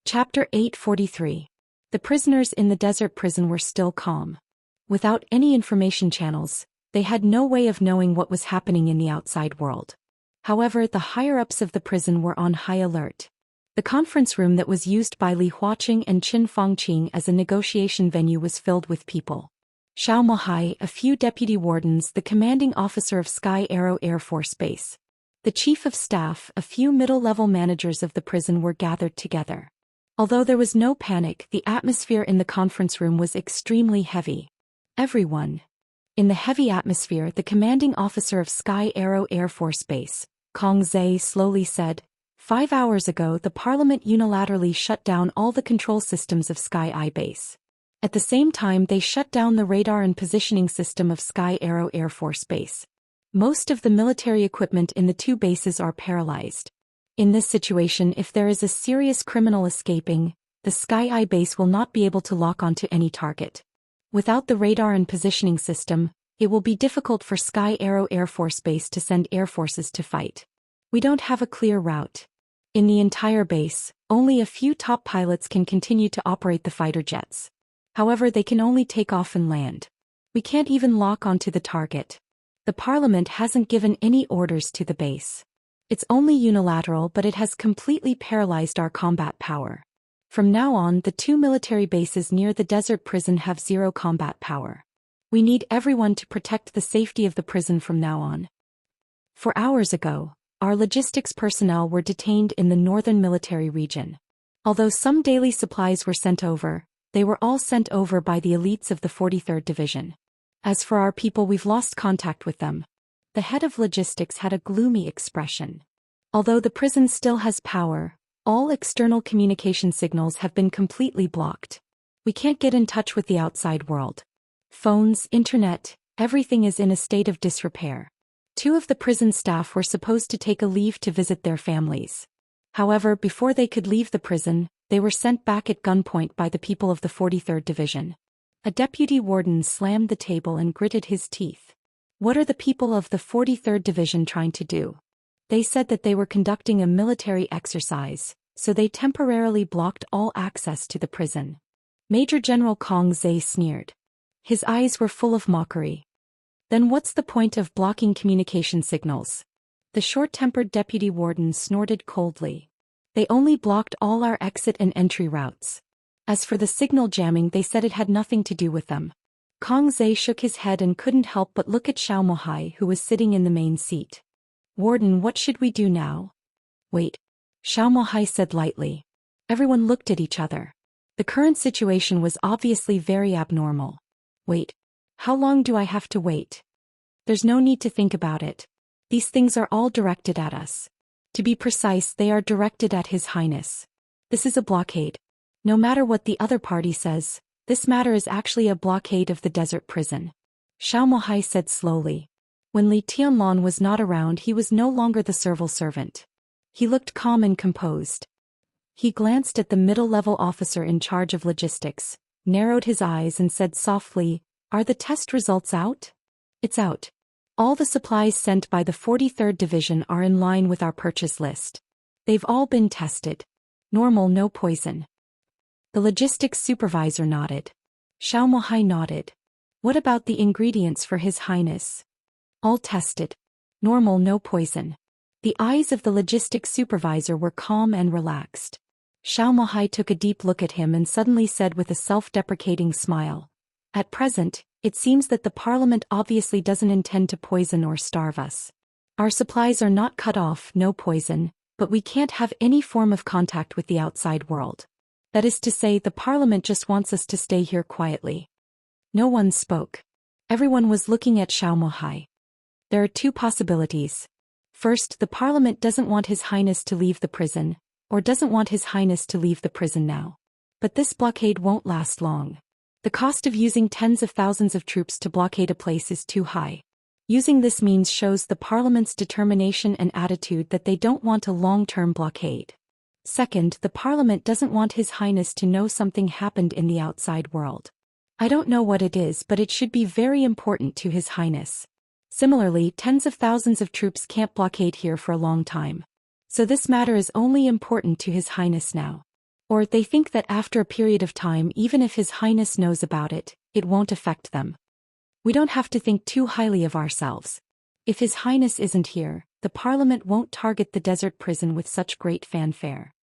Chapter 843. The prisoners in the desert prison were still calm. Without any information channels, they had no way of knowing what was happening in the outside world. However, the higher-ups of the prison were on high alert. The conference room that was used by Li Huaqing and Qin Fangqing as a negotiation venue was filled with people. Xiao Mohai, a few deputy wardens, the commanding officer of Sky Arrow Air Force Base, the chief of staff, a few middle-level managers of the prison were gathered together. Although there was no panic, the atmosphere in the conference room was extremely heavy. Everyone. In the heavy atmosphere, the commanding officer of Sky Arrow Air Force Base, Kong Zhe, slowly said, 5 hours ago the Parliament unilaterally shut down all the control systems of Sky Eye Base. At the same time, they shut down the radar and positioning system of Sky Arrow Air Force Base. Most of the military equipment in the two bases are paralyzed. In this situation, if there is a serious criminal escaping, the Sky Eye base will not be able to lock onto any target. Without the radar and positioning system, it will be difficult for Sky Arrow Air Force Base to send air forces to fight. We don't have a clear route. In the entire base, only a few top pilots can continue to operate the fighter jets. However, they can only take off and land. We can't even lock onto the target. The Parliament hasn't given any orders to the base. It's only unilateral, but it has completely paralyzed our combat power. From now on, the two military bases near the desert prison have zero combat power. We need everyone to protect the safety of the prison from now on. 4 hours ago, our logistics personnel were detained in the northern military region. Although some daily supplies were sent over, they were all sent over by the elites of the 43rd Division. As for our people, we've lost contact with them. The head of logistics had a gloomy expression. Although the prison still has power, all external communication signals have been completely blocked. We can't get in touch with the outside world. Phones, internet, everything is in a state of disrepair. 2 of the prison staff were supposed to take a leave to visit their families. However, before they could leave the prison, they were sent back at gunpoint by the people of the 43rd Division. A deputy warden slammed the table and gritted his teeth. What are the people of the 43rd Division trying to do? They said that they were conducting a military exercise, so they temporarily blocked all access to the prison. Major General Kong Zhe sneered. His eyes were full of mockery. Then what's the point of blocking communication signals? The short-tempered deputy warden snorted coldly. They only blocked all our exit and entry routes. As for the signal jamming, they said it had nothing to do with them. Kong Zhe shook his head and couldn't help but look at Xiao Mohai, who was sitting in the main seat. Warden, what should we do now? Wait. Xiao Mohai said lightly. Everyone looked at each other. The current situation was obviously very abnormal. Wait. How long do I have to wait? There's no need to think about it. These things are all directed at us. To be precise, they are directed at His Highness. This is a blockade. No matter what the other party says, this matter is actually a blockade of the desert prison. Xiao Mohai said slowly. When Li Tianlan was not around, he was no longer the civil servant. He looked calm and composed. He glanced at the middle-level officer in charge of logistics, narrowed his eyes and said softly, Are the test results out? It's out. All the supplies sent by the 43rd Division are in line with our purchase list. They've all been tested. Normal, no poison. The logistics supervisor nodded. Xiao Mohai nodded. What about the ingredients for His Highness? All tested. Normal, no poison. The eyes of the logistics supervisor were calm and relaxed. Xiao Mohai took a deep look at him and suddenly said with a self-deprecating smile, At present, it seems that the Parliament obviously doesn't intend to poison or starve us. Our supplies are not cut off, no poison, but we can't have any form of contact with the outside world. That is to say, the Parliament just wants us to stay here quietly. No one spoke. Everyone was looking at Xiao Mohai. There are 2 possibilities. First, the Parliament doesn't want His Highness to leave the prison, or doesn't want His Highness to leave the prison now. But this blockade won't last long. The cost of using tens of thousands of troops to blockade a place is too high. Using this means shows the Parliament's determination and attitude that they don't want a long-term blockade. Second, the Parliament doesn't want His Highness to know something happened in the outside world. I don't know what it is, but it should be very important to His Highness. Similarly, tens of thousands of troops can't blockade here for a long time. So this matter is only important to His Highness now. Or they think that after a period of time, even if His Highness knows about it, it won't affect them. We don't have to think too highly of ourselves. If His Highness isn't here, the Parliament won't target the desert prison with such great fanfare.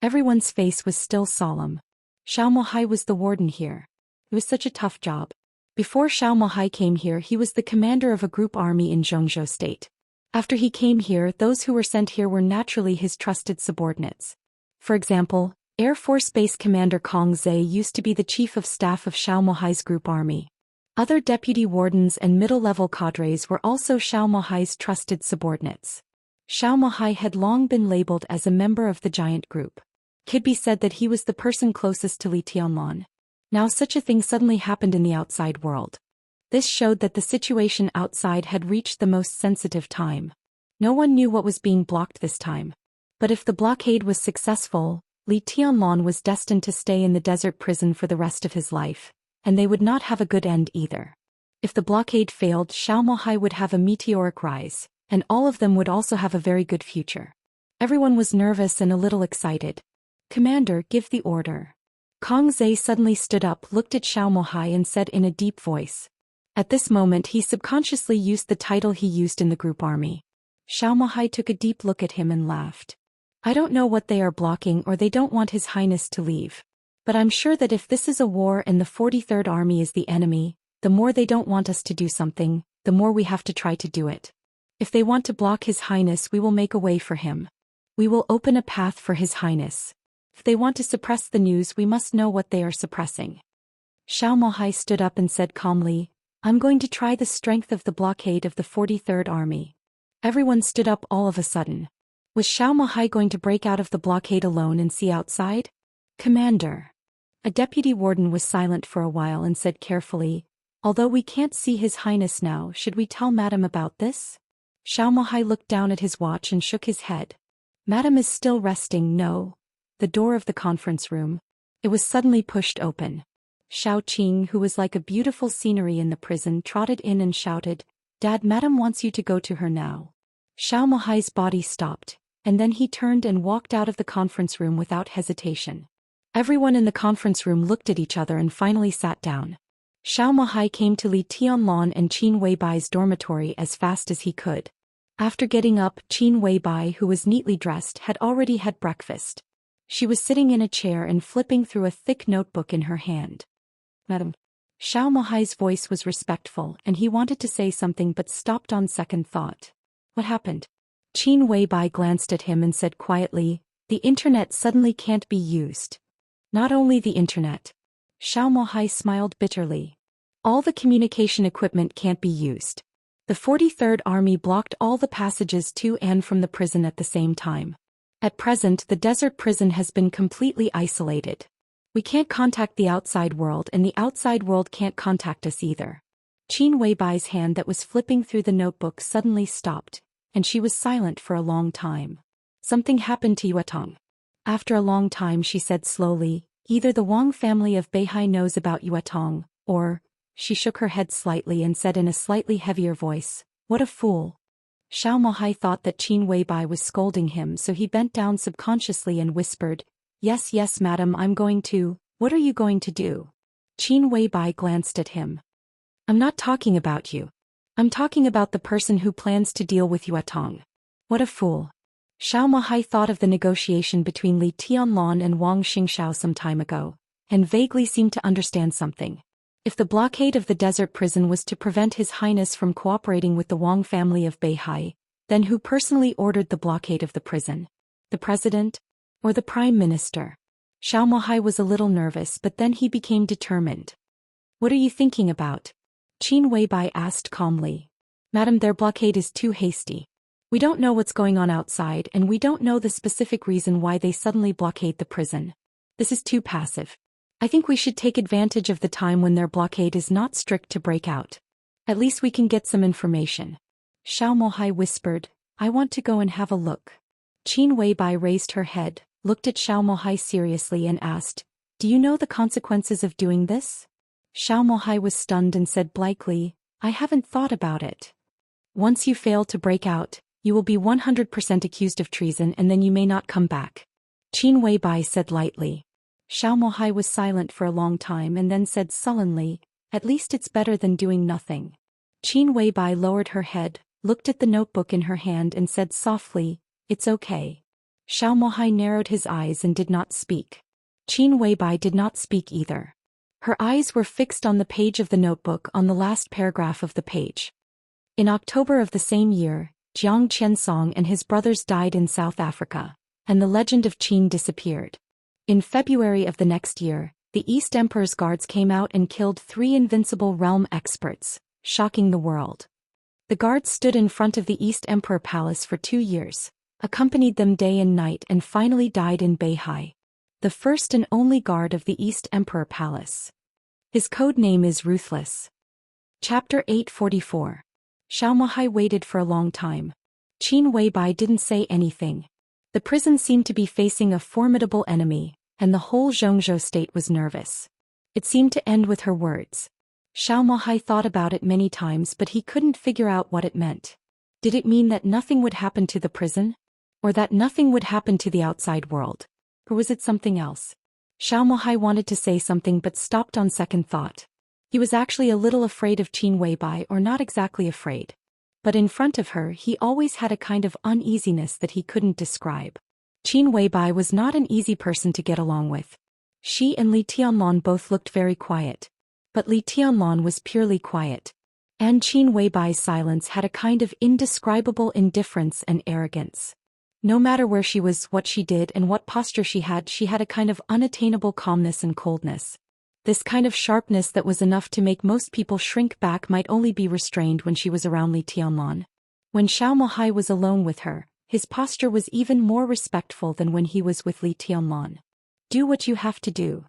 Everyone's face was still solemn. Xiao Mohai was the warden here. It was such a tough job. Before Xiao Mohai came here, he was the commander of a group army in Zhongzhou State. After he came here, those who were sent here were naturally his trusted subordinates. For example, Air Force Base Commander Kong Zhe used to be the chief of staff of Xiao Mohai's group army. Other deputy wardens and middle-level cadres were also Xiao Mohai's trusted subordinates. Xiao Mohai had long been labeled as a member of the giant group. Could be said that he was the person closest to Li Tianlan. Now such a thing suddenly happened in the outside world. This showed that the situation outside had reached the most sensitive time. No one knew what was being blocked this time. But if the blockade was successful, Li Tianlan was destined to stay in the desert prison for the rest of his life, and they would not have a good end either. If the blockade failed, Xiao Mohai would have a meteoric rise, and all of them would also have a very good future. Everyone was nervous and a little excited. "Commander, give the order." Kong Zhe suddenly stood up, looked at Xiao Mohai and said in a deep voice. At this moment he subconsciously used the title he used in the group army. Xiao Mohai took a deep look at him and laughed. "I don't know what they are blocking, or they don't want His Highness to leave. But I'm sure that if this is a war and the 43rd Army is the enemy, the more they don't want us to do something, the more we have to try to do it. If they want to block His Highness, we will make a way for him. We will open a path for His Highness. If they want to suppress the news, we must know what they are suppressing." Xiao Mohai stood up and said calmly, "I'm going to try the strength of the blockade of the 43rd Army." Everyone stood up all of a sudden. Was Xiao Mohai going to break out of the blockade alone and see outside? "Commander." A deputy warden was silent for a while and said carefully, "Although we can't see His Highness now, should we tell Madam about this?" Xiao Mohai looked down at his watch and shook his head. "Madam is still resting, no." The door of the conference room. It was suddenly pushed open. Xiao Qing, who was like a beautiful scenery in the prison, trotted in and shouted, "Dad, Madam wants you to go to her now." Xiao Mohai's body stopped, and then he turned and walked out of the conference room without hesitation. Everyone in the conference room looked at each other and finally sat down. Xiao Mohai came to Li Tianlan and Qin Weibai's dormitory as fast as he could. After getting up, Qin Weibai, who was neatly dressed, had already had breakfast. She was sitting in a chair and flipping through a thick notebook in her hand. "Madam." Xiao Mohai's voice was respectful, and he wanted to say something but stopped on second thought. "What happened?" Qin Weibai glanced at him and said quietly, "The internet suddenly can't be used." "Not only the internet." Xiao Mohai smiled bitterly. "All the communication equipment can't be used. The 43rd Army blocked all the passages to and from the prison at the same time. At present, the desert prison has been completely isolated. We can't contact the outside world, and the outside world can't contact us either." Qin Weibai's hand that was flipping through the notebook suddenly stopped, and she was silent for a long time. "Something happened to Yuetong." After a long time she said slowly, "Either the Wang family of Beihai knows about Yuetong, or..." She shook her head slightly and said in a slightly heavier voice, "What a fool." Xiao Mohai thought that Qin Weibai was scolding him, so he bent down subconsciously and whispered, "Yes, yes, Madam, I'm going to..." "What are you going to do?" Qin Weibai glanced at him. "I'm not talking about you. I'm talking about the person who plans to deal with Yuetong." "What a fool." Xiao Mohai thought of the negotiation between Li Tianlan and Wang Xingxiao some time ago, and vaguely seemed to understand something. If the blockade of the desert prison was to prevent His Highness from cooperating with the Wang family of Beihai, then who personally ordered the blockade of the prison? The president? Or the prime minister? Xiao Mohai was a little nervous, but then he became determined. "What are you thinking about?" Qin Weibai asked calmly. "Madam, their blockade is too hasty. We don't know what's going on outside, and we don't know the specific reason why they suddenly blockade the prison. This is too passive. I think we should take advantage of the time when their blockade is not strict to break out. At least we can get some information." Xiao Mohai whispered, "I want to go and have a look." Qin Weibai raised her head, looked at Xiao Mohai seriously and asked, "Do you know the consequences of doing this?" Xiao Mohai was stunned and said blankly, "I haven't thought about it. Once you fail to break out, you will be 100% accused of treason, and then you may not come back." Qin Weibai said lightly, Xiao Mohai was silent for a long time and then said sullenly, "At least it's better than doing nothing." Qin Weibai lowered her head, looked at the notebook in her hand and said softly, "It's okay." Xiao Mohai narrowed his eyes and did not speak. Qin Weibai did not speak either. Her eyes were fixed on the page of the notebook, on the last paragraph of the page. In October of the same year, Jiang Qiansong and his brothers died in South Africa, and the legend of Qin disappeared. In February of the next year, the East Emperor's guards came out and killed 3 invincible realm experts, shocking the world. The guards stood in front of the East Emperor Palace for 2 years, accompanied them day and night and finally died in Beihai. The first and only guard of the East Emperor Palace. His code name is Ruthless. Chapter 844. Xiao Mohai waited for a long time. Qin Weibai didn't say anything. The prison seemed to be facing a formidable enemy, and the whole Zhongzhou state was nervous. It seemed to end with her words. Xiao Mohai thought about it many times, but he couldn't figure out what it meant. Did it mean that nothing would happen to the prison? Or that nothing would happen to the outside world? Or was it something else? Xiao Mohai wanted to say something but stopped on second thought. He was actually a little afraid of Qin Weibai, or not exactly afraid. But in front of her he always had a kind of uneasiness that he couldn't describe. Qin Weibai was not an easy person to get along with. She and Li Tianlan both looked very quiet. But Li Tianlan was purely quiet. And Qin Weibai's silence had a kind of indescribable indifference and arrogance. No matter where she was, what she did and what posture she had a kind of unattainable calmness and coldness. This kind of sharpness that was enough to make most people shrink back might only be restrained when she was around Li Tianlan. When Xiao Mohai was alone with her, his posture was even more respectful than when he was with Li Tianlan. "Do what you have to do."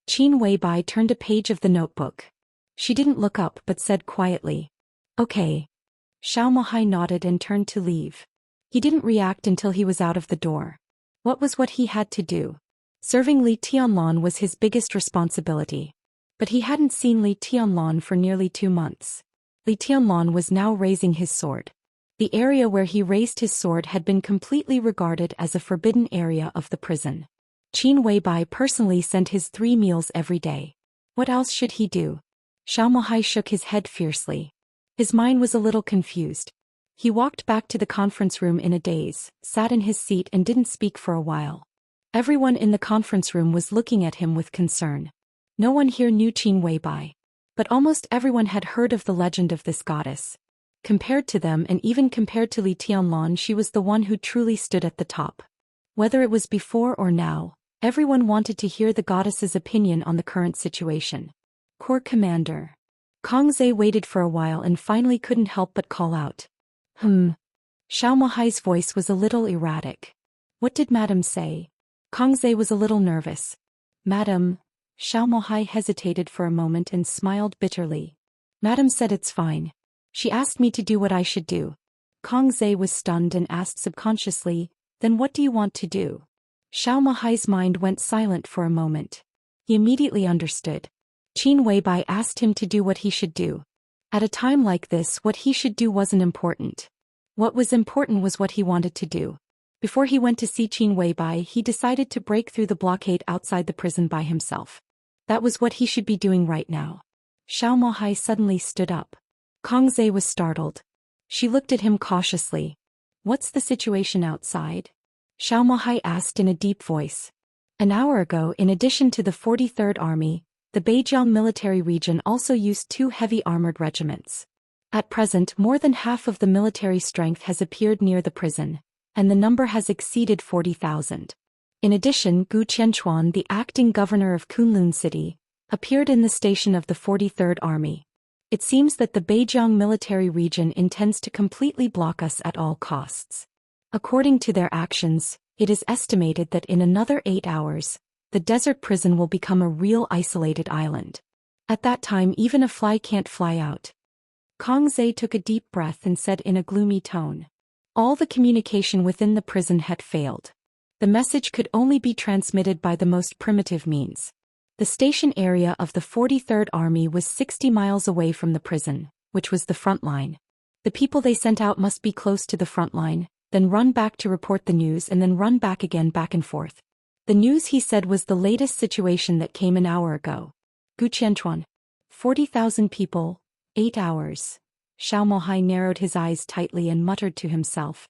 Qin Weibai turned a page of the notebook. She didn't look up but said quietly, "Okay." Xiao Mohai nodded and turned to leave. He didn't react until he was out of the door. What was what he had to do? Serving Li Tianlan was his biggest responsibility. But he hadn't seen Li Tianlan for nearly 2 months. Li Tianlan was now raising his sword. The area where he raised his sword had been completely regarded as a forbidden area of the prison. Qin Weibai personally sent his 3 meals every day. What else should he do? Xiao Mohai shook his head fiercely. His mind was a little confused. He walked back to the conference room in a daze, sat in his seat and didn't speak for a while. Everyone in the conference room was looking at him with concern. No one here knew Qin Weibai. But almost everyone had heard of the legend of this goddess. Compared to them and even compared to Li Tianlan, she was the one who truly stood at the top. Whether it was before or now, everyone wanted to hear the goddess's opinion on the current situation. Corps Commander. Kongze waited for a while and finally couldn't help but call out. Xiao Mohai's voice was a little erratic. What did Madam say? Kongze was a little nervous. Madam. Xiao Mohai hesitated for a moment and smiled bitterly. Madam said it's fine. She asked me to do what I should do. Kongze was stunned and asked subconsciously, then what do you want to do? Xiao Mohai's mind went silent for a moment. He immediately understood. Qin Weibai asked him to do what he should do. At a time like this, what he should do wasn't important. What was important was what he wanted to do. Before he went to see Qin Weibai, he decided to break through the blockade outside the prison by himself. That was what he should be doing right now. Xiao Mohai suddenly stood up. Kongze was startled. She looked at him cautiously. What's the situation outside? Xiao Mohai asked in a deep voice. An hour ago, in addition to the 43rd Army, the Beijiang military region also used 2 heavy armored regiments. At present, more than half of the military strength has appeared near the prison, and the number has exceeded 40,000. In addition, Gu Qianchuan, the acting governor of Kunlun City, appeared in the station of the 43rd Army. It seems that the Beijiang military region intends to completely block us at all costs. According to their actions, it is estimated that in another 8 hours, the desert prison will become a real isolated island. At that time even a fly can't fly out. Kongze took a deep breath and said in a gloomy tone. All the communication within the prison had failed. The message could only be transmitted by the most primitive means. The station area of the 43rd Army was 60 miles away from the prison, which was the front line. The people they sent out must be close to the front line, then run back to report the news and then run back again, back and forth. The news he said was the latest situation that came an hour ago. Guqianchuan. 40,000 people, 8 hours. Xiao Mohai narrowed his eyes tightly and muttered to himself.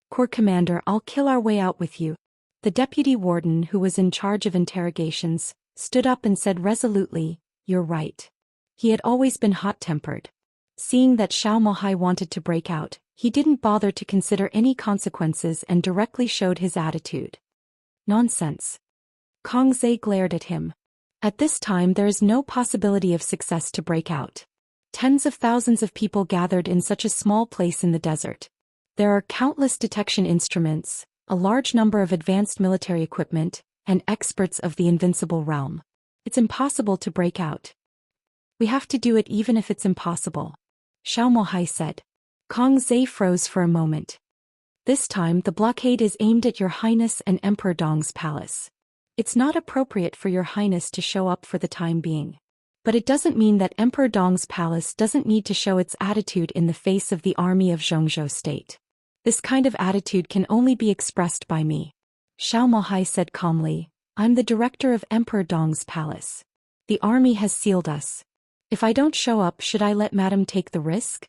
Corps Commander, I'll kill our way out with you. The deputy warden, who was in charge of interrogations, stood up and said resolutely, You're right. He had always been hot-tempered. Seeing that Xiao Mohai wanted to break out, he didn't bother to consider any consequences and directly showed his attitude. Nonsense. Kong Zhe glared at him. At this time there is no possibility of success to break out. Tens of thousands of people gathered in such a small place in the desert. There are countless detection instruments, a large number of advanced military equipment, and experts of the invincible realm. It's impossible to break out. We have to do it even if it's impossible. Xiao Mohai said. Kong Zhe froze for a moment. This time the blockade is aimed at Your Highness and Emperor Dong's palace. It's not appropriate for Your Highness to show up for the time being. But it doesn't mean that Emperor Dong's palace doesn't need to show its attitude in the face of the army of Zhou state. This kind of attitude can only be expressed by me. Xiao Mohai said calmly, I'm the director of Emperor Dong's palace. The army has sealed us. If I don't show up, should I let Madam take the risk?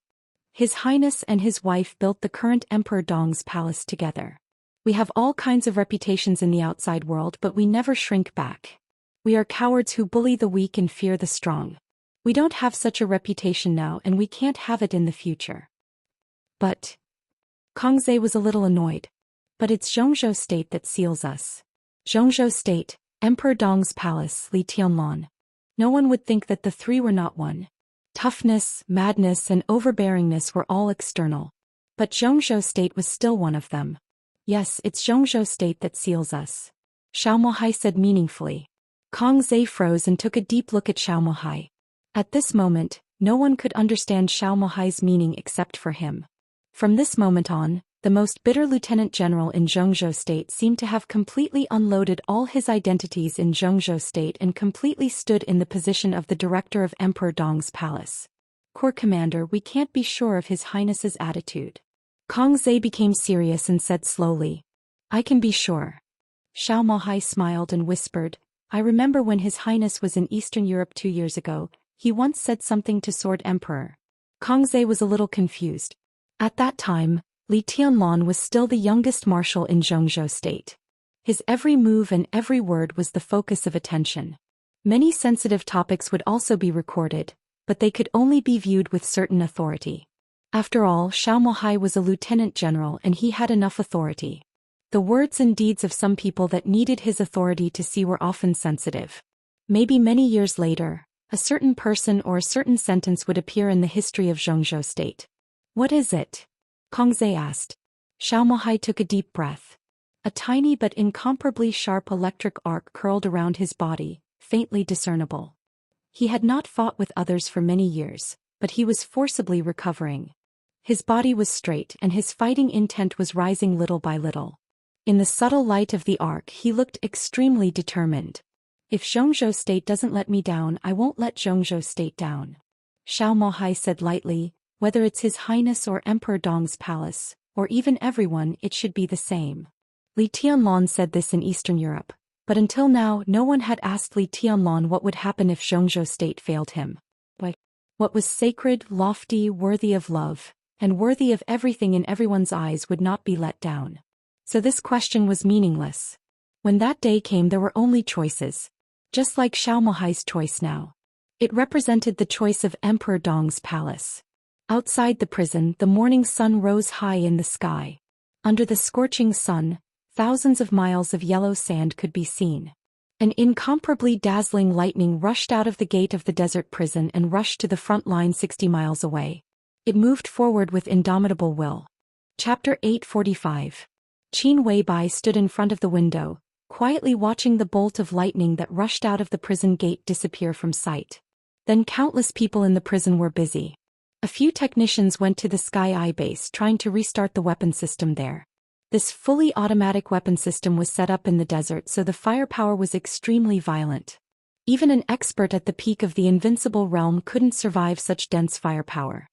His Highness and his wife built the current Emperor Dong's palace together. We have all kinds of reputations in the outside world, but we never shrink back. We are cowards who bully the weak and fear the strong. We don't have such a reputation now, and we can't have it in the future. But Kong Zhe was a little annoyed. But it's Zhou state that seals us. Zhou state, Emperor Dong's palace, Li Tianlan. No one would think that the three were not one. Toughness, madness and overbearingness were all external. But Zhou state was still one of them. Yes, it's Zhou state that seals us. Xiao Mohai said meaningfully. Kong Zhe froze and took a deep look at Xiao Mohai. At this moment, no one could understand Xiao Mohai's meaning except for him. From this moment on, the most bitter lieutenant general in Zhou state seemed to have completely unloaded all his identities in Zhou state and completely stood in the position of the director of Emperor Dong's palace. Corps Commander, we can't be sure of His Highness's attitude. Kong Zhe became serious and said slowly. I can be sure. Xiao Mohai smiled and whispered, I remember when His Highness was in Eastern Europe 2 years ago, he once said something to Sword Emperor. Kong Zhe was a little confused. At that time, Li Tianlan was still the youngest marshal in Zhou state. His every move and every word was the focus of attention. Many sensitive topics would also be recorded, but they could only be viewed with certain authority. After all, Xiao Mohai was a lieutenant general and he had enough authority. The words and deeds of some people that needed his authority to see were often sensitive. Maybe many years later, a certain person or a certain sentence would appear in the history of Zhou state. What is it? Kong Zhe asked. Xiao Mohai took a deep breath. A tiny but incomparably sharp electric arc curled around his body, faintly discernible. He had not fought with others for many years, but he was forcibly recovering. His body was straight and his fighting intent was rising little by little. In the subtle light of the arc he looked extremely determined. If Zhou state doesn't let me down, I won't let Zhou state down. Xiao Mohai said lightly, whether it's His Highness or Emperor Dong's palace, or even everyone, it should be the same. Li Tianlan said this in Eastern Europe, but until now no one had asked Li Tianlan what would happen if Zhou state failed him. What was sacred, lofty, worthy of love, and worthy of everything in everyone's eyes would not be let down. So this question was meaningless. When that day came there were only choices. Just like Xiao Mohai's choice now. It represented the choice of Emperor Dong's palace. Outside the prison, the morning sun rose high in the sky. Under the scorching sun, thousands of miles of yellow sand could be seen. An incomparably dazzling lightning rushed out of the gate of the desert prison and rushed to the front line 60 miles away. It moved forward with indomitable will. Chapter 845. Qin Weibai stood in front of the window, quietly watching the bolt of lightning that rushed out of the prison gate disappear from sight. Then countless people in the prison were busy. A few technicians went to the Sky Eye base trying to restart the weapon system there. This fully automatic weapon system was set up in the desert, so the firepower was extremely violent. Even an expert at the peak of the invincible realm couldn't survive such dense firepower.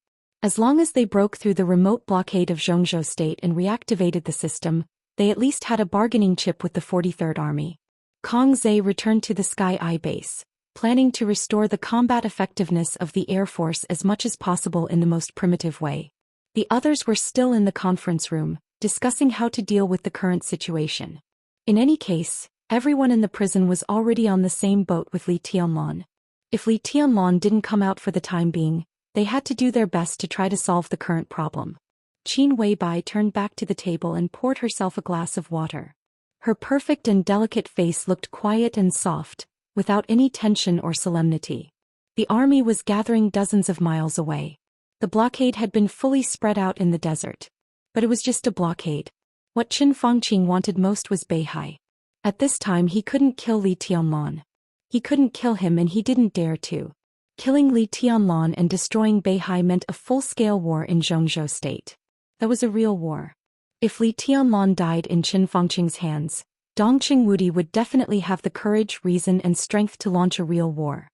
As long as they broke through the remote blockade of Zhou state and reactivated the system, they at least had a bargaining chip with the 43rd Army. Kong Zhe returned to the Sky Eye base, planning to restore the combat effectiveness of the Air Force as much as possible in the most primitive way. The others were still in the conference room, discussing how to deal with the current situation. In any case, everyone in the prison was already on the same boat with Li Tianlan. If Li Tianlan didn't come out for the time being, they had to do their best to try to solve the current problem. Qin Weibai turned back to the table and poured herself a glass of water. Her perfect and delicate face looked quiet and soft, without any tension or solemnity. The army was gathering dozens of miles away. The blockade had been fully spread out in the desert. But it was just a blockade. What Qin Fangqing wanted most was Beihai. At this time he couldn't kill Li Tianlan. He couldn't kill him and he didn't dare to. Killing Li Tianlan and destroying Beihai meant a full-scale war in Zhongzhou state. That was a real war. If Li Tianlan died in Qin Fangqing's hands, Dongqing Wudi would definitely have the courage, reason and strength to launch a real war.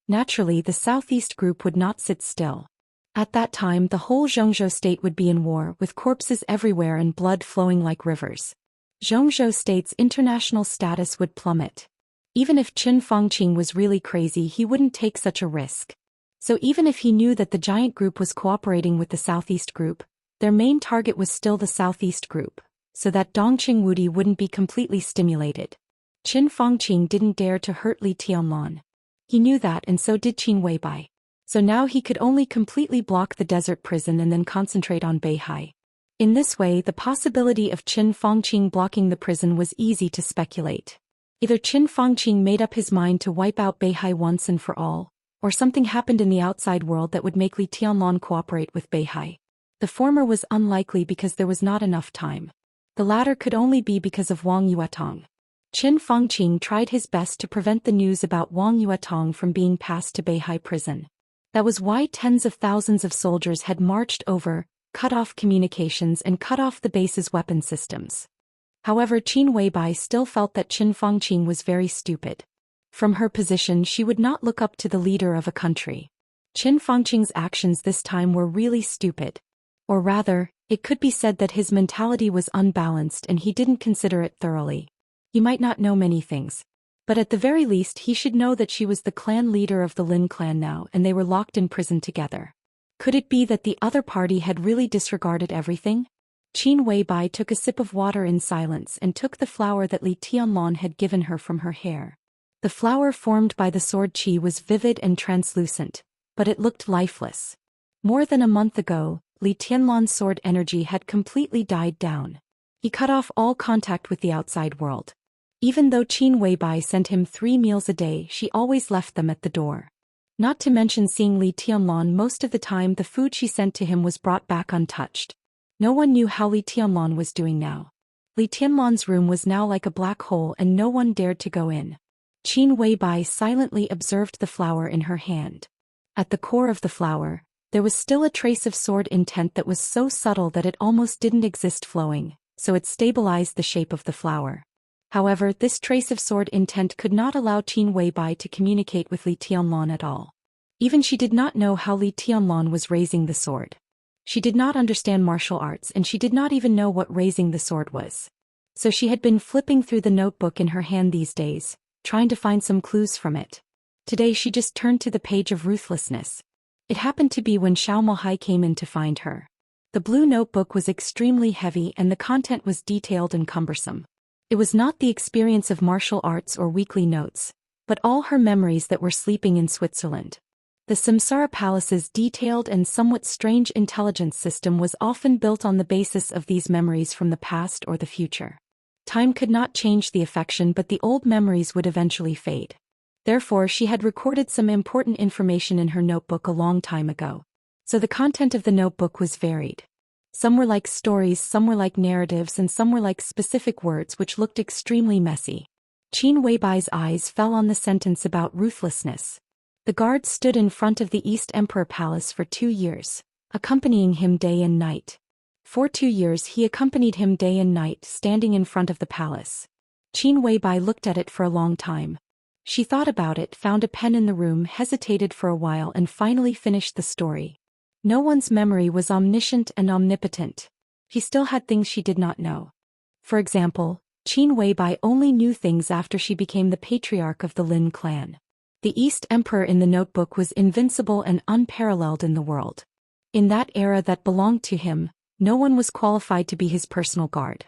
Naturally, the Southeast group would not sit still. At that time the whole Zhongzhou state would be in war, with corpses everywhere and blood flowing like rivers. Zhongzhou state's international status would plummet. Even if Qin Fangqing was really crazy, he wouldn't take such a risk. So even if he knew that the giant group was cooperating with the Southeast group, their main target was still the Southeast group, so that Dongqing Wudi wouldn't be completely stimulated. Qin Fangqing didn't dare to hurt Li Tianlan. He knew that, and so did Qin Weibai. So now he could only completely block the desert prison and then concentrate on Beihai. In this way, the possibility of Qin Fangqing blocking the prison was easy to speculate. Either Qin Fangqing made up his mind to wipe out Beihai once and for all, or something happened in the outside world that would make Li Tianlan cooperate with Beihai. The former was unlikely because there was not enough time. The latter could only be because of Wang Yuetong. Qin Fangqing tried his best to prevent the news about Wang Yuetong from being passed to Beihai prison. That was why tens of thousands of soldiers had marched over, cut off communications and cut off the base's weapon systems. However, Qin Weibai still felt that Qin Fangqing was very stupid. From her position, she would not look up to the leader of a country. Qin Fangqing's actions this time were really stupid. Or rather, it could be said that his mentality was unbalanced and he didn't consider it thoroughly. He might not know many things, but at the very least he should know that she was the clan leader of the Lin clan now and they were locked in prison together. Could it be that the other party had really disregarded everything? Qin Weibai took a sip of water in silence and took the flower that Li Tianlan had given her from her hair. The flower formed by the sword qi was vivid and translucent, but it looked lifeless. More than a month ago, Li Tianlan's sword energy had completely died down. He cut off all contact with the outside world. Even though Qin Weibai sent him 3 meals a day, she always left them at the door. Not to mention seeing Li Tianlan most of the time, the food she sent to him was brought back untouched. No one knew how Li Tianlan was doing now. Li Tianlan's room was now like a black hole and no one dared to go in. Qin Weibai silently observed the flower in her hand. At the core of the flower, there was still a trace of sword intent that was so subtle that it almost didn't exist flowing, so it stabilized the shape of the flower. However, this trace of sword intent could not allow Qin Weibai to communicate with Li Tianlan at all. Even she did not know how Li Tianlan was raising the sword. She did not understand martial arts and she did not even know what raising the sword was. So she had been flipping through the notebook in her hand these days, trying to find some clues from it. Today she just turned to the page of ruthlessness. It happened to be when Xiao Mohai came in to find her. The blue notebook was extremely heavy and the content was detailed and cumbersome. It was not the experience of martial arts or weekly notes, but all her memories that were sleeping in Switzerland. The Samsara Palace's detailed and somewhat strange intelligence system was often built on the basis of these memories from the past or the future. Time could not change the affection, but the old memories would eventually fade. Therefore, she had recorded some important information in her notebook a long time ago. So the content of the notebook was varied. Some were like stories, some were like narratives, and some were like specific words which looked extremely messy. Qin Weibai's eyes fell on the sentence about ruthlessness. The guard stood in front of the East Emperor Palace for 2 years, accompanying him day and night. For 2 years he accompanied him day and night, standing in front of the palace. Qin Weibai looked at it for a long time. She thought about it, found a pen in the room, hesitated for a while and finally finished the story. No one's memory was omniscient and omnipotent. He still had things she did not know. For example, Qin Weibai only knew things after she became the patriarch of the Lin clan. The East Emperor in the notebook was invincible and unparalleled in the world. In that era that belonged to him, no one was qualified to be his personal guard.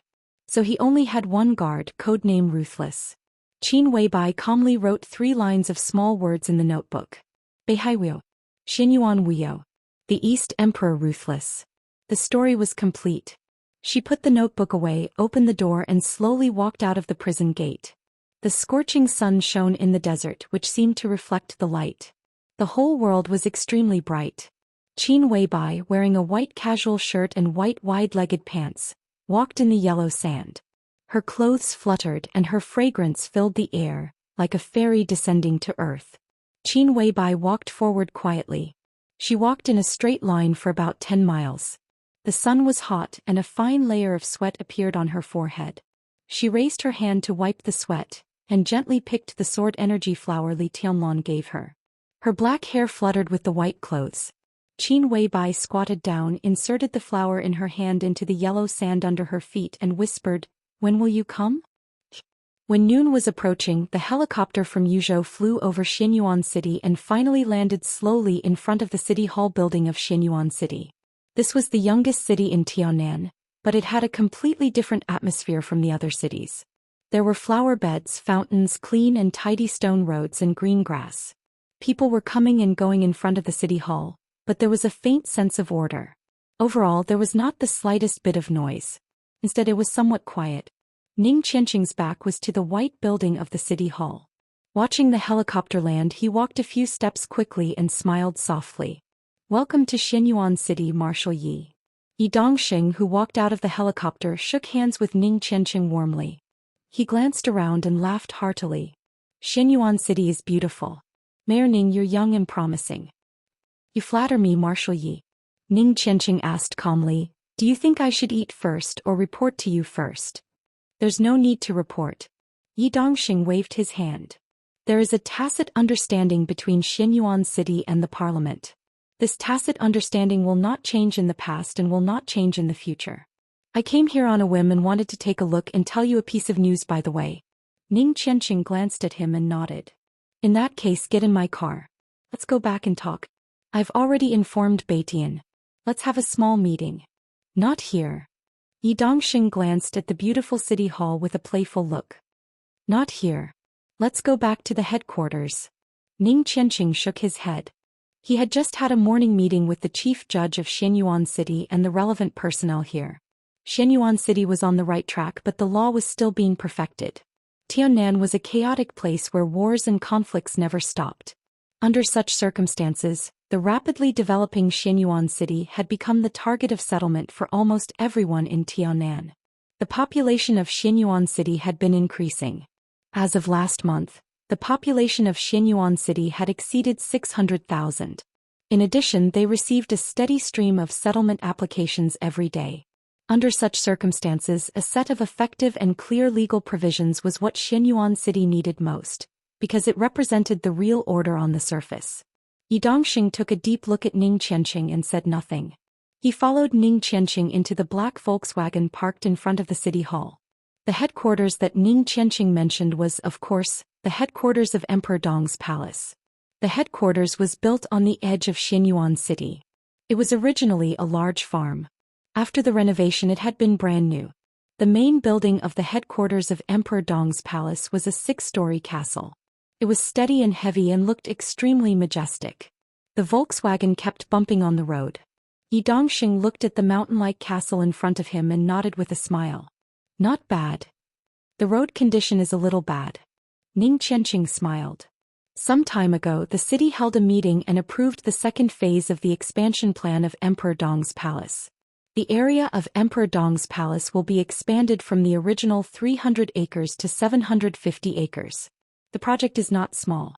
So he only had one guard, codename Ruthless. Qin Weibai calmly wrote 3 lines of small words in the notebook. Beihai Wu. Xinyuan Wuyo. The East Emperor Ruthless. The story was complete. She put the notebook away, opened the door and slowly walked out of the prison gate. The scorching sun shone in the desert, which seemed to reflect the light. The whole world was extremely bright. Qin Weibai, wearing a white casual shirt and white wide-legged pants, walked in the yellow sand. Her clothes fluttered and her fragrance filled the air, like a fairy descending to earth. Qin Weibai walked forward quietly. She walked in a straight line for about 10 miles. The sun was hot and a fine layer of sweat appeared on her forehead. She raised her hand to wipe the sweat, and gently picked the sword energy flower Li Tianlong gave her. Her black hair fluttered with the white clothes. Qin Weibai squatted down, inserted the flower in her hand into the yellow sand under her feet and whispered, "When will you come?" When noon was approaching, the helicopter from Yuzhou flew over Xianyuan City and finally landed slowly in front of the City Hall building of Xianyuan City. This was the youngest city in Tianan, but it had a completely different atmosphere from the other cities. There were flower beds, fountains, clean and tidy stone roads and green grass. People were coming and going in front of the city hall, but there was a faint sense of order. Overall, there was not the slightest bit of noise. Instead, it was somewhat quiet. Ning Qianqing's back was to the white building of the city hall. Watching the helicopter land, he walked a few steps quickly and smiled softly. "Welcome to Xianyuan City, Marshal Yi." Yi Dongxing, who walked out of the helicopter, shook hands with Ning Qianqing warmly. He glanced around and laughed heartily. "Xianyuan City is beautiful. Mayor Ning, you're young and promising." "You flatter me, Marshal Yi." Ning Qianqing asked calmly, "Do you think I should eat first or report to you first?" "There's no need to report." Yi Dongxing waved his hand. "There is a tacit understanding between Xianyuan City and the parliament. This tacit understanding will not change in the past and will not change in the future. I came here on a whim and wanted to take a look and tell you a piece of news by the way." Ning Qianqing glanced at him and nodded. "In that case, get in my car. Let's go back and talk. I've already informed Beitian. Let's have a small meeting." "Not here." Yi Dongxing glanced at the beautiful city hall with a playful look. "Not here. Let's go back to the headquarters." Ning Qianqing shook his head. He had just had a morning meeting with the chief judge of Xianyuan City and the relevant personnel here. Xianyuan City was on the right track, but the law was still being perfected. Tianan was a chaotic place where wars and conflicts never stopped. Under such circumstances, the rapidly developing Xianyuan City had become the target of settlement for almost everyone in Tianan. The population of Xianyuan City had been increasing. As of last month, the population of Xianyuan City had exceeded 600,000. In addition, they received a steady stream of settlement applications every day. Under such circumstances, a set of effective and clear legal provisions was what Xianyuan City needed most, because it represented the real order on the surface. Yi Dongxing took a deep look at Ning Qianqing and said nothing. He followed Ning Qianqing into the black Volkswagen parked in front of the city hall. The headquarters that Ning Qianqing mentioned was, of course, the headquarters of Emperor Dong's palace. The headquarters was built on the edge of Xianyuan City. It was originally a large farm. After the renovation, it had been brand new. The main building of the headquarters of Emperor Dong's palace was a 6-story castle. It was steady and heavy and looked extremely majestic. The Volkswagen kept bumping on the road. Yi Dongxing looked at the mountain-like castle in front of him and nodded with a smile. "Not bad. The road condition is a little bad." Ning Qianqing smiled. Some time ago, the city held a meeting and approved the second phase of the expansion plan of Emperor Dong's palace. The area of Emperor Dong's palace will be expanded from the original 300 acres to 750 acres. The project is not small.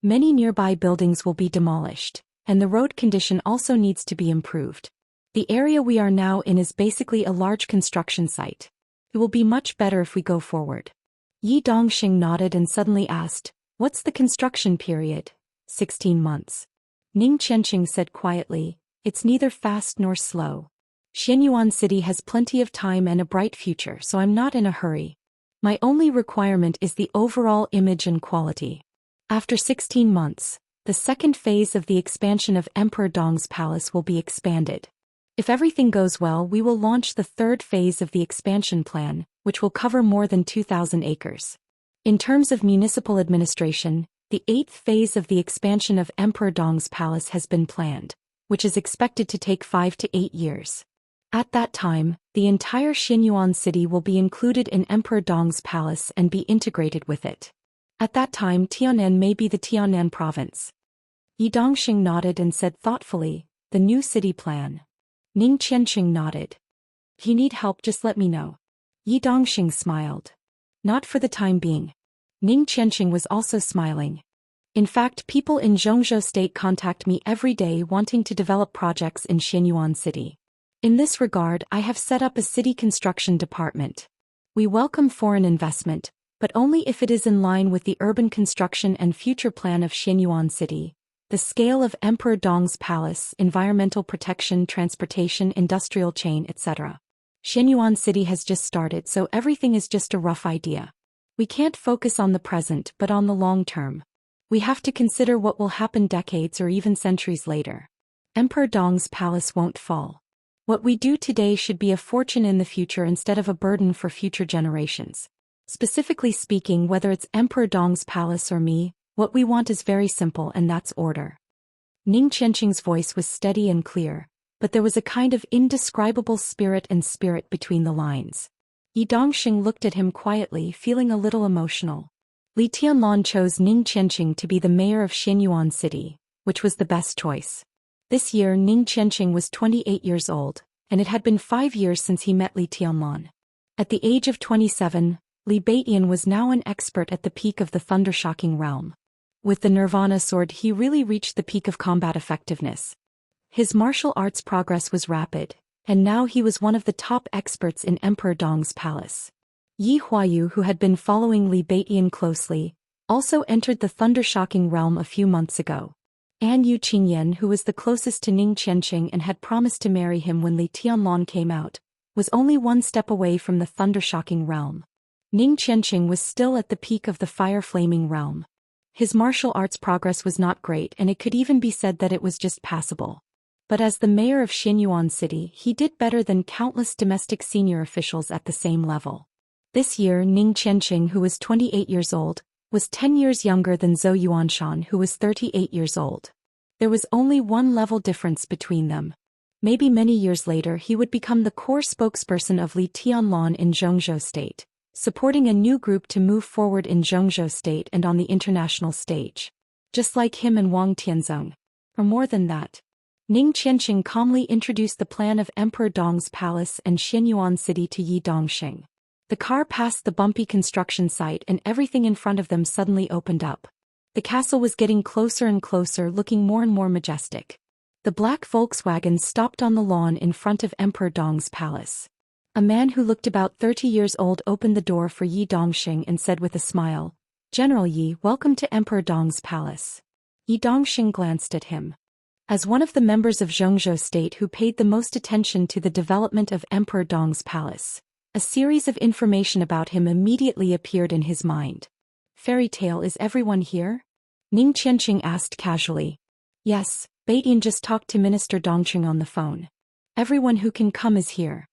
Many nearby buildings will be demolished, and the road condition also needs to be improved. The area we are now in is basically a large construction site. It will be much better if we go forward. Yi Dongxing nodded and suddenly asked, "What's the construction period?" 16 months. Ning Qianqing said quietly, "It's neither fast nor slow. Xianyuan City has plenty of time and a bright future, so I'm not in a hurry." My only requirement is the overall image and quality. After 16 months, the second phase of the expansion of Emperor Dong's palace will be expanded. If everything goes well, we will launch the third phase of the expansion plan, which will cover more than 2,000 acres. In terms of municipal administration, the eighth phase of the expansion of Emperor Dong's palace has been planned, which is expected to take 5 to 8 years. At that time, the entire Xianyuan city will be included in Emperor Dong's palace and be integrated with it. At that time, Tianan may be the Tianan province. Yi Dongxing nodded and said thoughtfully, the new city plan. Ning Qianqing nodded. If you need help, just let me know. Yi Dongxing smiled. Not for the time being. Ning Qianqing was also smiling. In fact, people in Zhongzhou state contact me every day wanting to develop projects in Xianyuan city. In this regard, I have set up a city construction department. We welcome foreign investment, but only if it is in line with the urban construction and future plan of Xianyuan city, the scale of Emperor Dong's palace, environmental protection, transportation, industrial chain, etc. Xianyuan city has just started, so everything is just a rough idea. We can't focus on the present but on the long term. We have to consider what will happen decades or even centuries later. Emperor Dong's palace won't fall. What we do today should be a fortune in the future instead of a burden for future generations. Specifically speaking, whether it's Emperor Dong's palace or me, what we want is very simple, and that's order. Ning Qianqing's voice was steady and clear, but there was a kind of indescribable spirit between the lines. Yi Dongxing looked at him quietly, feeling a little emotional. Li Tianlan chose Ning Qianqing to be the mayor of Xianyuan city, which was the best choice. This year Ning Qianqing was 28 years old, and it had been 5 years since he met Li Tianlan. At the age of 27, Li Baitian was now an expert at the peak of the thunder-shocking realm. With the Nirvana sword he really reached the peak of combat effectiveness. His martial arts progress was rapid, and now he was one of the top experts in Emperor Dong's palace. Yi Huayu, who had been following Li Baitian closely, also entered the thunder-shocking realm a few months ago. An Yu Qingyan, who was the closest to Ning Qianqing and had promised to marry him when Li Tianlan came out, was only one step away from the thunder-shocking realm. Ning Qianqing was still at the peak of the fire-flaming realm. His martial arts progress was not great, and it could even be said that it was just passable. But as the mayor of Xianyuan city, he did better than countless domestic senior officials at the same level. This year Ning Qianqing, who was 28 years old, was 10 years younger than Zhou Yuanshan, who was 38 years old. There was only one level difference between them. Maybe many years later he would become the core spokesperson of Li Tianlan in Zhongzhou state, supporting a new group to move forward in Zhongzhou state and on the international stage. Just like him and Wang Tianzong. Or more than that. Ning Qianqing calmly introduced the plan of Emperor Dong's palace and Xianyuan city to Yi Dongxing. The car passed the bumpy construction site and everything in front of them suddenly opened up. The castle was getting closer and closer, looking more and more majestic. The black Volkswagen stopped on the lawn in front of Emperor Dong's palace. A man who looked about 30 years old opened the door for Yi Dongxing and said with a smile, "General Yi, welcome to Emperor Dong's palace." Yi Dongxing glanced at him. As one of the members of Zhongzhou state who paid the most attention to the development of Emperor Dong's palace, a series of information about him immediately appeared in his mind. "Fairy tale, is everyone here?" Ning Qianqing asked casually. "Yes, Baitian just talked to Minister Dongqing on the phone. Everyone who can come is here."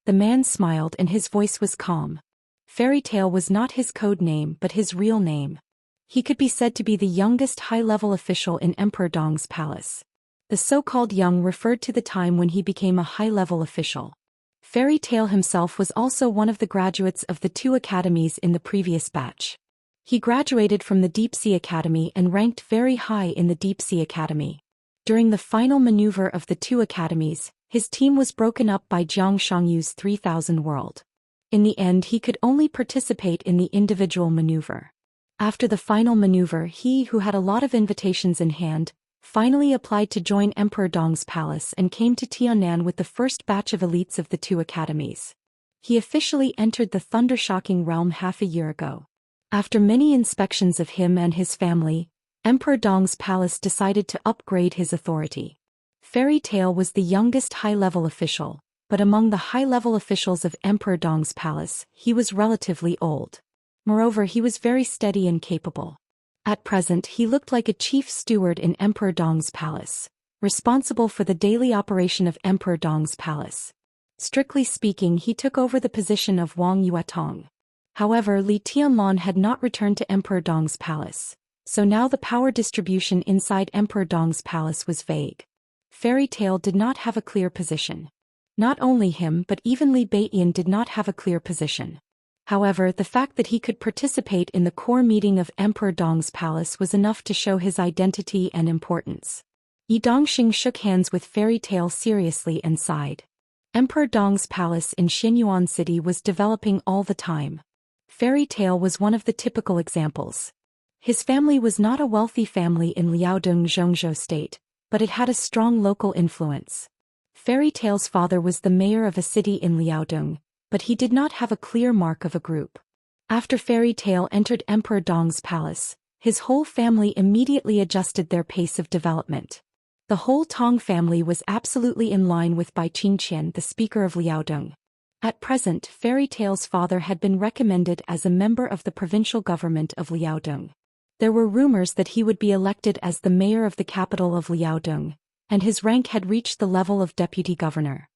The man smiled and his voice was calm. Fairy tale was not his code name but his real name. He could be said to be the youngest high-level official in Emperor Dong's palace. The so-called young referred to the time when he became a high-level official. Fairy tale himself was also one of the graduates of the 2 academies in the previous batch. He graduated from the Deep Sea Academy and ranked very high in the Deep Sea Academy. During the final maneuver of the 2 academies, his team was broken up by Jiang Shangyu's 3000 world. In the end he could only participate in the individual maneuver. After the final maneuver he, who had a lot of invitations in hand, finally applied to join Emperor Dong's palace and came to Tianan with the first batch of elites of the 2 academies. He officially entered the thunder-shocking realm half a year ago. After many inspections of him and his family, Emperor Dong's palace decided to upgrade his authority. Fairy tale was the youngest high-level official, but among the high-level officials of Emperor Dong's palace, he was relatively old. Moreover, he was very steady and capable. At present, he looked like a chief steward in Emperor Dong's palace, responsible for the daily operation of Emperor Dong's palace. Strictly speaking, he took over the position of Wang Yuetong. However, Li Tianlan had not returned to Emperor Dong's palace, so now the power distribution inside Emperor Dong's palace was vague. Fairy Tail did not have a clear position. Not only him but even Li Beiyan did not have a clear position. However, the fact that he could participate in the core meeting of Emperor Dong's palace was enough to show his identity and importance. Yi Dongxing shook hands with Fairy Tail seriously and sighed. Emperor Dong's palace in Xianyuan City was developing all the time. Fairy Tail was one of the typical examples. His family was not a wealthy family in Liaodong Zhongzhou State, but it had a strong local influence. Fairy Tail's father was the mayor of a city in Liaodong, but he did not have a clear mark of a group. After Fairy Tail entered Emperor Dong's palace, his whole family immediately adjusted their pace of development. The whole Tong family was absolutely in line with Bai Qingqian, the speaker of Liaodong. At present, Fairy Tail's father had been recommended as a member of the provincial government of Liaodong. There were rumors that he would be elected as the mayor of the capital of Liaodong, and his rank had reached the level of deputy governor.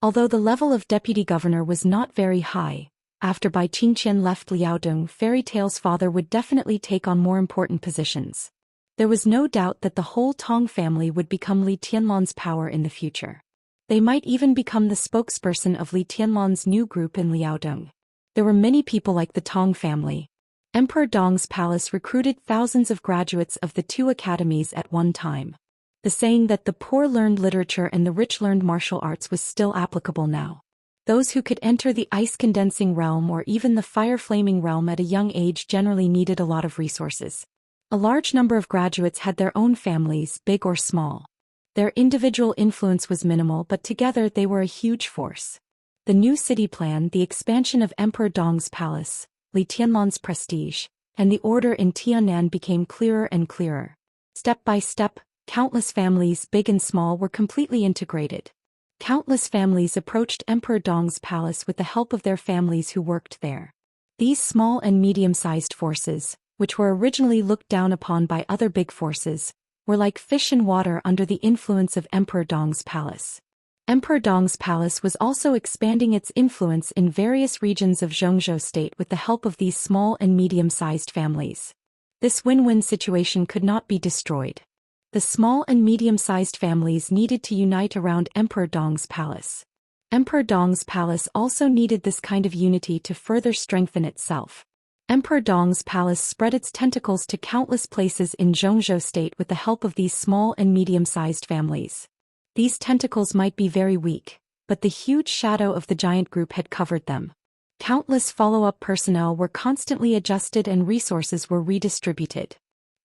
Although the level of deputy governor was not very high, after Bai Qingqian left Liaodong, Fairy Tail's father would definitely take on more important positions. There was no doubt that the whole Tong family would become Li Tianlan's power in the future. They might even become the spokesperson of Li Tianlan's new group in Liaodong. There were many people like the Tong family. Emperor Dong's palace recruited thousands of graduates of the two academies at one time. The saying that the poor learned literature and the rich learned martial arts was still applicable now. Those who could enter the ice-condensing realm or even the fire-flaming realm at a young age generally needed a lot of resources. A large number of graduates had their own families, big or small. Their individual influence was minimal, but together they were a huge force. The new city plan, the expansion of Emperor Dong's palace, Li Tianlan's prestige, and the order in Tianan became clearer and clearer. Step by step, countless families, big and small, were completely integrated. Countless families approached Emperor Dong's palace with the help of their families who worked there. These small and medium-sized forces, which were originally looked down upon by other big forces, were like fish in water under the influence of Emperor Dong's palace. Emperor Dong's palace was also expanding its influence in various regions of Zhongzhou State with the help of these small and medium-sized families. This win-win situation could not be destroyed. The small and medium-sized families needed to unite around Emperor Dong's palace. Emperor Dong's palace also needed this kind of unity to further strengthen itself. Emperor Dong's palace spread its tentacles to countless places in Zhongzhou State with the help of these small and medium-sized families. These tentacles might be very weak, but the huge shadow of the giant group had covered them. Countless follow-up personnel were constantly adjusted and resources were redistributed.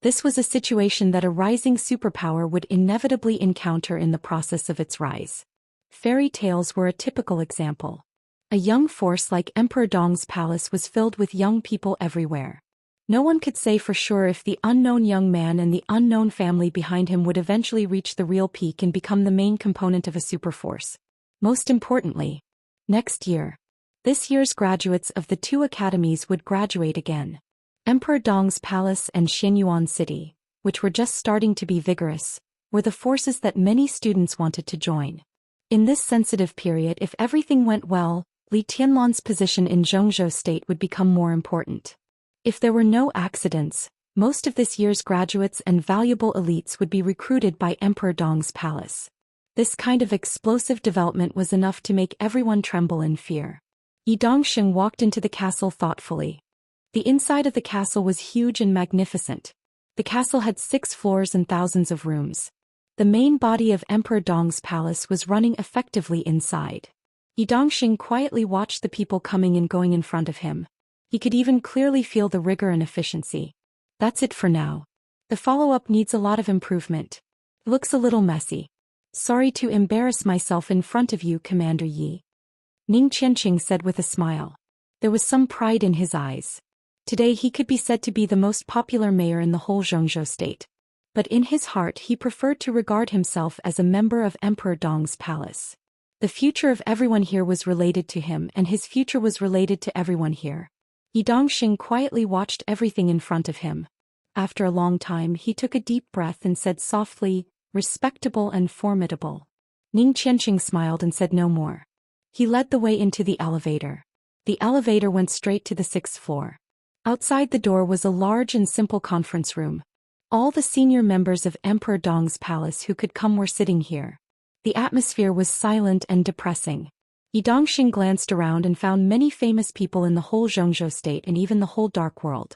This was a situation that a rising superpower would inevitably encounter in the process of its rise. Fairy tales were a typical example. A young force like Emperor Dong's palace was filled with young people everywhere. No one could say for sure if the unknown young man and the unknown family behind him would eventually reach the real peak and become the main component of a superforce. Most importantly, next year, this year's graduates of the two academies would graduate again. Emperor Dong's palace and Xianyuan City, which were just starting to be vigorous, were the forces that many students wanted to join. In this sensitive period, if everything went well, Li Tianlan's position in Zhongzhou State would become more important. If there were no accidents, most of this year's graduates and valuable elites would be recruited by Emperor Dong's palace. This kind of explosive development was enough to make everyone tremble in fear. Yi Dongxing walked into the castle thoughtfully. The inside of the castle was huge and magnificent. The castle had 6 floors and thousands of rooms. The main body of Emperor Dong's palace was running effectively inside. Yi Dongxing quietly watched the people coming and going in front of him. He could even clearly feel the rigor and efficiency. That's it for now. The follow-up needs a lot of improvement. It looks a little messy. Sorry to embarrass myself in front of you, Commander Yi. Ning Qianqing said with a smile. There was some pride in his eyes. Today he could be said to be the most popular mayor in the whole Zhongzhou State. But in his heart he preferred to regard himself as a member of Emperor Dong's palace. The future of everyone here was related to him, and his future was related to everyone here. Yi Dongxing quietly watched everything in front of him. After a long time he took a deep breath and said softly, "Respectable and formidable." Ning Qianqing smiled and said no more. He led the way into the elevator. The elevator went straight to the 6th floor. Outside the door was a large and simple conference room. All the senior members of Emperor Dong's palace who could come were sitting here. The atmosphere was silent and depressing. Yi Dongxing glanced around and found many famous people in the whole Zhongzhou state and even the whole Dark World.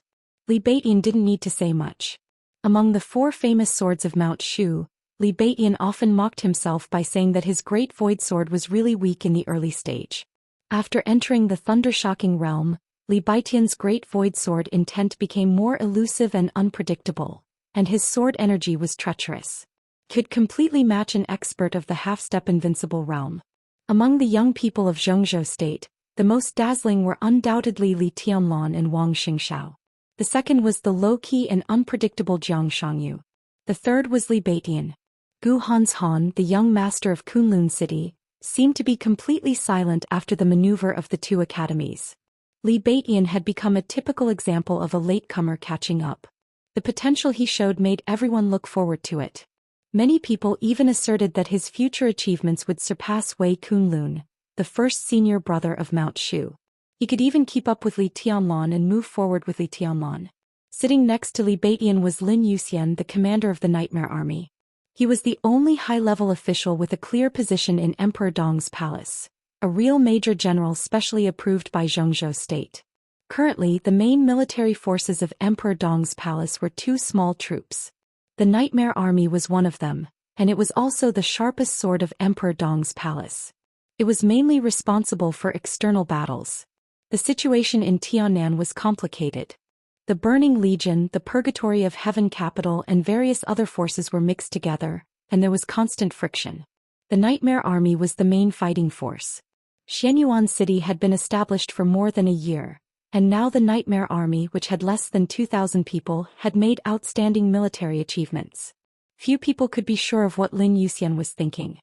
Li Beitian didn't need to say much. Among the 4 famous swords of Mount Shu, Li Beitian often mocked himself by saying that his great void sword was really weak in the early stage. After entering the thunder-shocking realm, Li Beitian's great void sword intent became more elusive and unpredictable, and his sword energy was treacherous. Could completely match an expert of the half-step invincible realm. Among the young people of Zhongzhou state, the most dazzling were undoubtedly Li Tianlan and Wang Xingxiao. The second was the low-key and unpredictable Jiang Shangyu. The third was Li Beitian. Gu Hanshan, the young master of Kunlun City, seemed to be completely silent after the maneuver of the 2 academies. Li Beitian had become a typical example of a latecomer catching up. The potential he showed made everyone look forward to it. Many people even asserted that his future achievements would surpass Wei Kunlun, the first senior brother of Mount Shu. He could even keep up with Li Tianlan and move forward with Li Tianlan. Sitting next to Li Beitian was Lin Yuxian, the commander of the Nightmare Army. He was the only high-level official with a clear position in Emperor Dong's palace, a real major general specially approved by Zhongzhou state. Currently, the main military forces of Emperor Dong's palace were 2 small troops. The Nightmare Army was one of them, and it was also the sharpest sword of Emperor Dong's palace. It was mainly responsible for external battles. The situation in Tiannan was complicated. The Burning Legion, the Purgatory of Heaven capital and various other forces were mixed together, and there was constant friction. The Nightmare Army was the main fighting force. Xianyuan City had been established for more than a year, and now the Nightmare Army, which had less than 2,000 people, had made outstanding military achievements. Few people could be sure of what Lin Yuxian was thinking.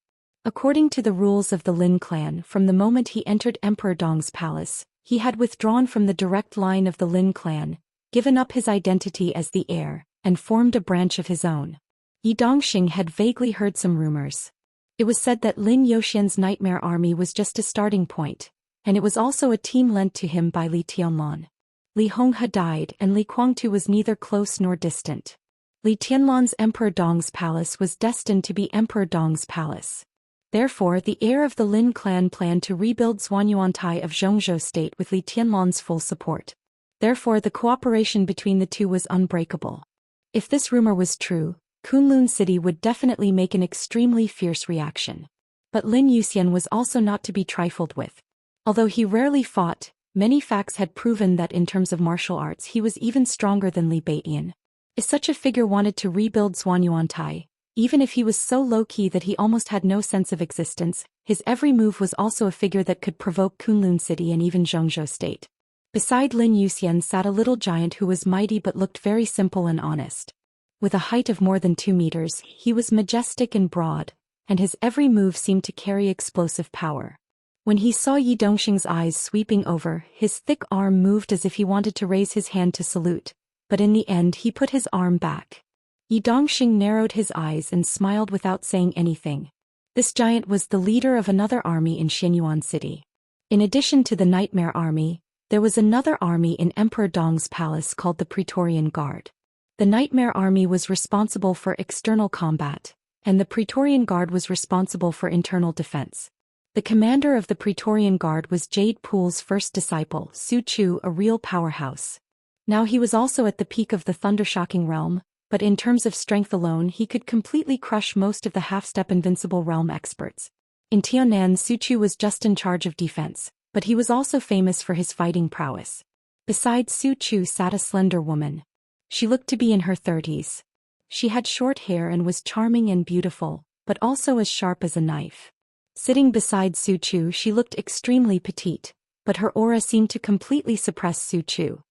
According to the rules of the Lin clan, from the moment he entered Emperor Dong's palace, he had withdrawn from the direct line of the Lin clan, given up his identity as the heir, and formed a branch of his own. Yi Dongxing had vaguely heard some rumors. It was said that Lin Yuxian's Nightmare Army was just a starting point, and it was also a team lent to him by Li Tianlan. Li Honghe died and Li Guangtu was neither close nor distant. Li Tianlan's Emperor Dong's palace was destined to be Emperor Dong's palace. Therefore, the heir of the Lin clan planned to rebuild Zhuanyuantai of Zhongzhou state with Li Tianlan's full support. Therefore, the cooperation between the 2 was unbreakable. If this rumor was true, Kunlun City would definitely make an extremely fierce reaction. But Lin Yuxian was also not to be trifled with. Although he rarely fought, many facts had proven that in terms of martial arts he was even stronger than Li Beitian. If such a figure wanted to rebuild Zhuanyuantai, even if he was so low-key that he almost had no sense of existence, his every move was also a figure that could provoke Kunlun City and even Zhongzhou state. Beside Lin Yuxian sat a little giant who was mighty but looked very simple and honest. With a height of more than 2 meters, he was majestic and broad, and his every move seemed to carry explosive power. When he saw Yi Dongxing's eyes sweeping over, his thick arm moved as if he wanted to raise his hand to salute, but in the end he put his arm back. Yi Dongxing narrowed his eyes and smiled without saying anything. This giant was the leader of another army in Xianyuan City. In addition to the Nightmare Army, there was another army in Emperor Dong's palace called the Praetorian Guard. The Nightmare Army was responsible for external combat, and the Praetorian Guard was responsible for internal defense. The commander of the Praetorian Guard was Jade Pool's first disciple, Su Chu, a real powerhouse. Now he was also at the peak of the thunder-shocking realm, but in terms of strength alone he could completely crush most of the half-step invincible realm experts. In Tiannan, Su Chu was just in charge of defense, but he was also famous for his fighting prowess. Beside Su Chu sat a slender woman. She looked to be in her 30s. She had short hair and was charming and beautiful, but also as sharp as a knife. Sitting beside Su Chu, she looked extremely petite, but her aura seemed to completely suppress Su Chu.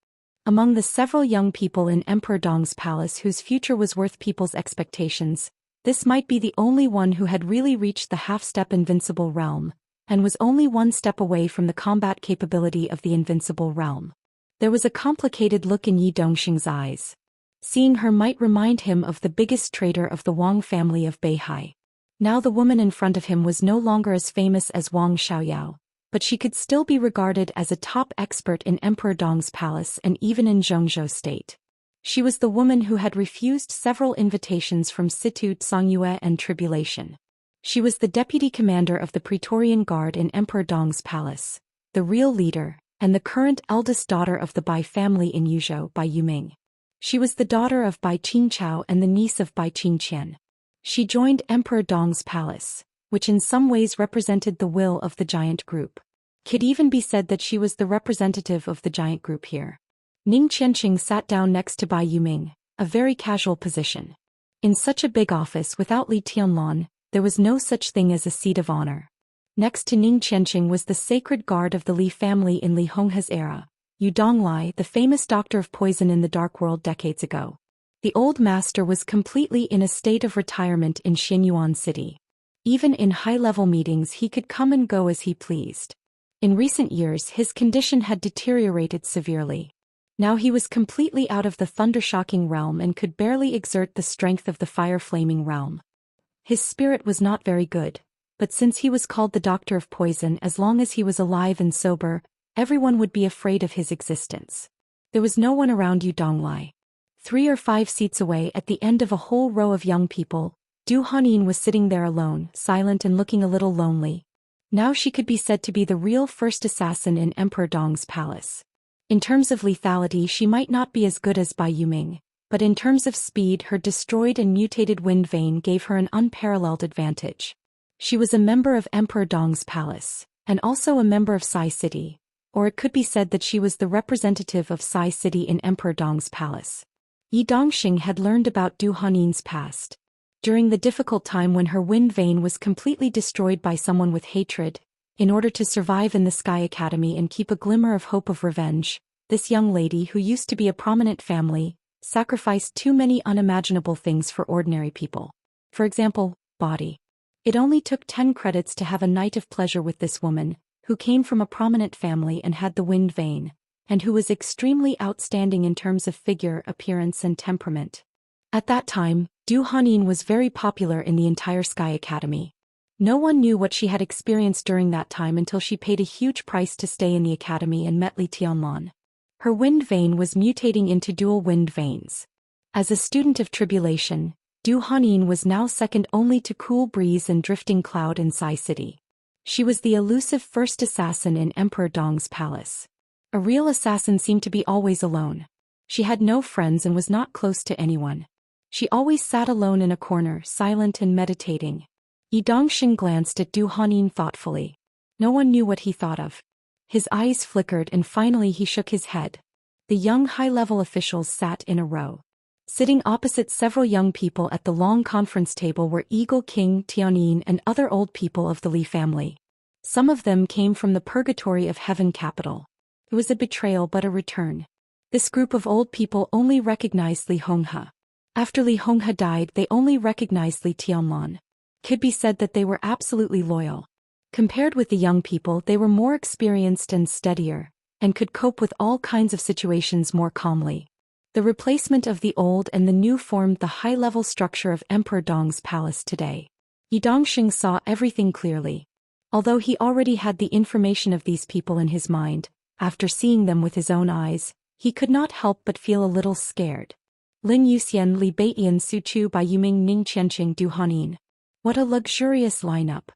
Among the several young people in Emperor Dong's palace whose future was worth people's expectations, This might be the only one who had really reached the half-step invincible realm, and was only one step away from the combat capability of the invincible realm. There was a complicated look in Yi Dongxing's eyes. Seeing her might remind him of the biggest traitor of the Wang family of Beihai. Now the woman in front of him was no longer as famous as Wang Xiaoyao, but she could still be regarded as a top expert in Emperor Dong's palace and even in Zhongzhou state. She was the woman who had refused several invitations from Situ Songyue and Tribulation. She was the deputy commander of the Praetorian Guard in Emperor Dong's palace, the real leader, and the current eldest daughter of the Bai family in Yuzhou by Yuming. She was the daughter of Bai Qingchao and the niece of Bai Qingqian. She joined Emperor Dong's palace, which in some ways represented the will of the giant group. Could even be said that she was the representative of the giant group here. Ning Qianqing sat down next to Bai Yuming, a very casual position. In such a big office without Li Tianlan, there was no such thing as a seat of honor. Next to Ning Qianqing was the sacred guard of the Li family in Li Honghe's era, Yu Donglai, the famous doctor of poison in the Dark World decades ago. The old master was completely in a state of retirement in Xianyuan City. Even in high-level meetings he could come and go as he pleased. In recent years his condition had deteriorated severely. Now he was completely out of the thunder-shocking realm and could barely exert the strength of the fire-flaming realm. His spirit was not very good, but since he was called the Doctor of Poison, as long as he was alive and sober, everyone would be afraid of his existence. There was no one around Yu Donglai. 3 or 5 seats away at the end of a whole row of young people, Du Hanyin was sitting there alone, silent and looking a little lonely. Now she could be said to be the real first assassin in Emperor Dong's palace. In terms of lethality she might not be as good as Bai Yuming, but in terms of speed her destroyed and mutated wind vein gave her an unparalleled advantage. She was a member of Emperor Dong's palace, and also a member of Sai City, or it could be said that she was the representative of Sai City in Emperor Dong's palace. Yi Dongxing had learned about Du Hanyin's past. During the difficult time when her wind vein was completely destroyed by someone with hatred, in order to survive in the Sky Academy and keep a glimmer of hope of revenge, this young lady who used to be a prominent family, sacrificed too many unimaginable things for ordinary people. For example, body. It only took 10 credits to have a night of pleasure with this woman, who came from a prominent family and had the wind vein, and who was extremely outstanding in terms of figure, appearance and temperament. At that time, Du Hanyin was very popular in the entire Sky Academy. No one knew what she had experienced during that time until she paid a huge price to stay in the academy and met Li Tianlan. Her wind vein was mutating into dual wind veins. As a student of Tribulation, Du Hanyin was now second only to Cool Breeze and Drifting Cloud in Sai City. She was the elusive first assassin in Emperor Dong's palace. A real assassin seemed to be always alone. She had no friends and was not close to anyone. She always sat alone in a corner, silent and meditating. Yi Dongxing glanced at Du Hanyin thoughtfully. No one knew what he thought of. His eyes flickered and finally he shook his head. The young high-level officials sat in a row. Sitting opposite several young people at the long conference table were Eagle King Tianyin and other old people of the Li family. Some of them came from the purgatory of Heaven capital. It was a betrayal but a return. This group of old people only recognized Li Honghe. After Li Honghe died they only recognized Li Tianlan. Could be said that they were absolutely loyal. Compared with the young people they were more experienced and steadier, and could cope with all kinds of situations more calmly. The replacement of the old and the new formed the high-level structure of Emperor Dong's palace today. Yi Dongxing saw everything clearly. Although he already had the information of these people in his mind, after seeing them with his own eyes, he could not help but feel a little scared. Lin Yuxian, Li Beiyan, Su Chu, Bai Yuming, Ning Qianqing, Du Hanyin. What a luxurious lineup.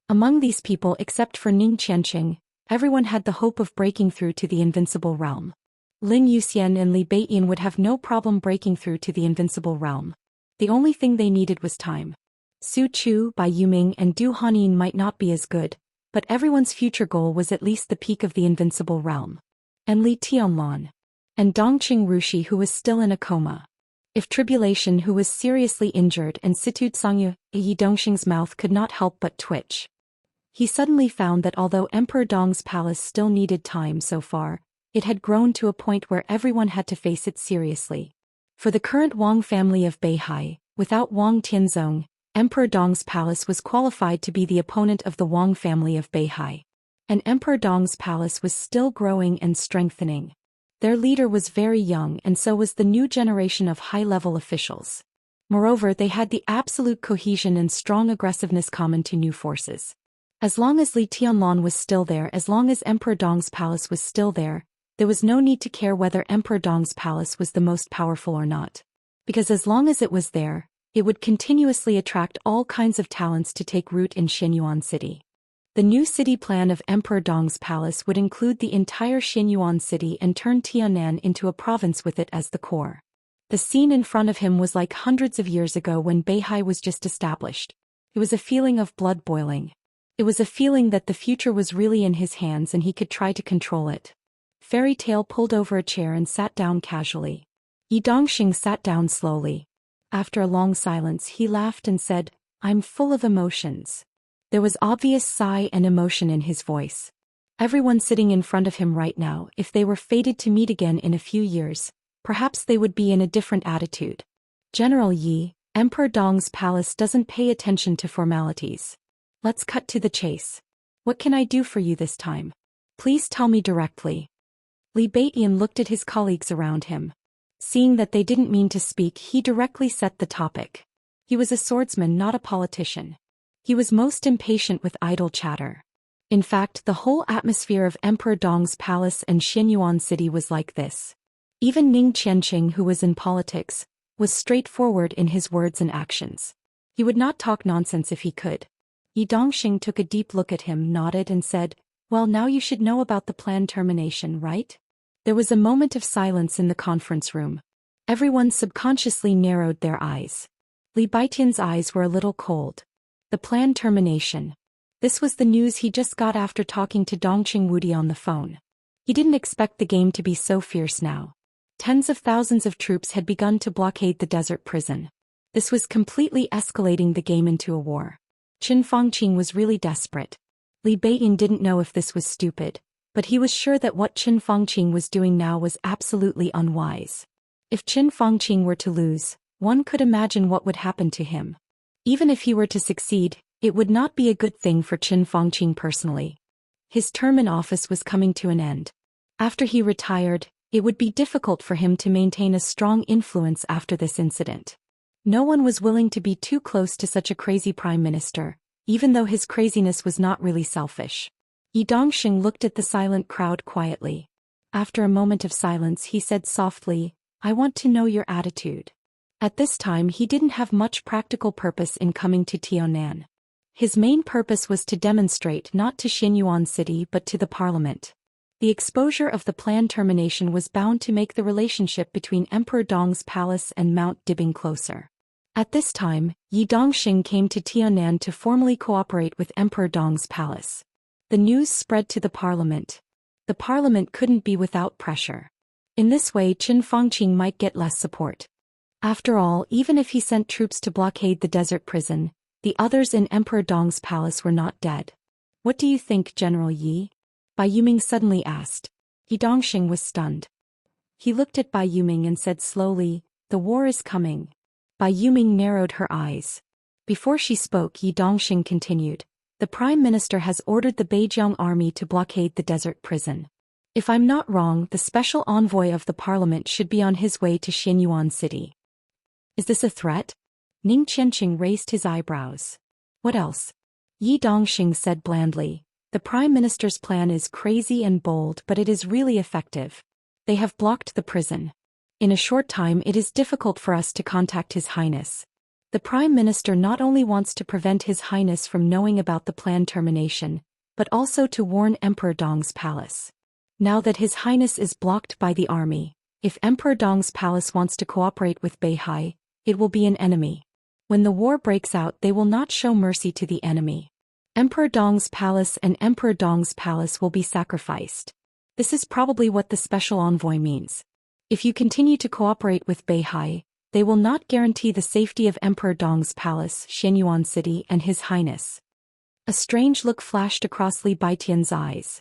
Among these people except for Ning Qianqing, everyone had the hope of breaking through to the invincible realm. Lin Yuxian and Li Beiyan would have no problem breaking through to the invincible realm. The only thing they needed was time. Su Chu, Bai Yuming and Du Hanyin might not be as good, but everyone's future goal was at least the peak of the invincible realm. And Li Tianlan. And Dongqing Rushi, who was still in a coma. If Tribulation, who was seriously injured, and Situ Sangyu, Yi Dongxing's mouth could not help but twitch. He suddenly found that although Emperor Dong's palace still needed time so far, it had grown to a point where everyone had to face it seriously. For the current Wang family of Beihai, without Wang Tianzong, Emperor Dong's palace was qualified to be the opponent of the Wang family of Beihai. And Emperor Dong's palace was still growing and strengthening. Their leader was very young and so was the new generation of high-level officials. Moreover, they had the absolute cohesion and strong aggressiveness common to new forces. As long as Li Tianlan was still there, as long as Emperor Dong's palace was still there was no need to care whether Emperor Dong's palace was the most powerful or not. Because as long as it was there, it would continuously attract all kinds of talents to take root in Xianyuan City. The new city plan of Emperor Dong's palace would include the entire Xianyuan City and turn Tianan into a province with it as the core. The scene in front of him was like hundreds of years ago when Beihai was just established. It was a feeling of blood boiling. It was a feeling that the future was really in his hands and he could try to control it. Fairy Tale pulled over a chair and sat down casually. Yi Dongxing sat down slowly. After a long silence he laughed and said, "I'm full of emotions." There was obvious sigh and emotion in his voice. Everyone sitting in front of him right now, if they were fated to meet again in a few years, perhaps they would be in a different attitude. "General Yi, Emperor Dong's palace doesn't pay attention to formalities. Let's cut to the chase. What can I do for you this time? Please tell me directly." Li Baiyan looked at his colleagues around him. Seeing that they didn't mean to speak, he directly set the topic. He was a swordsman, not a politician. He was most impatient with idle chatter. In fact, the whole atmosphere of Emperor Dong's palace and Xianyuan City was like this. Even Ning Qianqing, who was in politics, was straightforward in his words and actions. He would not talk nonsense if he could. Yi Dongxing took a deep look at him, nodded and said, "Well, now you should know about the planned termination, right?" There was a moment of silence in the conference room. Everyone subconsciously narrowed their eyes. Li Baitian's eyes were a little cold. The planned termination. This was the news he just got after talking to Dongqing Wudi on the phone. He didn't expect the game to be so fierce now. Tens of thousands of troops had begun to blockade the desert prison. This was completely escalating the game into a war. Qin Fangqing was really desperate. Li Baiyan didn't know if this was stupid, but he was sure that what Qin Fangqing was doing now was absolutely unwise. If Qin Fangqing were to lose, one could imagine what would happen to him. Even if he were to succeed, it would not be a good thing for Qin Fangqing personally. His term in office was coming to an end. After he retired, it would be difficult for him to maintain a strong influence after this incident. No one was willing to be too close to such a crazy prime minister, even though his craziness was not really selfish. Yi Dongxing looked at the silent crowd quietly. After a moment of silence he said softly, "I want to know your attitude." At this time he didn't have much practical purpose in coming to Tianan. His main purpose was to demonstrate not to Xianyuan City but to the parliament. The exposure of the planned termination was bound to make the relationship between Emperor Dong's palace and Mount Dibing closer. At this time, Yi Dongxing came to Tianan to formally cooperate with Emperor Dong's palace. The news spread to the parliament. The parliament couldn't be without pressure. In this way Qin Fangqing might get less support. After all, even if he sent troops to blockade the desert prison, the others in Emperor Dong's palace were not dead. "What do you think, General Yi?" Bai Yuming suddenly asked. Yi Dongxing was stunned. He looked at Bai Yuming and said slowly, "The war is coming." Bai Yuming narrowed her eyes. Before she spoke, Yi Dongxing continued, "The Prime Minister has ordered the Beijiang army to blockade the desert prison. If I'm not wrong, the special envoy of the parliament should be on his way to Xianyuan City." "Is this a threat?" Ning Qianqing raised his eyebrows. "What else?" Yi Dongxing said blandly, "The Prime Minister's plan is crazy and bold, but it is really effective. They have blocked the prison. In a short time it is difficult for us to contact His Highness. The Prime Minister not only wants to prevent His Highness from knowing about the planned termination, but also to warn Emperor Dong's palace. Now that His Highness is blocked by the army, if Emperor Dong's palace wants to cooperate with Beihai, it will be an enemy. When the war breaks out, they will not show mercy to the enemy. Emperor Dong's palace and Emperor Dong's palace will be sacrificed. This is probably what the special envoy means. If you continue to cooperate with Beihai, they will not guarantee the safety of Emperor Dong's palace, Xianyuan City, and His Highness." A strange look flashed across Li Baitian's eyes.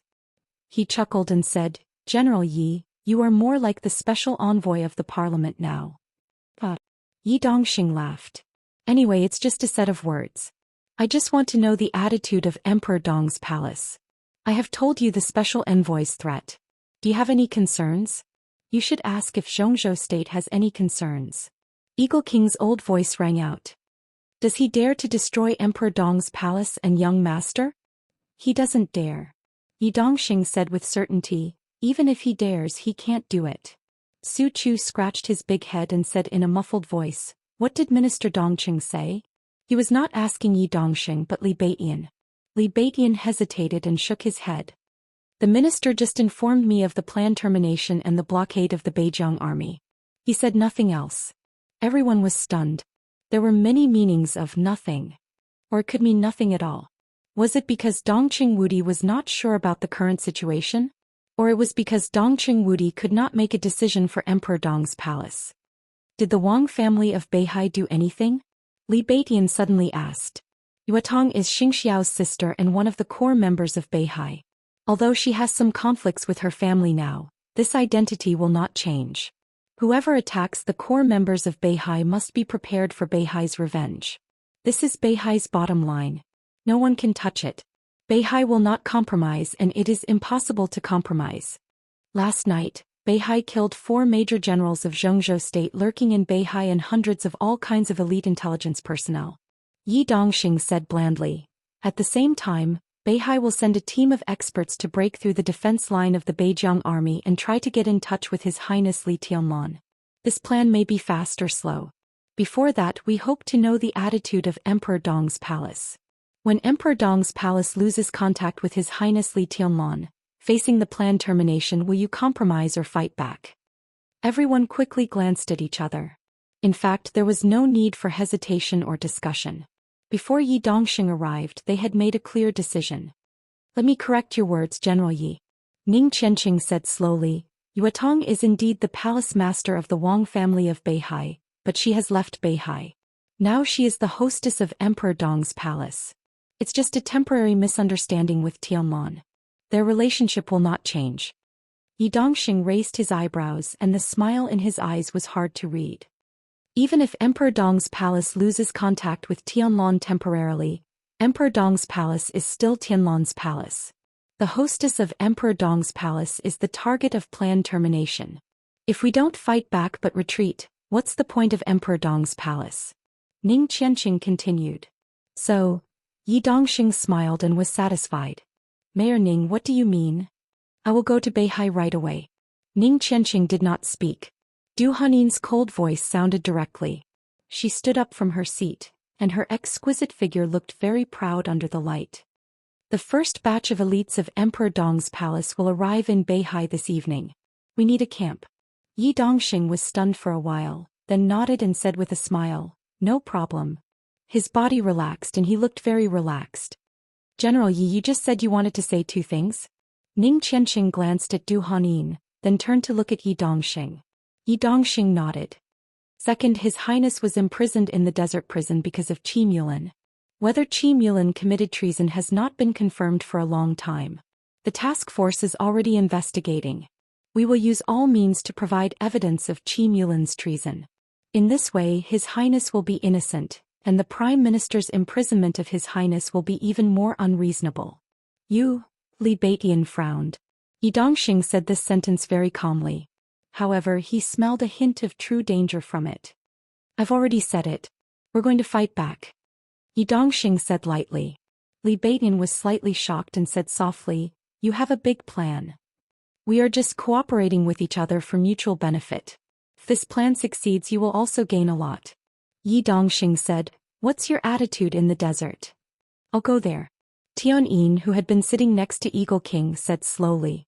He chuckled and said, "General Yi, you are more like the special envoy of the parliament now." Yi Dongxing laughed. Anyway, it's just a set of words. I just want to know the attitude of Emperor Dong's palace. I have told you the special envoy's threat. Do you have any concerns? You should ask if Xianxia state has any concerns. Eagle King's old voice rang out. Does he dare to destroy Emperor Dong's palace and young master? He doesn't dare. Yi Dongxing said with certainty, even if he dares he can't do it. Su Chu scratched his big head and said in a muffled voice, what did Minister Dongqing say? He was not asking Yi Dongxing but Li Beitian. Li Beitian hesitated and shook his head. The minister just informed me of the planned termination and the blockade of the Beijiang army. He said nothing else. Everyone was stunned. There were many meanings of nothing. Or it could mean nothing at all. Was it because Dongqing Wudi was not sure about the current situation? Or it was because Dongqing Wudi could not make a decision for Emperor Dong's palace? Did the Wang family of Beihai do anything? Li Beitian suddenly asked. Yuetong is Xianxiao's sister and one of the core members of Beihai. Although she has some conflicts with her family now, this identity will not change. Whoever attacks the core members of Beihai must be prepared for Beihai's revenge. This is Beihai's bottom line. No one can touch it. Beihai will not compromise and it is impossible to compromise. Last night, Beihai killed 4 major generals of Xianxia state lurking in Beihai and hundreds of all kinds of elite intelligence personnel. Yi Dongxing said blandly. At the same time, Beihai will send a team of experts to break through the defense line of the Beijiang army and try to get in touch with His Highness Li Tianlan. This plan may be fast or slow. Before that, we hope to know the attitude of Emperor Dong's palace. When Emperor Dong's palace loses contact with His Highness Li Tianlan, facing the planned termination, will you compromise or fight back? Everyone quickly glanced at each other. In fact, there was no need for hesitation or discussion. Before Yi Dongxing arrived, they had made a clear decision. Let me correct your words, General Yi. Ning Qianqing said slowly, Yuetong is indeed the palace master of the Wang family of Beihai, but she has left Beihai. Now she is the hostess of Emperor Dong's palace. It's just a temporary misunderstanding with Tianlan. Their relationship will not change. Yi Dongxing raised his eyebrows and the smile in his eyes was hard to read. Even if Emperor Dong's palace loses contact with Tianlan temporarily, Emperor Dong's palace is still Tianlan's palace. The hostess of Emperor Dong's palace is the target of planned termination. If we don't fight back but retreat, what's the point of Emperor Dong's palace? Ning Qianqing continued. So, Yi Dongxing smiled and was satisfied. Mayor Ning, what do you mean? I will go to Beihai right away. Ning Qianqing did not speak. Du Hanin's cold voice sounded directly. She stood up from her seat, and her exquisite figure looked very proud under the light. The first batch of elites of Emperor Dong's palace will arrive in Beihai this evening. We need a camp. Yi Dongxing was stunned for a while, then nodded and said with a smile, no problem. His body relaxed and he looked very relaxed. General Yi, you just said you wanted to say 2 things? Ning Qianqing glanced at Du Hanin, then turned to look at Yi Dongxing. Yi Dongxing nodded. Second, His Highness was imprisoned in the desert prison because of Qi Mulan. Whether Qi Mulan committed treason has not been confirmed for a long time. The task force is already investigating. We will use all means to provide evidence of Qi Mulan's treason. In this way, His Highness will be innocent, and the Prime Minister's imprisonment of His Highness will be even more unreasonable. You, Li Beitian frowned. Yi Dongxing said this sentence very calmly. However, he smelled a hint of true danger from it. I've already said it. We're going to fight back. Yi Dongxing said lightly. Li Beitian was slightly shocked and said softly, you have a big plan. We are just cooperating with each other for mutual benefit. If this plan succeeds, you will also gain a lot. Yi Dongxing said, what's your attitude in the desert? I'll go there. Tian Yin, who had been sitting next to Eagle King, said slowly.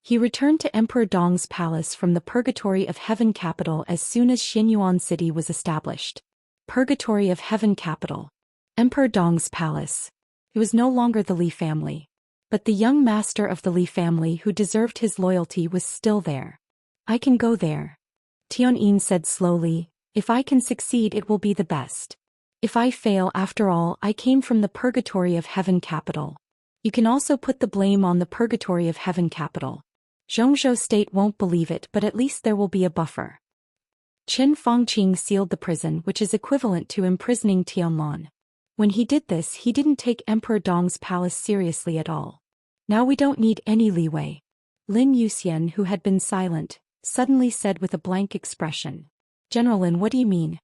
He returned to Emperor Dong's palace from the Purgatory of Heaven capital as soon as Xianyuan city was established. Purgatory of Heaven capital. Emperor Dong's palace. It was no longer the Li family. But the young master of the Li family who deserved his loyalty was still there. I can go there. Tian Yin said slowly, if I can succeed it will be the best. If I fail, after all, I came from the Purgatory of Heaven capital. You can also put the blame on the Purgatory of Heaven capital. Xianxia state won't believe it, but at least there will be a buffer. Qin Fangqing sealed the prison, which is equivalent to imprisoning Tianlan. When he did this, he didn't take Emperor Dong's palace seriously at all. Now we don't need any leeway. Lin Yuxian, who had been silent, suddenly said with a blank expression. General Lin, what do you mean?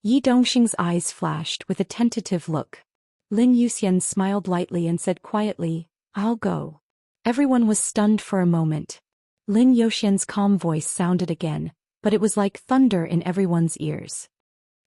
Yi Dongxing's eyes flashed with a tentative look. Lin Yuxian smiled lightly and said quietly, I'll go. Everyone was stunned for a moment. Lin Yuxian's calm voice sounded again, but it was like thunder in everyone's ears.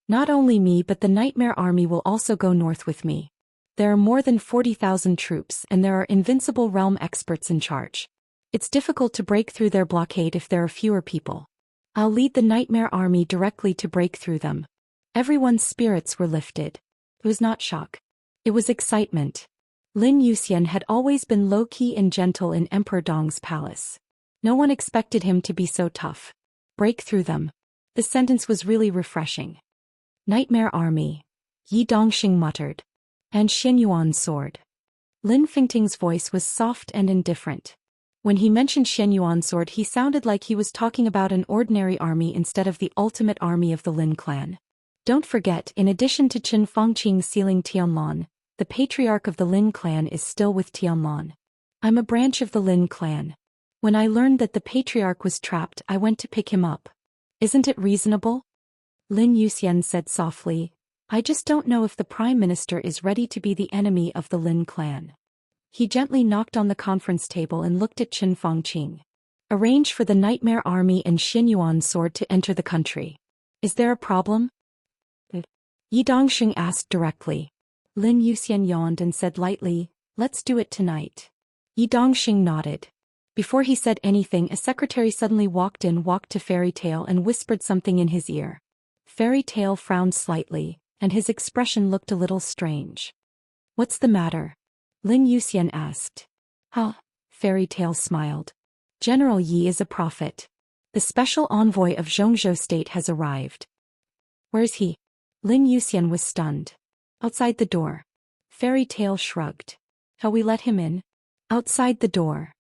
Not only me but the Nightmare Army will also go north with me. There are more than 40,000 troops and there are invincible realm experts in charge. It's difficult to break through their blockade if there are fewer people. I'll lead the Nightmare Army directly to break through them. Everyone's spirits were lifted. It was not shock. It was excitement. Lin Yuxian had always been low-key and gentle in Emperor Dong's palace. No one expected him to be so tough. Break through them. The sentence was really refreshing. Nightmare Army, Yi Dongxing muttered. And Xianyuan's sword. Lin Fingting's voice was soft and indifferent. When he mentioned Xianyuan's sword, he sounded like he was talking about an ordinary army instead of the ultimate army of the Lin clan. Don't forget, in addition to Qin Fangqing sealing Tianlan, the patriarch of the Lin clan is still with Tianlan. I'm a branch of the Lin clan. When I learned that the patriarch was trapped, I went to pick him up. Isn't it reasonable? Lin Yuxian said softly, I just don't know if the prime minister is ready to be the enemy of the Lin clan. He gently knocked on the conference table and looked at Qin Fangqing. Arrange for the Nightmare Army and Xianyuan's sword to enter the country. Is there a problem? Yi Dongxing asked directly. Lin Yuxian yawned and said lightly, let's do it tonight. Yi Dongxing nodded. Before he said anything, a secretary suddenly walked to Fairy Tail and whispered something in his ear. Fairy Tail frowned slightly, and his expression looked a little strange. What's the matter? Lin Yuxian asked. Huh? Fairy Tail smiled. General Yi is a prophet. The special envoy of Zhongzhou State has arrived. Where's he? Lin Yuxian was stunned. Outside the door. Fairy Tail shrugged. Shall we let him in? Outside the door.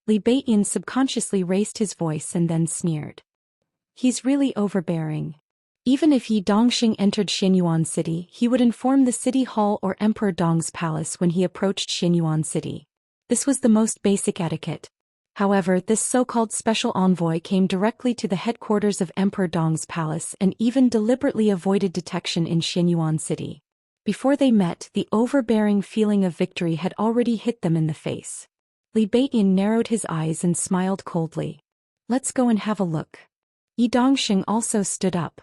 Li Beiyan subconsciously raised his voice and then sneered. He's really overbearing. Even if Yi Dongxing entered Xianyuan City, he would inform the city hall or Emperor Dong's palace when he approached Xianyuan City. This was the most basic etiquette. However, this so-called special envoy came directly to the headquarters of Emperor Dong's palace and even deliberately avoided detection in Xianyuan City. Before they met, the overbearing feeling of victory had already hit them in the face. Li Beiyan narrowed his eyes and smiled coldly. Let's go and have a look. Yi Dongxing also stood up.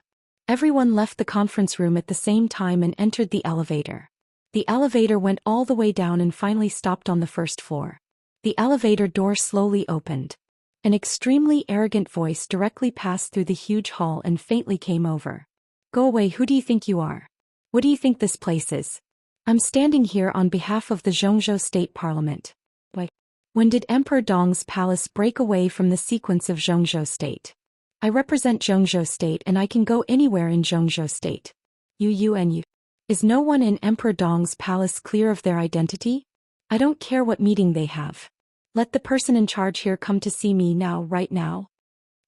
Everyone left the conference room at the same time and entered the elevator. The elevator went all the way down and finally stopped on the first floor. The elevator door slowly opened. An extremely arrogant voice directly passed through the huge hall and faintly came over. Go away, who do you think you are? What do you think this place is? I'm standing here on behalf of the Zhongzhou State Parliament. Why? When did Emperor Dong's palace break away from the sequence of Zhongzhou State? I represent Zhongzhou State and I can go anywhere in Zhongzhou State. You. Is no one in Emperor Dong's palace clear of their identity? I don't care what meeting they have. Let the person in charge here come to see me now, right now.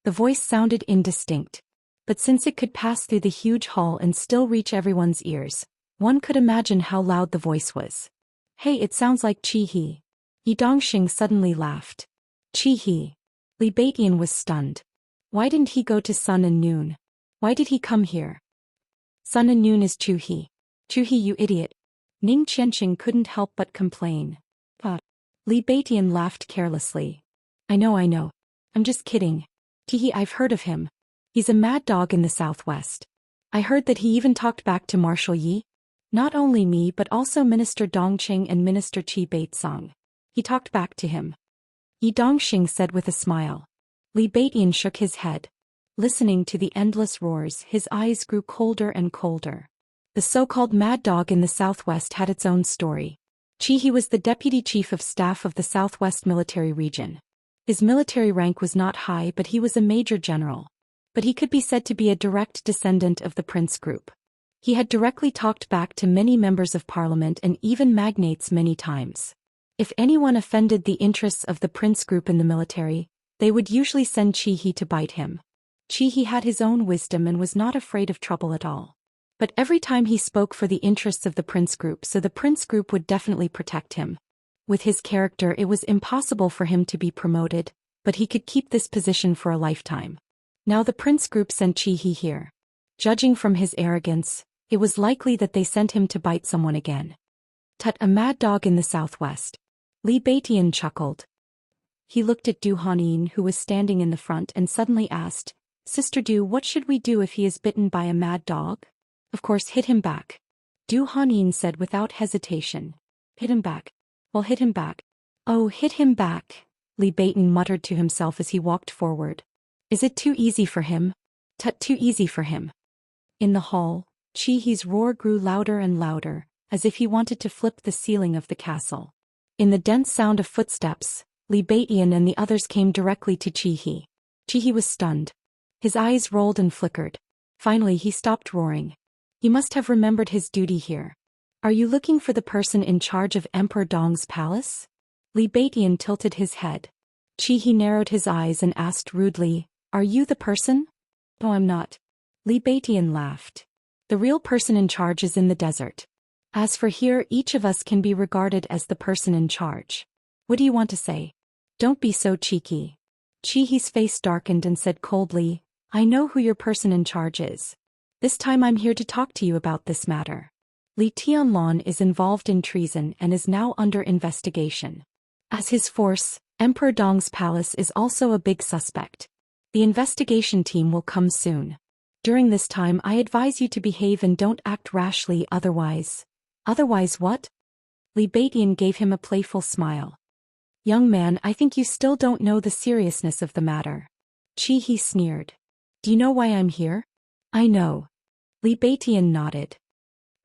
The voice sounded indistinct. But since it could pass through the huge hall and still reach everyone's ears, one could imagine how loud the voice was. Hey, it sounds like Chi He. Yi Dongxing suddenly laughed. Chi He. Li Beiyan was stunned. Why didn't he go to Sun and Noon? Why did he come here? Sun and Noon is Chu He. Chu He, you idiot. Ning Qianqing couldn't help but complain. But Li Beiyan laughed carelessly. I know. I'm just kidding. Tihi, I've heard of him. He's a mad dog in the southwest. I heard that he even talked back to Marshal Yi. Not only me but also Minister Dongqing and Minister Qi Baitsong. He talked back to him. Yi Dongxing said with a smile. Li Beiyan shook his head. Listening to the endless roars, his eyes grew colder and colder. The so-called mad dog in the southwest had its own story. Qi He was the deputy chief of staff of the Southwest Military Region. His military rank was not high but he was a major general. But he could be said to be a direct descendant of the Prince Group. He had directly talked back to many members of parliament and even magnates many times. If anyone offended the interests of the Prince Group in the military, they would usually send Qi He to bite him. He had his own wisdom and was not afraid of trouble at all. But every time he spoke for the interests of the prince group, so the prince group would definitely protect him. With his character, it was impossible for him to be promoted, but he could keep this position for a lifetime. Now the prince group sent He here. Judging from his arrogance, it was likely that they sent him to bite someone again. Tut, a mad dog in the southwest. Li Beitian chuckled. He looked at Du Hanyin, who was standing in the front, and suddenly asked, Sister Du, what should we do if he is bitten by a mad dog? Of course, hit him back. Du Hanyin said without hesitation. Hit him back. Well, hit him back. Oh, hit him back, Li Beitian muttered to himself as he walked forward. Is it too easy for him? Tut, too easy for him. In the hall, He's roar grew louder and louder, as if he wanted to flip the ceiling of the castle. In the dense sound of footsteps, Li Beitian and the others came directly to He. He was stunned. His eyes rolled and flickered. Finally he stopped roaring. He must have remembered his duty here. Are you looking for the person in charge of Emperor Dong's palace? Li Beitian tilted his head. He narrowed his eyes and asked rudely, Are you the person? No, I'm not. Li Beitian laughed. The real person in charge is in the desert. As for here, each of us can be regarded as the person in charge. What do you want to say? Don't be so cheeky. He's face darkened and said coldly, I know who your person in charge is. This time I'm here to talk to you about this matter. Li Tianlong is involved in treason and is now under investigation. As his force, Emperor Dong's palace is also a big suspect. The investigation team will come soon. During this time I advise you to behave and don't act rashly, otherwise. Otherwise what? Li Beitian gave him a playful smile. Young man, I think you still don't know the seriousness of the matter. He sneered. Do you know why I'm here? I know. Li Beitian nodded.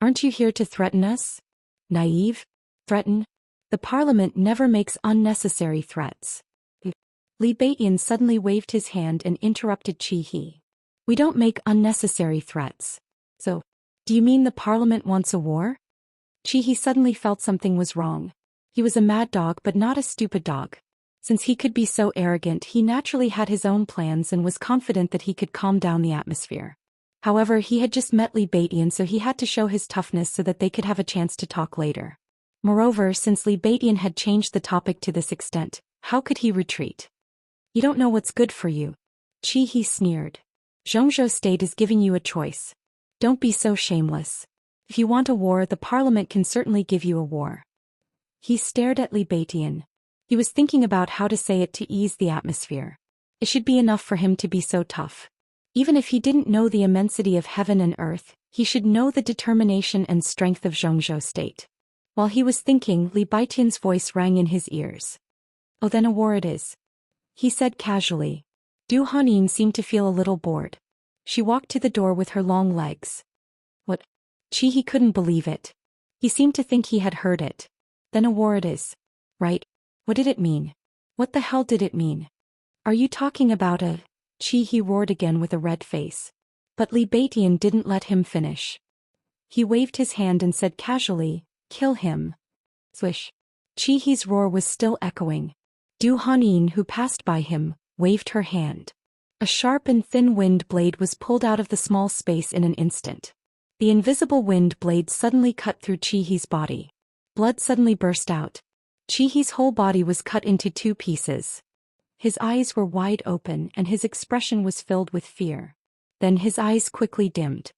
Aren't you here to threaten us? Naive? Threaten? The parliament never makes unnecessary threats. Li Beitian suddenly waved his hand and interrupted He. We don't make unnecessary threats. So, do you mean the parliament wants a war? He suddenly felt something was wrong. He was a mad dog but not a stupid dog. Since he could be so arrogant, he naturally had his own plans and was confident that he could calm down the atmosphere. However, he had just met Li Beitian, so he had to show his toughness so that they could have a chance to talk later. Moreover, since Li Beitian had changed the topic to this extent, how could he retreat? You don't know what's good for you. He sneered. Zhongzhou State is giving you a choice. Don't be so shameless. If you want a war, the parliament can certainly give you a war. He stared at Li Beitian. He was thinking about how to say it to ease the atmosphere. It should be enough for him to be so tough. Even if he didn't know the immensity of heaven and earth, he should know the determination and strength of Zhongzhou State. While he was thinking, Li Beitian's voice rang in his ears. Oh, then a war it is. He said casually. Du Hanyin seemed to feel a little bored. She walked to the door with her long legs. What? He couldn't believe it. He seemed to think he had heard it. Then a war it is. Right? What did it mean? What the hell did it mean? Are you talking about a... He roared again with a red face. But Li Beitian didn't let him finish. He waved his hand and said casually, Kill him. Swish. He's roar was still echoing. Du Hanyin, who passed by him, waved her hand. A sharp and thin wind blade was pulled out of the small space in an instant. The invisible wind blade suddenly cut through He's body. Blood suddenly burst out. He's whole body was cut into two pieces. His eyes were wide open and his expression was filled with fear. Then his eyes quickly dimmed.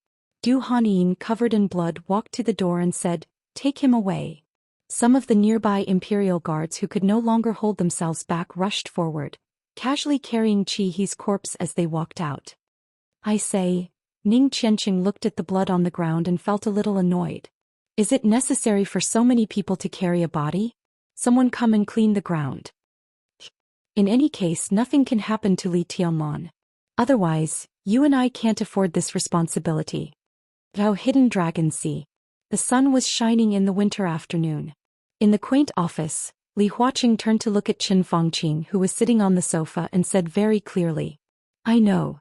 Du Hanyin, covered in blood, walked to the door and said, Take him away. Some of the nearby imperial guards who could no longer hold themselves back rushed forward, casually carrying He's corpse as they walked out. I say, Ning Qianqing looked at the blood on the ground and felt a little annoyed. Is it necessary for so many people to carry a body? Someone come and clean the ground. In any case, nothing can happen to Li Tianlong. Otherwise, you and I can't afford this responsibility. Thou hidden dragon see. The sun was shining in the winter afternoon. In the quaint office, Li Huaqing turned to look at Qin Fangqing, who was sitting on the sofa, and said very clearly, I know.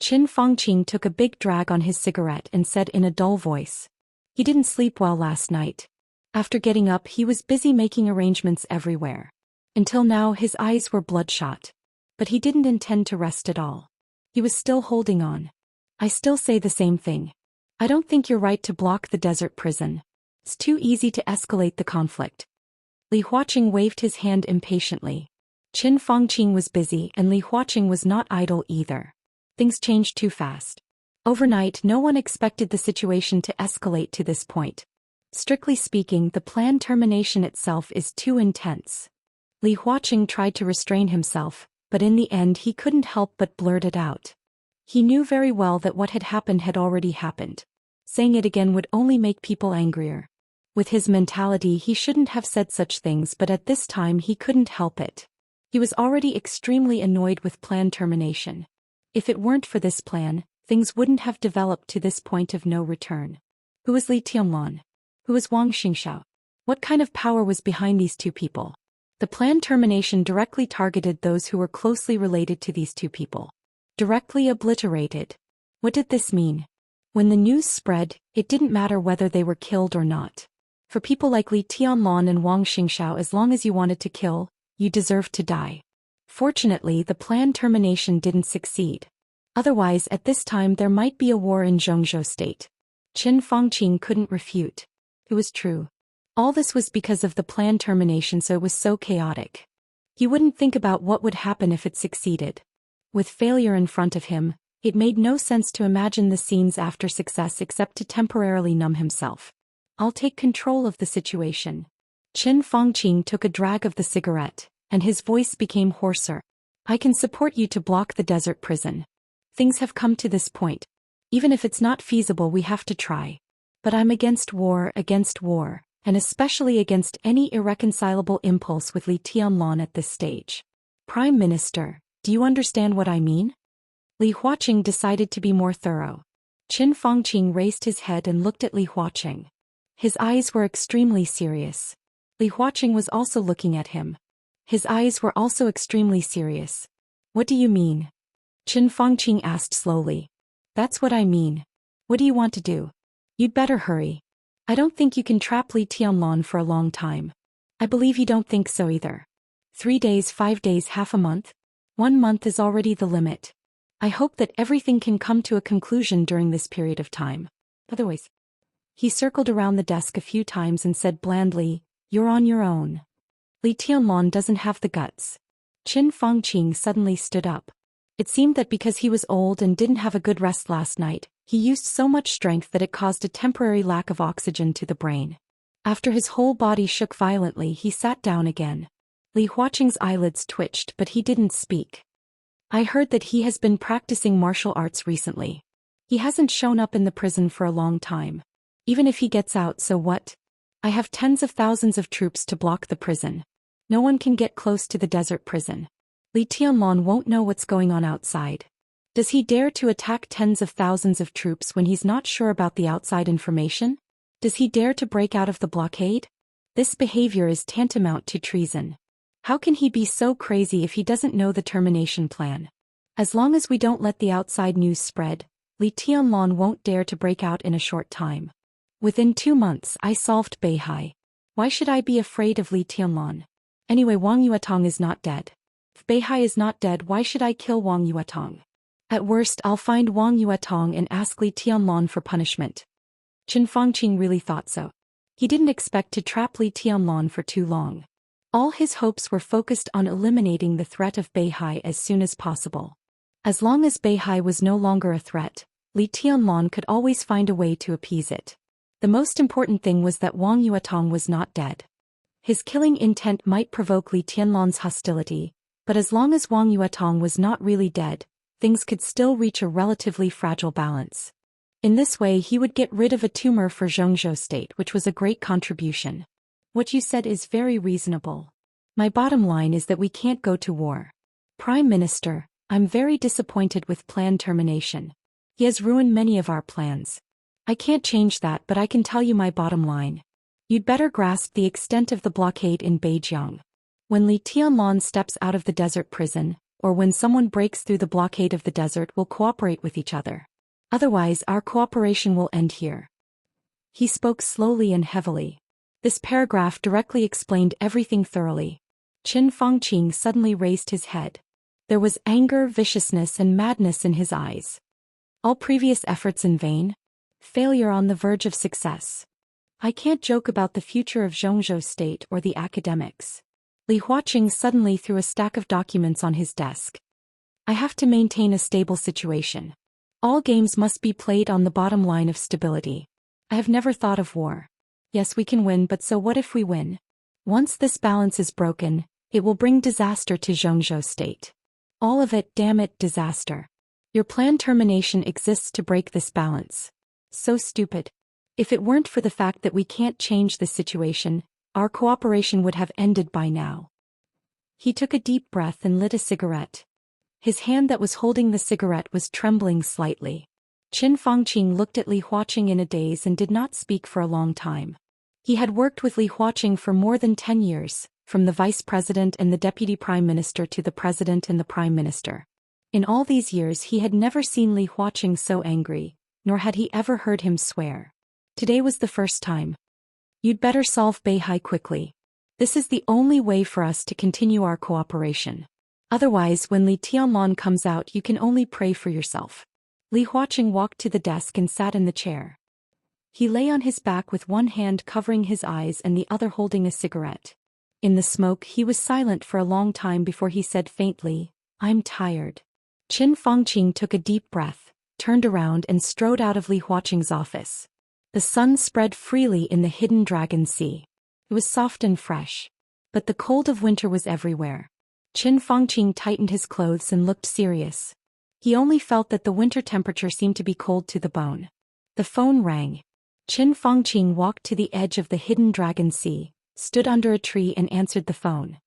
Qin Fangqing took a big drag on his cigarette and said in a dull voice, He didn't sleep well last night. After getting up, he was busy making arrangements everywhere. Until now his eyes were bloodshot. But he didn't intend to rest at all. He was still holding on. I still say the same thing. I don't think you're right to block the desert prison. It's too easy to escalate the conflict. Li Huaqing waved his hand impatiently. Qin Fangqing was busy and Li Huaqing was not idle either. Things changed too fast. Overnight, no one expected the situation to escalate to this point. Strictly speaking, the planned termination itself is too intense. Li Huaqing tried to restrain himself, but in the end he couldn't help but blurt it out. He knew very well that what had already happened. Saying it again would only make people angrier. With his mentality, he shouldn't have said such things, but at this time he couldn't help it. He was already extremely annoyed with planned termination. If it weren't for this plan, things wouldn't have developed to this point of no return. Who was Li Tianlan? Who was Wang Xingxiao? What kind of power was behind these two people? The planned termination directly targeted those who were closely related to these two people. Directly obliterated. What did this mean? When the news spread, it didn't matter whether they were killed or not. For people like Li Tianlan and Wang Xingxiao, as long as you wanted to kill, you deserved to die. Fortunately, the planned termination didn't succeed. Otherwise, at this time there might be a war in Zhongzhou state. Qin Fangqing couldn't refute. It was true. All this was because of the planned termination, so it was so chaotic. He wouldn't think about what would happen if it succeeded. With failure in front of him, it made no sense to imagine the scenes after success except to temporarily numb himself. I'll take control of the situation. Qin Fangqing took a drag of the cigarette, and his voice became hoarser. I can support you to block the desert prison. Things have come to this point. Even if it's not feasible, we have to try. But I'm against war, and especially against any irreconcilable impulse with Li Tianlan at this stage. Prime Minister, do you understand what I mean? Li Huaqing decided to be more thorough. Qin Fangqing raised his head and looked at Li Huaqing. His eyes were extremely serious. Li Huaqing was also looking at him. His eyes were also extremely serious. What do you mean? Qin Fangqing asked slowly. That's what I mean. What do you want to do? You'd better hurry. I don't think you can trap Li Tianlan for a long time. I believe you don't think so either. 3 days, 5 days, half a month? 1 month is already the limit. I hope that everything can come to a conclusion during this period of time. Otherwise, he circled around the desk a few times and said blandly, You're on your own. Li Tianlan doesn't have the guts. Qin Fangqing suddenly stood up. It seemed that because he was old and didn't have a good rest last night, he used so much strength that it caused a temporary lack of oxygen to the brain. After his whole body shook violently, he sat down again. Li Huaqing's eyelids twitched, but he didn't speak. I heard that he has been practicing martial arts recently. He hasn't shown up in the prison for a long time. Even if he gets out, so what? I have tens of thousands of troops to block the prison. No one can get close to the desert prison. Li Tianlan won't know what's going on outside. Does he dare to attack tens of thousands of troops when he's not sure about the outside information? Does he dare to break out of the blockade? This behavior is tantamount to treason. How can he be so crazy if he doesn't know the termination plan? As long as we don't let the outside news spread, Li Tianlan won't dare to break out in a short time. Within 2 months, I solved Beihai. Why should I be afraid of Li Tianlan? Anyway, Wang Yuetong is not dead. If Beihai is not dead, why should I kill Wang Yuetong? At worst, I'll find Wang Yuetong and ask Li Tianlan for punishment. Qin Fangqing really thought so. He didn't expect to trap Li Tianlan for too long. All his hopes were focused on eliminating the threat of Beihai as soon as possible. As long as Beihai was no longer a threat, Li Tianlan could always find a way to appease it. The most important thing was that Wang Yuetong was not dead. His killing intent might provoke Li Tianlan's hostility, but as long as Wang Yuetong was not really dead, things could still reach a relatively fragile balance. In this way, he would get rid of a tumor for Zhongzhou state, which was a great contribution. What you said is very reasonable. My bottom line is that we can't go to war. Prime Minister, I'm very disappointed with planned termination. He has ruined many of our plans. I can't change that, but I can tell you my bottom line. You'd better grasp the extent of the blockade in Beijing. When Li Tianlan steps out of the desert prison, or when someone breaks through the blockade of the desert, we'll cooperate with each other. Otherwise, our cooperation will end here. He spoke slowly and heavily. This paragraph directly explained everything thoroughly. Qin Fangqing suddenly raised his head. There was anger, viciousness, and madness in his eyes. All previous efforts in vain? Failure on the verge of success. I can't joke about the future of Zhongzhou State or the academics. Li Huaqing suddenly threw a stack of documents on his desk. I have to maintain a stable situation. All games must be played on the bottom line of stability. I have never thought of war. Yes, we can win, but so what if we win? Once this balance is broken, it will bring disaster to Zhongzhou State. All of it, damn it, disaster. Your planned termination exists to break this balance. So stupid. If it weren't for the fact that we can't change the situation, our cooperation would have ended by now. He took a deep breath and lit a cigarette. His hand that was holding the cigarette was trembling slightly. Qin Fangqing looked at Li Huaqing in a daze and did not speak for a long time. He had worked with Li Huaqing for more than 10 years, from the vice president and the deputy prime minister to the president and the prime minister. In all these years he had never seen Li Huaqing so angry, nor had he ever heard him swear. Today was the first time. You'd better solve Beihai quickly. This is the only way for us to continue our cooperation. Otherwise, when Li Tianlan comes out, you can only pray for yourself. Li Huaqing walked to the desk and sat in the chair. He lay on his back with one hand covering his eyes and the other holding a cigarette. In the smoke, he was silent for a long time before he said faintly, "I'm tired." Qin Fangqing took a deep breath, turned around and strode out of Li Huaqing's office. The sun spread freely in the hidden Dragon Sea. It was soft and fresh. But the cold of winter was everywhere. Qin Fangqing tightened his clothes and looked serious. He only felt that the winter temperature seemed to be cold to the bone. The phone rang. Qin Fangqing walked to the edge of the hidden Dragon Sea, stood under a tree and answered the phone.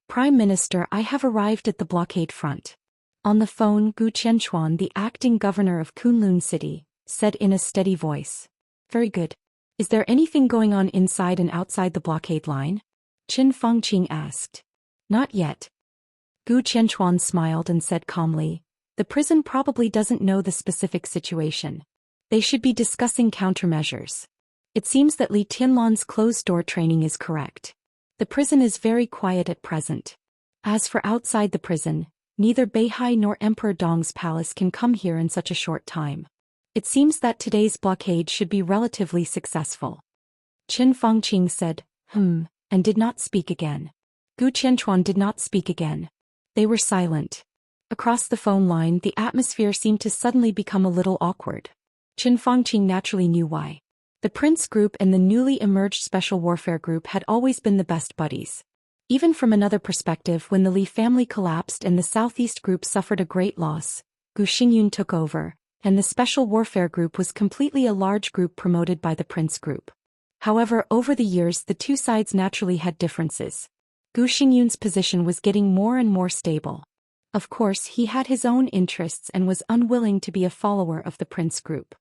"Prime Minister, I have arrived at the blockade front." On the phone, Gu Qianquan, the acting governor of Kunlun City, said in a steady voice. "Very good. Is there anything going on inside and outside the blockade line?" Qin Fangqing asked. "Not yet." Gu Qianquan smiled and said calmly, "The prison probably doesn't know the specific situation. They should be discussing countermeasures. It seems that Li Tianlan's closed-door training is correct. The prison is very quiet at present. As for outside the prison, neither Beihai nor Emperor Dong's palace can come here in such a short time. It seems that today's blockade should be relatively successful." Qin Fangqing said, and did not speak again. Gu Qianquan did not speak again. They were silent. Across the phone line, the atmosphere seemed to suddenly become a little awkward. Qin Fangqing naturally knew why. The Prince Group and the newly emerged Special Warfare Group had always been the best buddies. Even from another perspective, when the Li family collapsed and the Southeast Group suffered a great loss, Gu Xingyun took over, and the Special Warfare Group was completely a large group promoted by the Prince Group. However, over the years the two sides naturally had differences. Gu Xingyun's position was getting more and more stable. Of course, he had his own interests and was unwilling to be a follower of the Prince Group.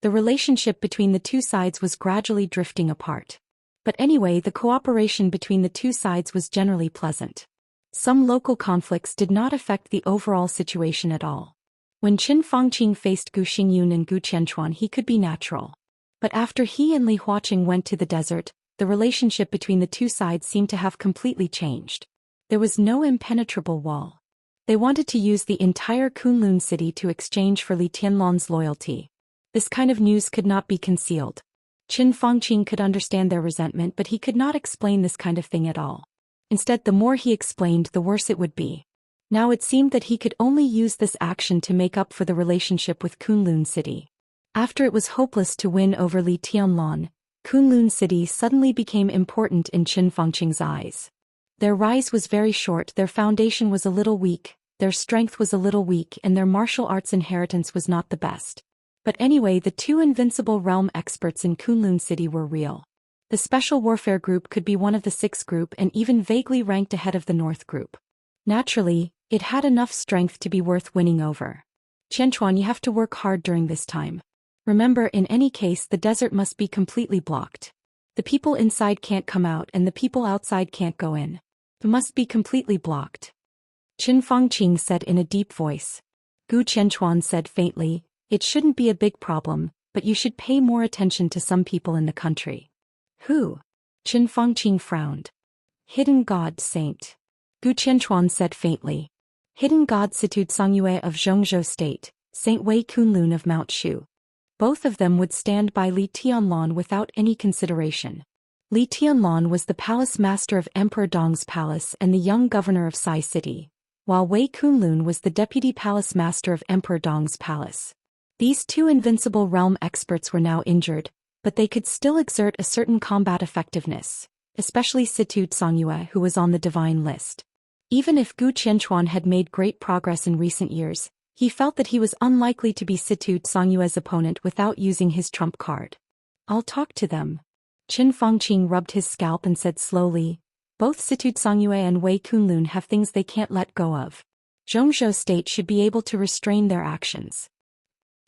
The relationship between the two sides was gradually drifting apart. But anyway, the cooperation between the two sides was generally pleasant. Some local conflicts did not affect the overall situation at all. When Qin Fangqing faced Gu Xingyun and Gu Qianquan, he could be natural. But after he and Li Huaqing went to the desert, the relationship between the two sides seemed to have completely changed. There was no impenetrable wall. They wanted to use the entire Kunlun city to exchange for Li Tianlan's loyalty. This kind of news could not be concealed. Qin Fangqing could understand their resentment, but he could not explain this kind of thing at all. Instead, the more he explained, the worse it would be. Now it seemed that he could only use this action to make up for the relationship with Kunlun City. After it was hopeless to win over Li Tianlan, Kunlun City suddenly became important in Qin Fangqing's eyes. Their rise was very short, their foundation was a little weak, their strength was a little weak, and their martial arts inheritance was not the best. But anyway, the two invincible realm experts in Kunlun City were real. The Special Warfare Group could be one of the 6 group and even vaguely ranked ahead of the North Group. Naturally, it had enough strength to be worth winning over. Qianquan, you have to work hard during this time. Remember, in any case, the desert must be completely blocked. The people inside can't come out and the people outside can't go in. It must be completely blocked. Qin Fangqing said in a deep voice. Gu Qianquan said faintly, "It shouldn't be a big problem, but you should pay more attention to some people in the country." "Who?" Qin Fangqing frowned. "Hidden God Saint." Gu Qianquan said faintly. Hidden God Situd Songyue of Zhongzhou State, Saint Wei Kunlun of Mount Shu. Both of them would stand by Li Tianlan without any consideration. Li Tianlan was the palace master of Emperor Dong's palace and the young governor of Sai City, while Wei Kunlun was the deputy palace master of Emperor Dong's palace. These two invincible realm experts were now injured, but they could still exert a certain combat effectiveness, especially Situd Songyue, who was on the divine list. Even if Gu Qianchuan had made great progress in recent years, he felt that he was unlikely to be Situd Songyue's opponent without using his trump card. I'll talk to them. Qin Fangqing rubbed his scalp and said slowly, both Situd Songyue and Wei Kunlun have things they can't let go of. Zhongzhou State should be able to restrain their actions.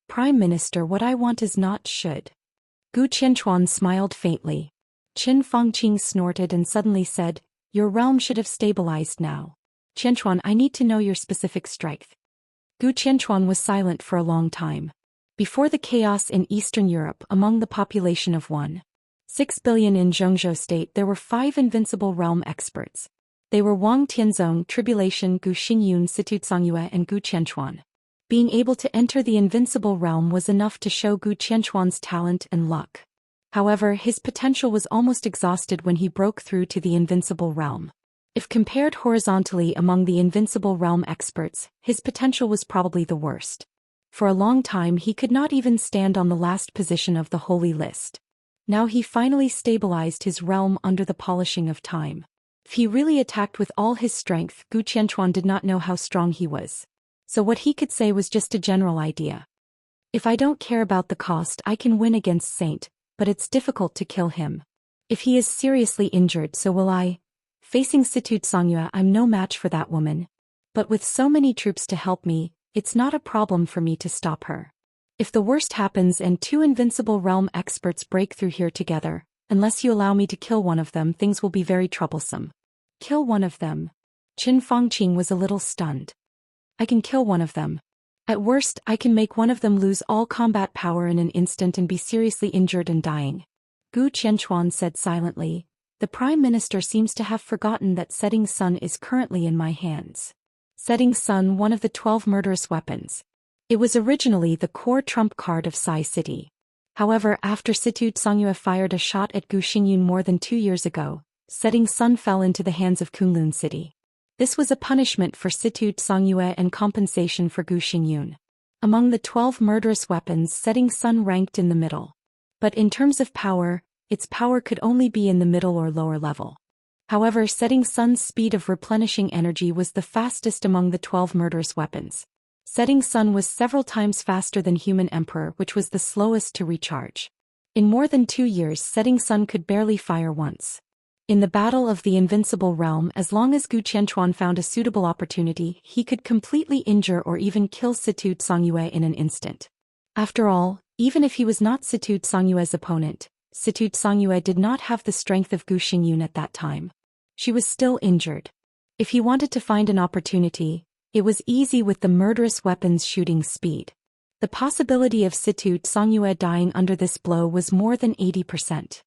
Prime Minister, what I want is not should. Gu Qianchuan smiled faintly. Qin Fangqing snorted and suddenly said, your realm should have stabilized now. Qianchuan, I need to know your specific strength. Gu Qianchuan was silent for a long time. Before the chaos in Eastern Europe among the population of 1.6 billion in Zhongzhou State, there were 5 invincible realm experts. They were Wang Tianzong, Tribulation, Gu Xingyun, Situd Songyue, and Gu Qianchuan. Being able to enter the invincible realm was enough to show Gu Qianchuan's talent and luck. However, his potential was almost exhausted when he broke through to the invincible realm. If compared horizontally among the invincible realm experts, his potential was probably the worst. For a long time he could not even stand on the last position of the holy list. Now he finally stabilized his realm under the polishing of time. If he really attacked with all his strength, Gu Qianchuan did not know how strong he was. So what he could say was just a general idea. If I don't care about the cost, I can win against Saint, but it's difficult to kill him. If he is seriously injured, so will I. Facing Situd Songyue, I'm no match for that woman. But with so many troops to help me, it's not a problem for me to stop her. If the worst happens and 2 invincible realm experts break through here together, unless you allow me to kill one of them, things will be very troublesome. Kill one of them? Qin Fangqing was a little stunned. I can kill one of them. At worst, I can make one of them lose all combat power in an instant and be seriously injured and dying. Gu Qianchuan said silently, the Prime Minister seems to have forgotten that Setting Sun is currently in my hands. Setting Sun, one of the 12 murderous weapons. It was originally the core trump card of Sai City. However, after Situd Songyue fired a shot at Gu Xingyun more than 2 years ago, Setting Sun fell into the hands of Kunlun City. This was a punishment for Situd Songyue and compensation for Gu Xingyun. Among the 12 murderous weapons, Setting Sun ranked in the middle. But in terms of power, its power could only be in the middle or lower level. However, Setting Sun's speed of replenishing energy was the fastest among the 12 murderous weapons. Setting Sun was several times faster than Human Emperor, which was the slowest to recharge. In more than 2 years, Setting Sun could barely fire once. In the Battle of the Invincible Realm, as long as Gu Qianchuan found a suitable opportunity, he could completely injure or even kill Situd Songyue in an instant. After all, even if he was not Situd Songyue's opponent, Situd Songyue did not have the strength of Gu Xingyun at that time. She was still injured. If he wanted to find an opportunity, it was easy with the murderous weapon's shooting speed. The possibility of Situd Songyue dying under this blow was more than 80%.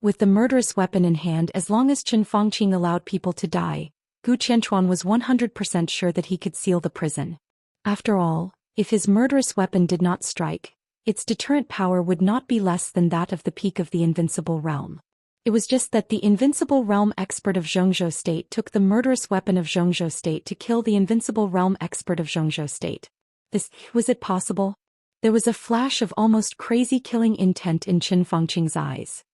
With the murderous weapon in hand, as long as Qin Fangqing allowed people to die, Gu Qianchuan was 100% sure that he could seal the prison. After all, if his murderous weapon did not strike, its deterrent power would not be less than that of the peak of the invincible realm. It was just that the invincible realm expert of Zhongzhou State took the murderous weapon of Zhongzhou State to kill the invincible realm expert of Zhongzhou State. Was it possible? There was a flash of almost crazy killing intent in Qin Fangqing's eyes.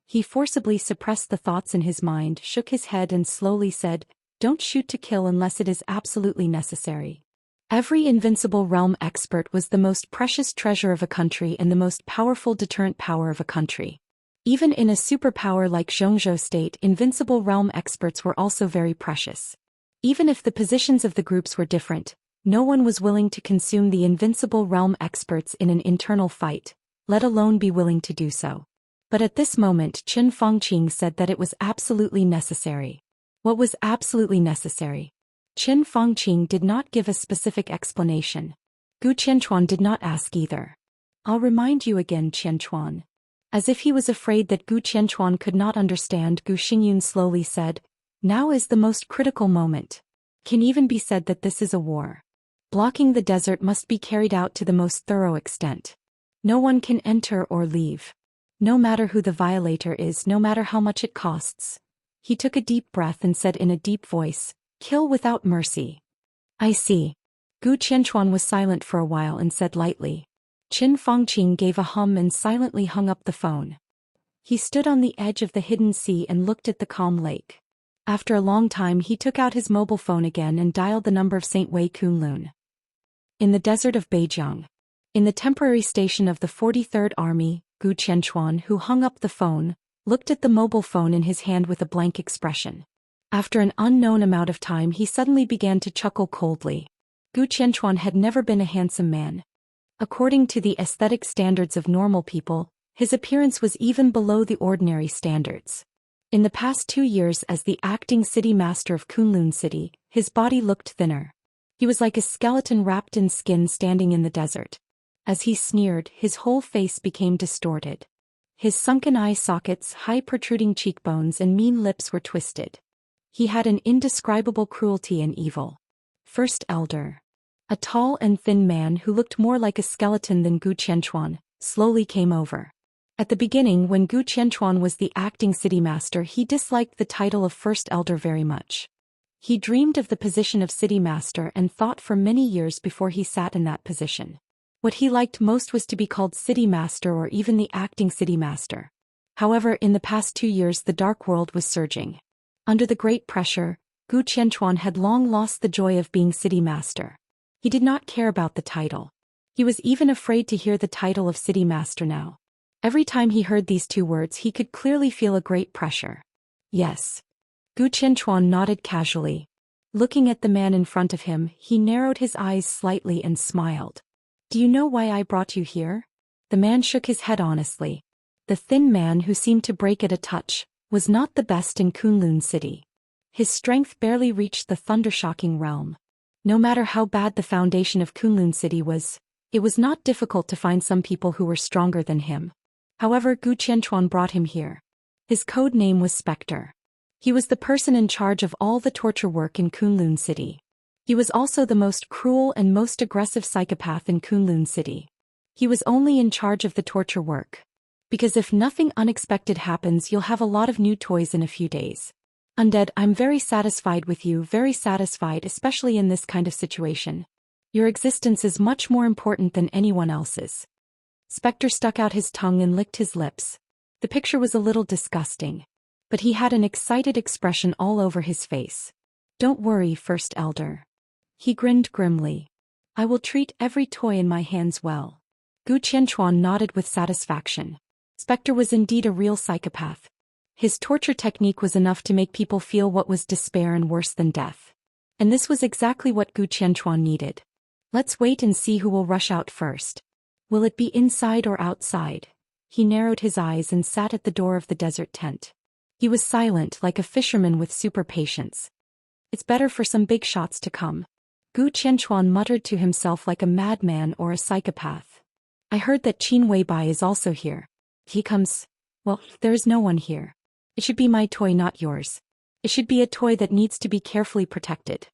He forcibly suppressed the thoughts in his mind, shook his head and slowly said, don't shoot to kill unless it is absolutely necessary. Every invincible realm expert was the most precious treasure of a country and the most powerful deterrent power of a country. Even in a superpower like Zhongzhou State, invincible realm experts were also very precious. Even if the positions of the groups were different, no one was willing to consume the invincible realm experts in an internal fight, let alone be willing to do so. But at this moment Qin Fangqing said that it was absolutely necessary. What was absolutely necessary? Qin Fangqing did not give a specific explanation. Gu Qianchuan did not ask either. I'll remind you again, Qianchuan. As if he was afraid that Gu Qianchuan could not understand, Gu Xingyun slowly said, now is the most critical moment. Can even be said that this is a war. Blocking the desert must be carried out to the most thorough extent. No one can enter or leave. No matter who the violator is, no matter how much it costs. He took a deep breath and said in a deep voice, "Kill without mercy." I see. Gu Qianchuan was silent for a while and said lightly. Qin Fangqing gave a hum and silently hung up the phone. He stood on the edge of the hidden sea and looked at the calm lake. After a long time he took out his mobile phone again and dialed the number of St. Wei Kunlun. In the desert of Beijiang. In the temporary station of the 43rd Army, Gu Qianchuan, who hung up the phone, looked at the mobile phone in his hand with a blank expression. After an unknown amount of time he suddenly began to chuckle coldly. Gu Qianchuan had never been a handsome man. According to the aesthetic standards of normal people, his appearance was even below the ordinary standards. In the past 2 years as the acting city master of Kunlun City, his body looked thinner. He was like a skeleton wrapped in skin standing in the desert. As he sneered, his whole face became distorted. His sunken eye sockets, high protruding cheekbones and mean lips were twisted. He had an indescribable cruelty and evil. First Elder. A tall and thin man who looked more like a skeleton than Gu Qianchuan, slowly came over. At the beginning, when Gu Qianchuan was the acting city master, he disliked the title of First Elder very much. He dreamed of the position of city master and thought for many years before he sat in that position. What he liked most was to be called city master or even the acting city master. However, in the past 2 years the dark world was surging. Under the great pressure, Gu Qianchuan had long lost the joy of being city master. He did not care about the title. He was even afraid to hear the title of city master now. Every time he heard these 2 words he could clearly feel a great pressure. Yes. Gu Qianchuan nodded casually. Looking at the man in front of him, he narrowed his eyes slightly and smiled. "Do you know why I brought you here?" The man shook his head honestly. The thin man, who seemed to break at a touch, was not the best in Kunlun City. His strength barely reached the thundershocking realm. No matter how bad the foundation of Kunlun City was, it was not difficult to find some people who were stronger than him. However, Gu Qianchuan brought him here. His code name was Spectre. He was the person in charge of all the torture work in Kunlun City. He was also the most cruel and most aggressive psychopath in Kunlun City. He was only in charge of the torture work. Because if nothing unexpected happens, you'll have a lot of new toys in a few days. Undead, I'm very satisfied with you, very satisfied, especially in this kind of situation. Your existence is much more important than anyone else's. Spectre stuck out his tongue and licked his lips. The picture was a little disgusting. But he had an excited expression all over his face. "Don't worry, First Elder." He grinned grimly. "I will treat every toy in my hands well." Gu Qianchuan nodded with satisfaction. Spectre was indeed a real psychopath. His torture technique was enough to make people feel what was despair and worse than death. And this was exactly what Gu Qianchuan needed. Let's wait and see who will rush out first. Will it be inside or outside? He narrowed his eyes and sat at the door of the desert tent. He was silent, like a fisherman with super patience. It's better for some big shots to come. Gu Qianchuan muttered to himself like a madman or a psychopath. I heard that Qin Weibai is also here. He comes. Well, there is no one here. It should be my toy, not yours. It should be a toy that needs to be carefully protected.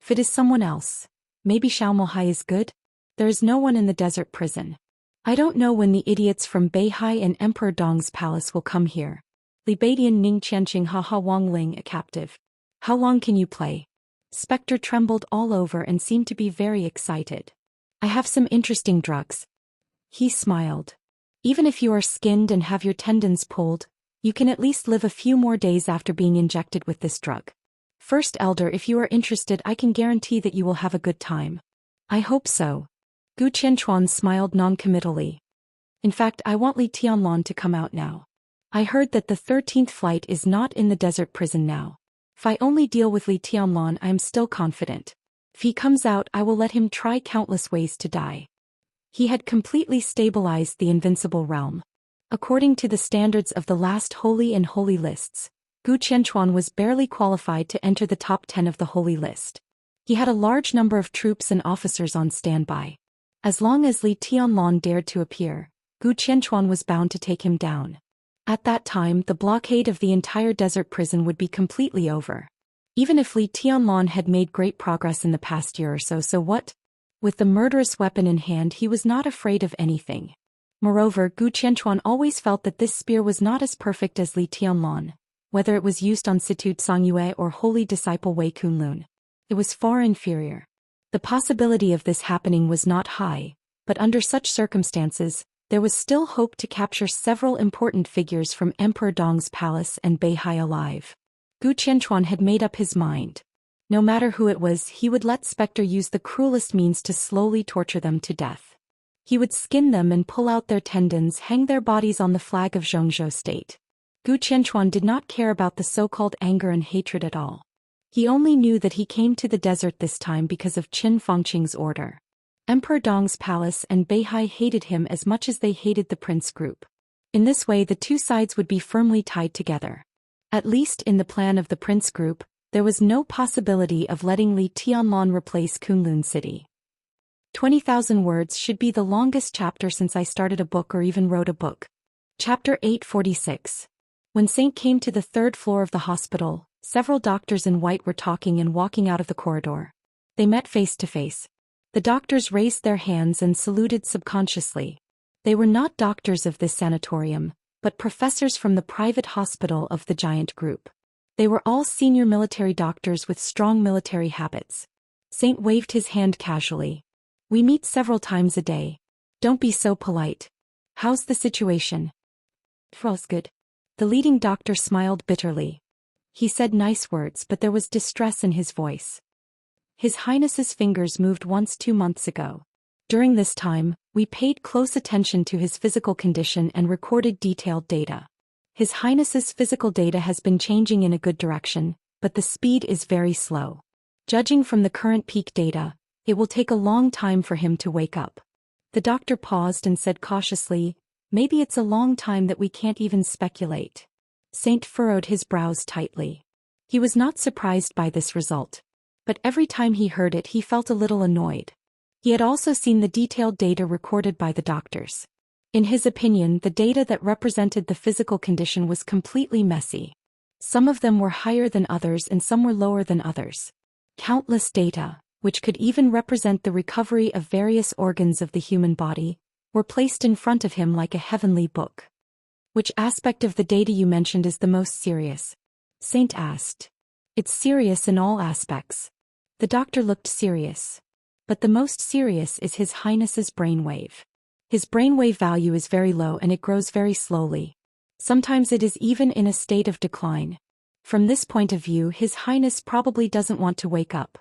If it is someone else, maybe Xiaomohai is good? There is no one in the desert prison. I don't know when the idiots from Beihai and Emperor Dong's palace will come here. Li Baidian Ning Qianqing Haha Wang Ling, a captive. How long can you play? Spectre trembled all over and seemed to be very excited. I have some interesting drugs. He smiled. Even if you are skinned and have your tendons pulled, you can at least live a few more days after being injected with this drug. First Elder, if you are interested, I can guarantee that you will have a good time. I hope so. Gu Qianchuan smiled non-committally. In fact, I want Li Tianlan to come out now. I heard that the 13th flight is not in the desert prison now. If I only deal with Li Tianlan, I am still confident. If he comes out, I will let him try countless ways to die. He had completely stabilized the invincible realm. According to the standards of the last holy and holy lists, Gu Qianchuan was barely qualified to enter the top 10 of the holy list. He had a large number of troops and officers on standby. As long as Li Tianlan dared to appear, Gu Qianchuan was bound to take him down. At that time, the blockade of the entire desert prison would be completely over. Even if Li Tianlan had made great progress in the past year or so, so what? With the murderous weapon in hand, he was not afraid of anything. Moreover, Gu Qianchuan always felt that this spear was not as perfect as Li Tianlan, whether it was used on Situ Songyue or holy disciple Wei Kunlun. It was far inferior. The possibility of this happening was not high, but under such circumstances, there was still hope to capture several important figures from Emperor Dong's palace and Beihai alive. Gu Qianchuan had made up his mind. No matter who it was, he would let Spectre use the cruelest means to slowly torture them to death. He would skin them and pull out their tendons, hang their bodies on the flag of Zhongzhou state. Gu Qianchuan did not care about the so-called anger and hatred at all. He only knew that he came to the desert this time because of Qin Fangqing's order. Emperor Dong's palace and Beihai hated him as much as they hated the prince group. In this way, the two sides would be firmly tied together. At least in the plan of the prince group, there was no possibility of letting Li Tianlan replace Kunlun City. 20,000 words should be the longest chapter since I started a book or even wrote a book. Chapter 846. When Saint came to the third floor of the hospital, several doctors in white were talking and walking out of the corridor. They met face to face. The doctors raised their hands and saluted subconsciously. They were not doctors of this sanatorium, but professors from the private hospital of the giant group. They were all senior military doctors with strong military habits. Saint waved his hand casually. "We meet several times a day. Don't be so polite. How's the situation?" "Feels good." The leading doctor smiled bitterly. He said nice words, but there was distress in his voice. "His Highness's fingers moved once 2 months ago. During this time, we paid close attention to his physical condition and recorded detailed data. His Highness's physical data has been changing in a good direction, but the speed is very slow. Judging from the current peak data, it will take a long time for him to wake up." The doctor paused and said cautiously, "Maybe it's a long time that we can't even speculate." Saint furrowed his brows tightly. He was not surprised by this result. But every time he heard it, he felt a little annoyed. He had also seen the detailed data recorded by the doctors. In his opinion, the data that represented the physical condition was completely messy. Some of them were higher than others and some were lower than others. Countless data, which could even represent the recovery of various organs of the human body, were placed in front of him like a heavenly book. "Which aspect of the data you mentioned is the most serious?" Saint asked. "It's serious in all aspects." The doctor looked serious. "But the most serious is His Highness's brainwave. His brainwave value is very low and it grows very slowly. Sometimes it is even in a state of decline. From this point of view, His Highness probably doesn't want to wake up."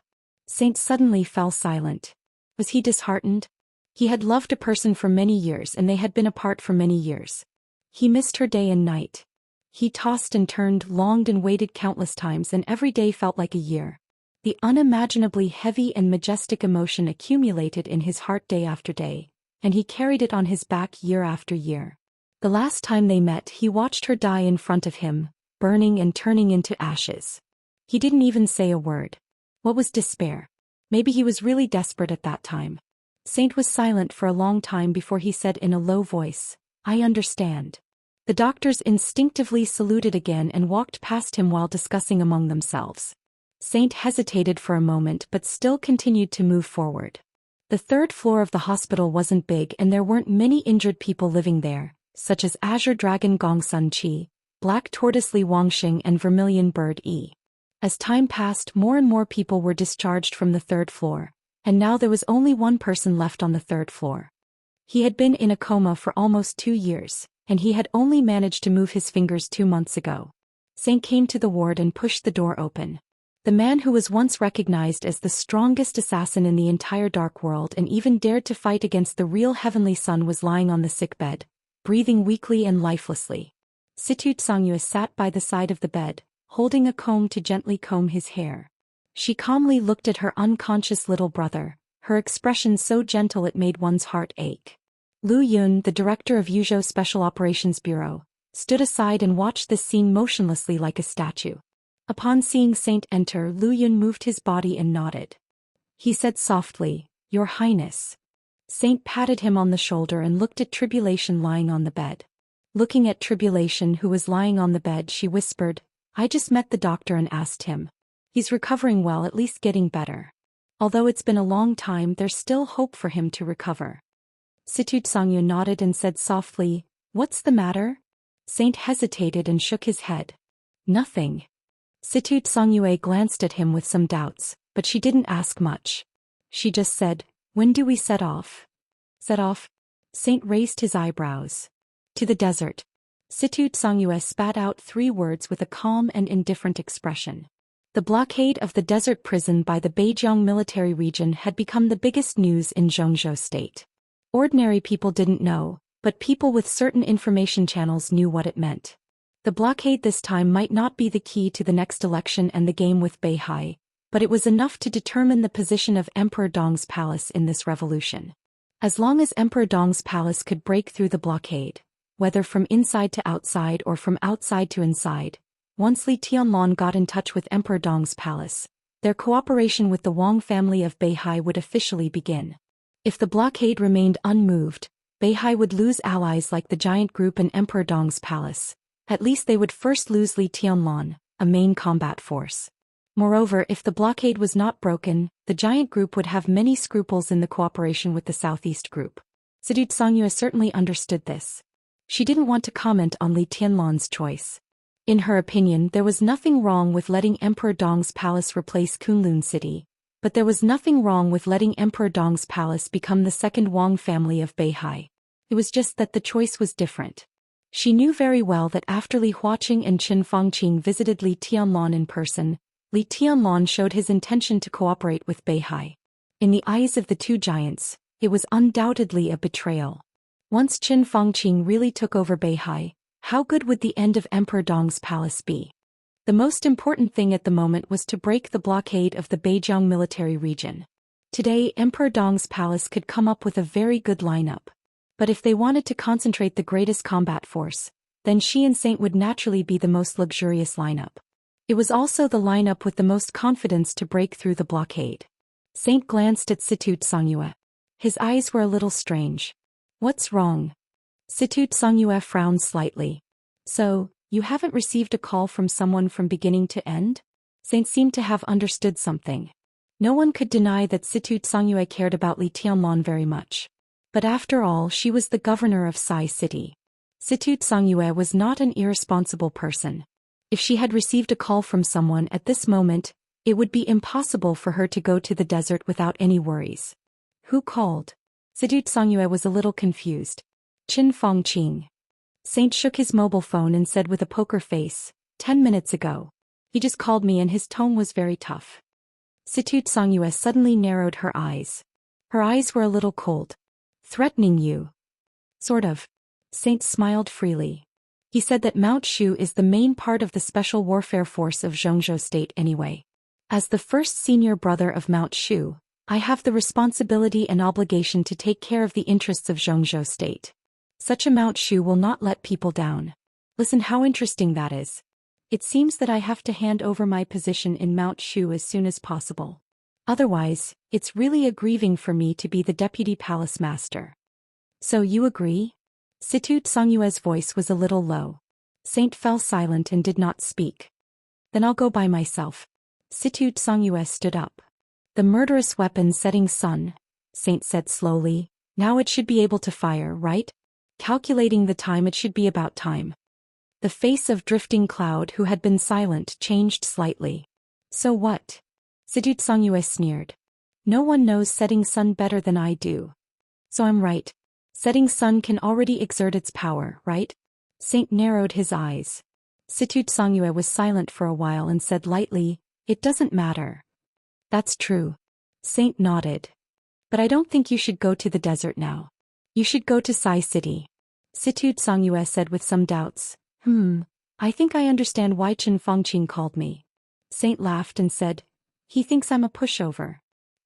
Saint suddenly fell silent. Was he disheartened? He had loved a person for many years and they had been apart for many years. He missed her day and night. He tossed and turned, longed and waited countless times, and every day felt like a year. The unimaginably heavy and majestic emotion accumulated in his heart day after day, and he carried it on his back year after year. The last time they met, he watched her die in front of him, burning and turning into ashes. He didn't even say a word. What was despair? Maybe he was really desperate at that time. Saint was silent for a long time before he said in a low voice, "I understand." The doctors instinctively saluted again and walked past him while discussing among themselves. Saint hesitated for a moment but still continued to move forward. The third floor of the hospital wasn't big and there weren't many injured people living there, such as Azure Dragon Gong Sun Chi, Black Tortoise Li Wangxing and Vermilion Bird Yi. As time passed, more and more people were discharged from the third floor, and now there was only one person left on the third floor. He had been in a coma for almost 2 years, and he had only managed to move his fingers 2 months ago. Saint came to the ward and pushed the door open. The man who was once recognized as the strongest assassin in the entire dark world and even dared to fight against the real heavenly sun was lying on the sickbed, breathing weakly and lifelessly. Situ Songyue sat by the side of the bed, holding a comb to gently comb his hair. She calmly looked at her unconscious little brother, her expression so gentle it made one's heart ache. Lu Yun, the director of Yuzhou Special Operations Bureau, stood aside and watched this scene motionlessly like a statue. Upon seeing Saint enter, Lu Yun moved his body and nodded. He said softly, "Your Highness." Saint patted him on the shoulder and looked at Tribulation lying on the bed. Looking at Tribulation who was lying on the bed, she whispered, "I just met the doctor and asked him. He's recovering well, at least getting better. Although it's been a long time, there's still hope for him to recover. Xianxia nodded and said softly, "What's the matter?" Saint hesitated and shook his head. "Nothing." Xianxia glanced at him with some doubts, but she didn't ask much. She just said, "When do we set off?" "Set off?" Saint raised his eyebrows. "To the desert." Xianxia spat out 3 words with a calm and indifferent expression. The blockade of the desert prison by the Beijiang military region had become the biggest news in Zhou state. Ordinary people didn't know, but people with certain information channels knew what it meant. The blockade this time might not be the key to the next election and the game with Beihai, but it was enough to determine the position of Emperor Dong's palace in this revolution. As long as Emperor Dong's palace could break through the blockade, whether from inside to outside or from outside to inside, once Li Tianlan got in touch with Emperor Dong's palace, their cooperation with the Wang family of Beihai would officially begin. If the blockade remained unmoved, Beihai would lose allies like the giant group and Emperor Dong's palace. At least they would first lose Li Tianlan, a main combat force. Moreover, if the blockade was not broken, the giant group would have many scruples in the cooperation with the southeast group. Xianxia certainly understood this. She didn't want to comment on Li Tianlan's choice. In her opinion, there was nothing wrong with letting Emperor Dong's palace replace Kunlun City, but there was nothing wrong with letting Emperor Dong's palace become the second Wang family of Beihai. It was just that the choice was different. She knew very well that after Li Huaqing and Qin Fangqing visited Li Tianlan in person, Li Tianlan showed his intention to cooperate with Beihai. In the eyes of the 2 giants, it was undoubtedly a betrayal. Once Qin Fangqing really took over Beihai, how good would the end of Emperor Dong's palace be? The most important thing at the moment was to break the blockade of the Beijiang military region. Today, Emperor Dong's palace could come up with a very good lineup. But if they wanted to concentrate the greatest combat force, then she and Saint would naturally be the most luxurious lineup. It was also the lineup with the most confidence to break through the blockade. Saint glanced at Xianxia. His eyes were a little strange. "What's wrong?" Xianxia frowned slightly. "So, you haven't received a call from someone from beginning to end?" Saint seemed to have understood something. No one could deny that Xianxia cared about Li Tianlan very much. But after all, she was the governor of Sai City. Xianxia was not an irresponsible person. If she had received a call from someone at this moment, it would be impossible for her to go to the desert without any worries. Who called? Xianxia was a little confused. Qin Fangqing. Saint shook his mobile phone and said with a poker face, 10 minutes ago. He just called me and his tone was very tough. Xianxia suddenly narrowed her eyes. Her eyes were a little cold. Threatening you? Sort of. Saint smiled freely. He said that Mount Shu is the main part of the special warfare force of Zhou state anyway. As the first senior brother of Mount Shu, I have the responsibility and obligation to take care of the interests of Zhou state. Such a Mount Shu will not let people down. Listen how interesting that is. It seems that I have to hand over my position in Mount Shu as soon as possible. Otherwise, it's really a grieving for me to be the deputy palace master. So you agree? Xianxia's voice was a little low. Saint fell silent and did not speak. Then I'll go by myself. Xianxia stood up. The murderous weapon setting sun, Saint said slowly. Now it should be able to fire, right? Calculating the time, it should be about time. The face of Drifting Cloud, who had been silent, changed slightly. So what? Xianxia sneered. No one knows setting sun better than I do. So I'm right. Setting sun can already exert its power, right? Saint narrowed his eyes. Xianxia was silent for a while and said lightly, it doesn't matter. That's true. Saint nodded. But I don't think you should go to the desert now. You should go to Sai City. Xianxia said with some doubts. I think I understand why Qin Fangqing called me. Saint laughed and said, he thinks I'm a pushover.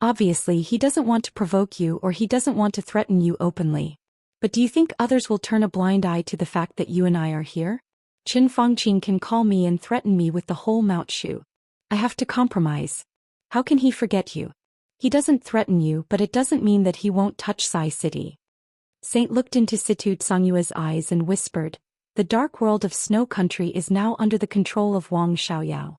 Obviously he doesn't want to provoke you or he doesn't want to threaten you openly. But do you think others will turn a blind eye to the fact that you and I are here? Qin Fangqing can call me and threaten me with the whole Mount Shu. I have to compromise. How can he forget you? He doesn't threaten you, but it doesn't mean that he won't touch Sai City. Saint looked into Xianxia's eyes and whispered, the dark world of Snow Country is now under the control of Wang Xiaoyao.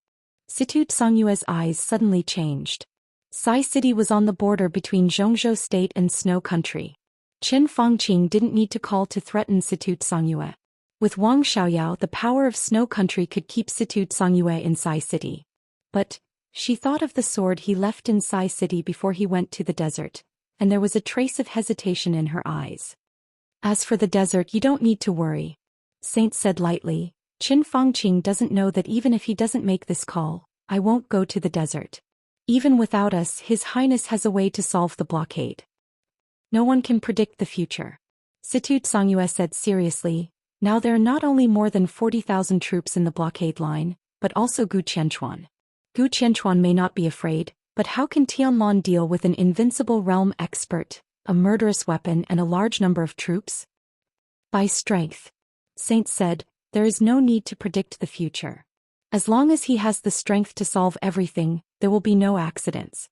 Situ Songyue's eyes suddenly changed. Sai City was on the border between Zhongzhou State and Snow Country. Qin Fangqing didn't need to call to threaten Situ Songyue. With Wang Xiaoyao, the power of Snow Country could keep Situ Songyue in Sai City. But she thought of the sword he left in Sai City before he went to the desert, and there was a trace of hesitation in her eyes. As for the desert, you don't need to worry. Saint said lightly. Qin Fangqing doesn't know that even if he doesn't make this call, I won't go to the desert. Even without us, His Highness has a way to solve the blockade. No one can predict the future. Situ Songyue said seriously. Now there are not only more than 40,000 troops in the blockade line, but also Gu Qianchuan. Gu Qianchuan may not be afraid, but how can Tianlong deal with an invincible realm expert, a murderous weapon and a large number of troops? By strength. Saint said, there is no need to predict the future. As long as he has the strength to solve everything, there will be no accidents.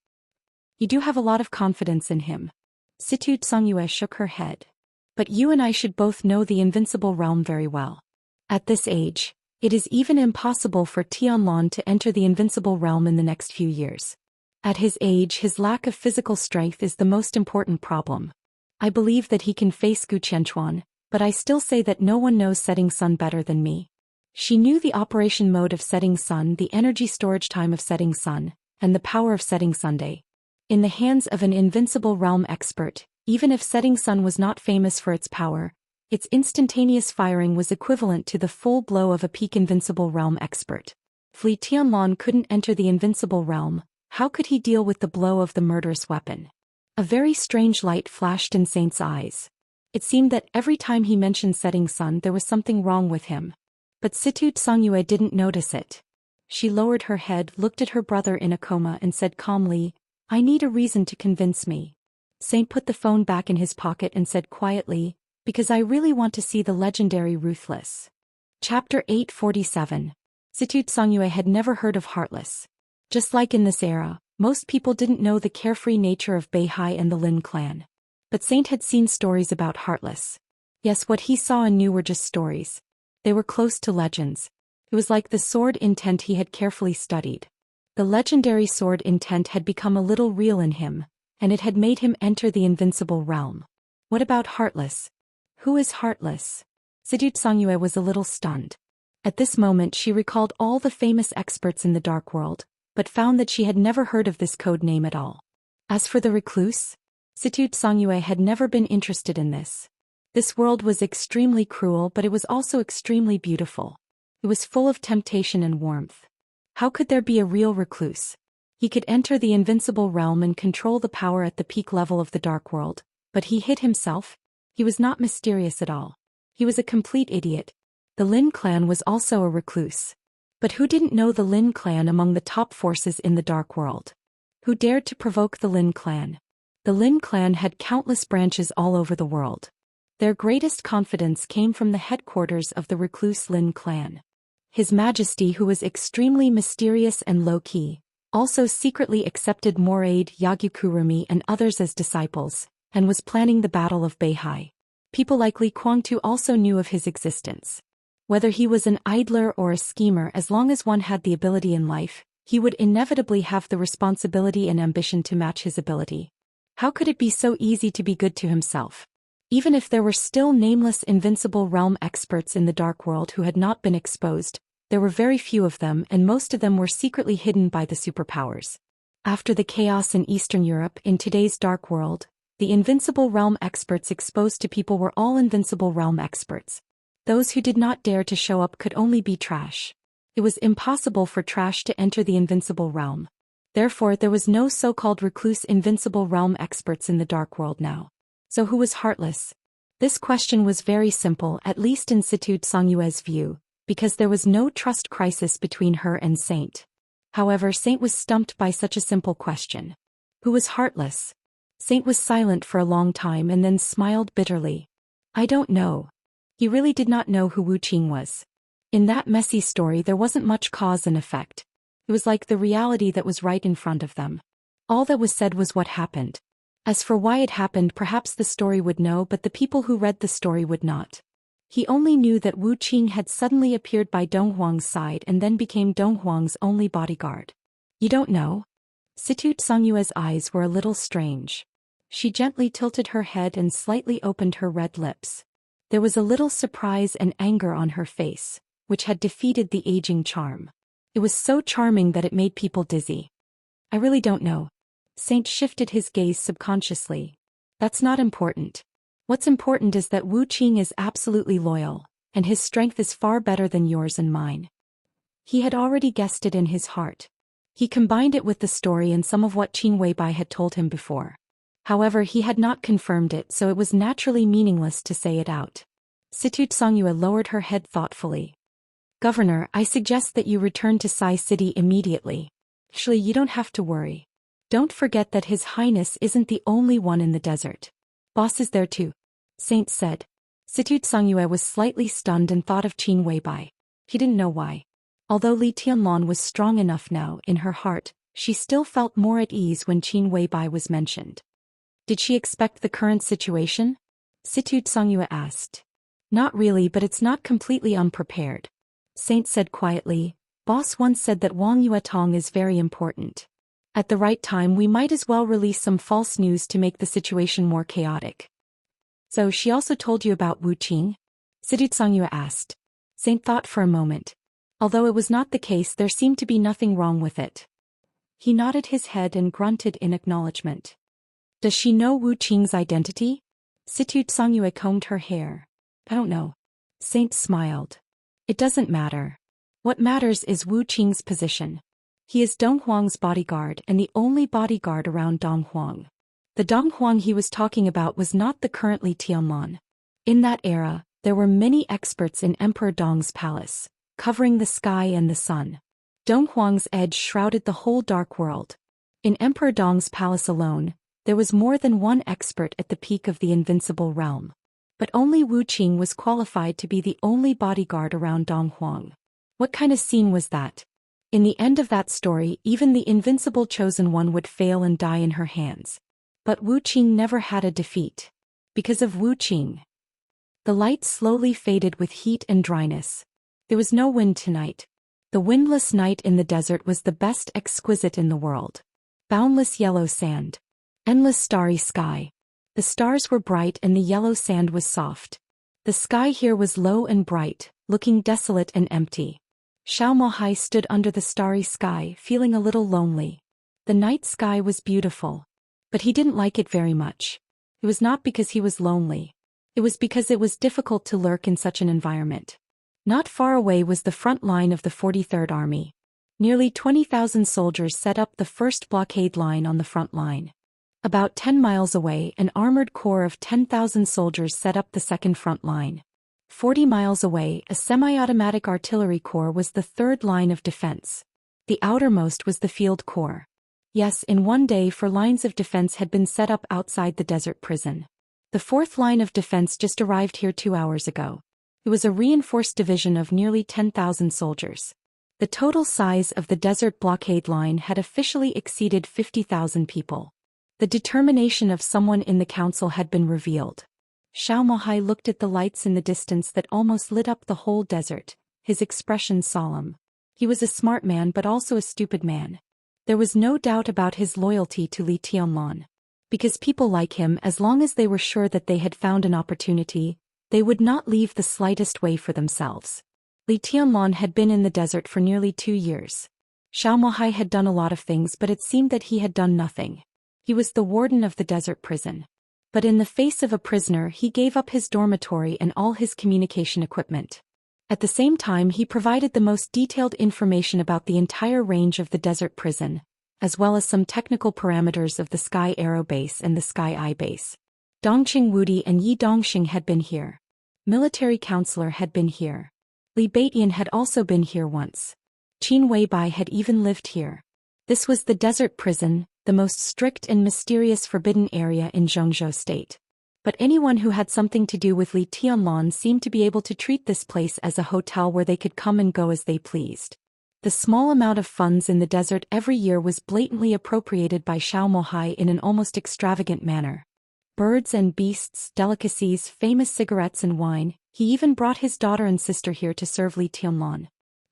You do have a lot of confidence in him. Situ Songyue shook her head. But you and I should both know the invincible realm very well. At this age, it is even impossible for Tianlong to enter the invincible realm in the next few years. At his age, his lack of physical strength is the most important problem. I believe that he can face Gu Qianchuan, but I still say that no one knows Setting Sun better than me. She knew the operation mode of Setting Sun, the energy storage time of Setting Sun, and the power of Setting Sunday. In the hands of an invincible realm expert, even if Setting Sun was not famous for its power, its instantaneous firing was equivalent to the full blow of a peak invincible realm expert. If Li Tianlong couldn't enter the invincible realm, how could he deal with the blow of the murderous weapon? A very strange light flashed in Saint's eyes. It seemed that every time he mentioned Setting Sun there was something wrong with him. But Situ Songyue didn't notice it. She lowered her head, looked at her brother in a coma and said calmly, I need a reason to convince me. Saint put the phone back in his pocket and said quietly, because I really want to see the legendary Ruthless. Chapter 847. Situ Songyue had never heard of Heartless. Just like in this era, most people didn't know the carefree nature of Beihai and the Lin clan. But Saint had seen stories about Heartless. Yes, what he saw and knew were just stories. They were close to legends. It was like the sword intent he had carefully studied. The legendary sword intent had become a little real in him, and it had made him enter the invincible realm. What about Heartless? Who is Heartless? Situ Songyue was a little stunned. At this moment she recalled all the famous experts in the dark world, but found that she had never heard of this code name at all. As for the recluse, Situ Songyue had never been interested in this. This world was extremely cruel, but it was also extremely beautiful. It was full of temptation and warmth. How could there be a real recluse? He could enter the invincible realm and control the power at the peak level of the dark world, but he hid himself. He was not mysterious at all. He was a complete idiot. The Lin clan was also a recluse. But who didn't know the Lin clan among the top forces in the dark world? Who dared to provoke the Lin clan? The Lin clan had countless branches all over the world. Their greatest confidence came from the headquarters of the recluse Lin clan. His Majesty, who was extremely mysterious and low-key, also secretly accepted Moraid, Yagukurumi and others as disciples, and was planning the Battle of Beihai. People like Li Guangtu also knew of his existence. Whether he was an idler or a schemer, as long as one had the ability in life, he would inevitably have the responsibility and ambition to match his ability. How could it be so easy to be good to himself? Even if there were still nameless invincible realm experts in the dark world who had not been exposed, there were very few of them, and most of them were secretly hidden by the superpowers. After the chaos in Eastern Europe, in today's dark world, the invincible realm experts exposed to people were all invincible realm experts. Those who did not dare to show up could only be trash. It was impossible for trash to enter the invincible realm. Therefore, there was no so-called recluse invincible realm experts in the dark world now. So who was Heartless? This question was very simple, at least in Situ Songyue's view, because there was no trust crisis between her and Saint. However, Saint was stumped by such a simple question. Who was Heartless? Saint was silent for a long time and then smiled bitterly. I don't know. He really did not know who Wu Qing was. In that messy story there wasn't much cause and effect. It was like the reality that was right in front of them. All that was said was what happened. As for why it happened, perhaps the story would know, but the people who read the story would not. He only knew that Wu Qing had suddenly appeared by Dong Huang's side and then became Dong Huang's only bodyguard. You don't know? Situte Songyue's eyes were a little strange. She gently tilted her head and slightly opened her red lips. There was a little surprise and anger on her face, which had defeated the aging charm. It was so charming that it made people dizzy. I really don't know. Saint shifted his gaze subconsciously. That's not important. What's important is that Wu Qing is absolutely loyal, and his strength is far better than yours and mine. He had already guessed it in his heart. He combined it with the story and some of what Qin Weibai had told him before. However, he had not confirmed it, so it was naturally meaningless to say it out. Situte Songyue lowered her head thoughtfully. Governor, I suggest that you return to Sai City immediately. Actually, you don't have to worry. Don't forget that His Highness isn't the only one in the desert. Boss is there too, Saint said. Situte Songyue was slightly stunned and thought of Qin Weibai. He didn't know why. Although Li Tianlan was strong enough now in her heart, she still felt more at ease when Qin Weibai was mentioned. Did she expect the current situation? Situte Songyue asked. Not really, but it's not completely unprepared. Saint said quietly. Boss once said that Wang Yuetong is very important. At the right time we might as well release some false news to make the situation more chaotic. So she also told you about Wu Qing? Situte Songyue asked. Saint thought for a moment. Although it was not the case, there seemed to be nothing wrong with it. He nodded his head and grunted in acknowledgement. Does she know Wu Qing's identity? Situte Songyue combed her hair. I don't know. Saint smiled. It doesn't matter. What matters is Wu Qing's position. He is Dong Huang's bodyguard and the only bodyguard around Dong Huang. The Dong Huang he was talking about was not the current Li Tianlan. In that era, there were many experts in Emperor Dong's palace, covering the sky and the sun. Dong Huang's edge shrouded the whole dark world. In Emperor Dong's palace alone, there was more than one expert at the peak of the invincible realm. But only Wu Qing was qualified to be the only bodyguard around Dong Huang. What kind of scene was that? In the end of that story, even the invincible chosen one would fail and die in her hands. But Wu Qing never had a defeat. Because of Wu Qing. The light slowly faded with heat and dryness. There was no wind tonight. The windless night in the desert was the best exquisite in the world. Boundless yellow sand. Endless starry sky. The stars were bright and the yellow sand was soft. The sky here was low and bright, looking desolate and empty. Xiao Mohai stood under the starry sky, feeling a little lonely. The night sky was beautiful. But he didn't like it very much. It was not because he was lonely. It was because it was difficult to lurk in such an environment. Not far away was the front line of the 43rd Army. Nearly 20,000 soldiers set up the first blockade line on the front line. About 10 miles away, an armored corps of 10,000 soldiers set up the second front line. 40 miles away, a semi-automatic artillery corps was the third line of defense. The outermost was the field corps. Yes, in one day 4 lines of defense had been set up outside the desert prison. The fourth line of defense just arrived here 2 hours ago. It was a reinforced division of nearly 10,000 soldiers. The total size of the desert blockade line had officially exceeded 50,000 people. The determination of someone in the council had been revealed. Xiao Mohai looked at the lights in the distance that almost lit up the whole desert, his expression solemn. He was a smart man but also a stupid man. There was no doubt about his loyalty to Li Tianlan. Because people like him, as long as they were sure that they had found an opportunity, they would not leave the slightest way for themselves. Li Tianlan had been in the desert for nearly 2 years. Xiao Mohai had done a lot of things, but it seemed that he had done nothing. He was the warden of the desert prison. But in the face of a prisoner, he gave up his dormitory and all his communication equipment. At the same time, he provided the most detailed information about the entire range of the desert prison, as well as some technical parameters of the Sky Arrow base and the Sky Eye base. Dongqing Wudi and Yi Dongxing had been here. Military counselor had been here. Li Baitian had also been here once. Qin Weibai had even lived here. This was the desert prison, the most strict and mysterious forbidden area in Zhongzhou state. But anyone who had something to do with Li Tianlan seemed to be able to treat this place as a hotel where they could come and go as they pleased. The small amount of funds in the desert every year was blatantly appropriated by Xiao Mohai in an almost extravagant manner. Birds and beasts, delicacies, famous cigarettes and wine, He even brought his daughter and sister here to serve Li Tianlan.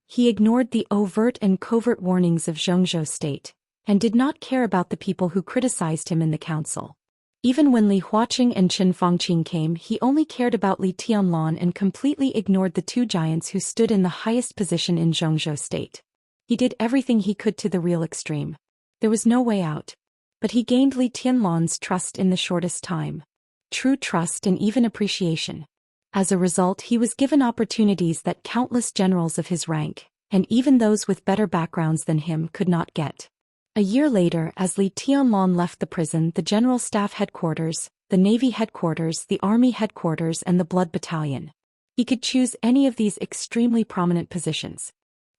He ignored the overt and covert warnings of Zhou state, and did not care about the people who criticized him in the council. Even when Li Huaqing and Chen Fangqing came, he only cared about Li Tianlan and completely ignored the two giants who stood in the highest position in Zhou state. He did everything he could to the real extreme. There was no way out. But he gained Li Tianlan's trust in the shortest time. True trust and even appreciation. As a result, he was given opportunities that countless generals of his rank, and even those with better backgrounds than him, could not get. A year later, as Li Tianlan left the prison, the General Staff Headquarters, the Navy Headquarters, the Army Headquarters and the Blood Battalion. He could choose any of these extremely prominent positions.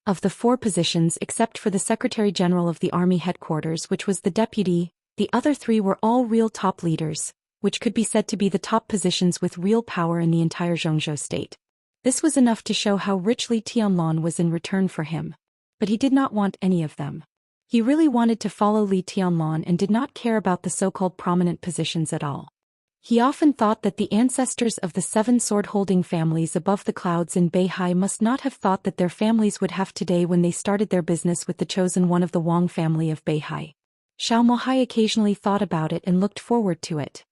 Of the 4 positions except for the Secretary General of the Army Headquarters, which was the deputy, the other 3 were all real top leaders, which could be said to be the top positions with real power in the entire Zhou state. This was enough to show how rich Li Tianlan was in return for him. But he did not want any of them. He really wanted to follow Li Tianlan and did not care about the so-called prominent positions at all. He often thought that the ancestors of the 7 sword-holding families above the clouds in Beihai must not have thought that their families would have today when they started their business with the chosen one of the Wang family of Beihai. Xiaomohai occasionally thought about it and looked forward to it.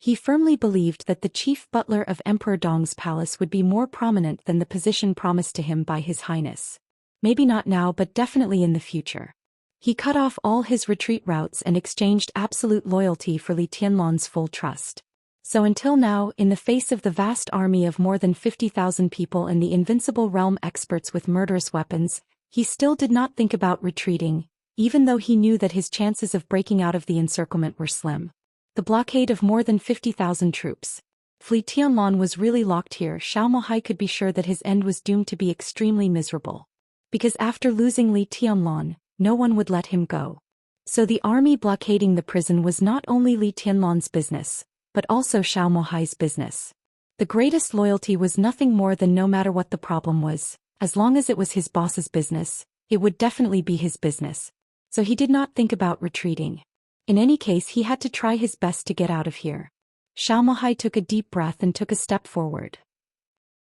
He firmly believed that the chief butler of Emperor Dong's palace would be more prominent than the position promised to him by His Highness. Maybe not now, but definitely in the future. He cut off all his retreat routes and exchanged absolute loyalty for Li Tianlan's full trust. So until now, in the face of the vast army of more than 50,000 people and the invincible realm experts with murderous weapons, he still did not think about retreating, even though he knew that his chances of breaking out of the encirclement were slim. The blockade of more than 50,000 troops. If Li Tianlan was really locked here, Xiaomohai could be sure that his end was doomed to be extremely miserable. Because after losing Li Tianlan, no one would let him go. So the army blockading the prison was not only Li Tianlan's business, but also Xiaomohai's business. The greatest loyalty was nothing more than no matter what the problem was, as long as it was his boss's business, it would definitely be his business. So he did not think about retreating. In any case, he had to try his best to get out of here. Xiaomohai took a deep breath and took a step forward.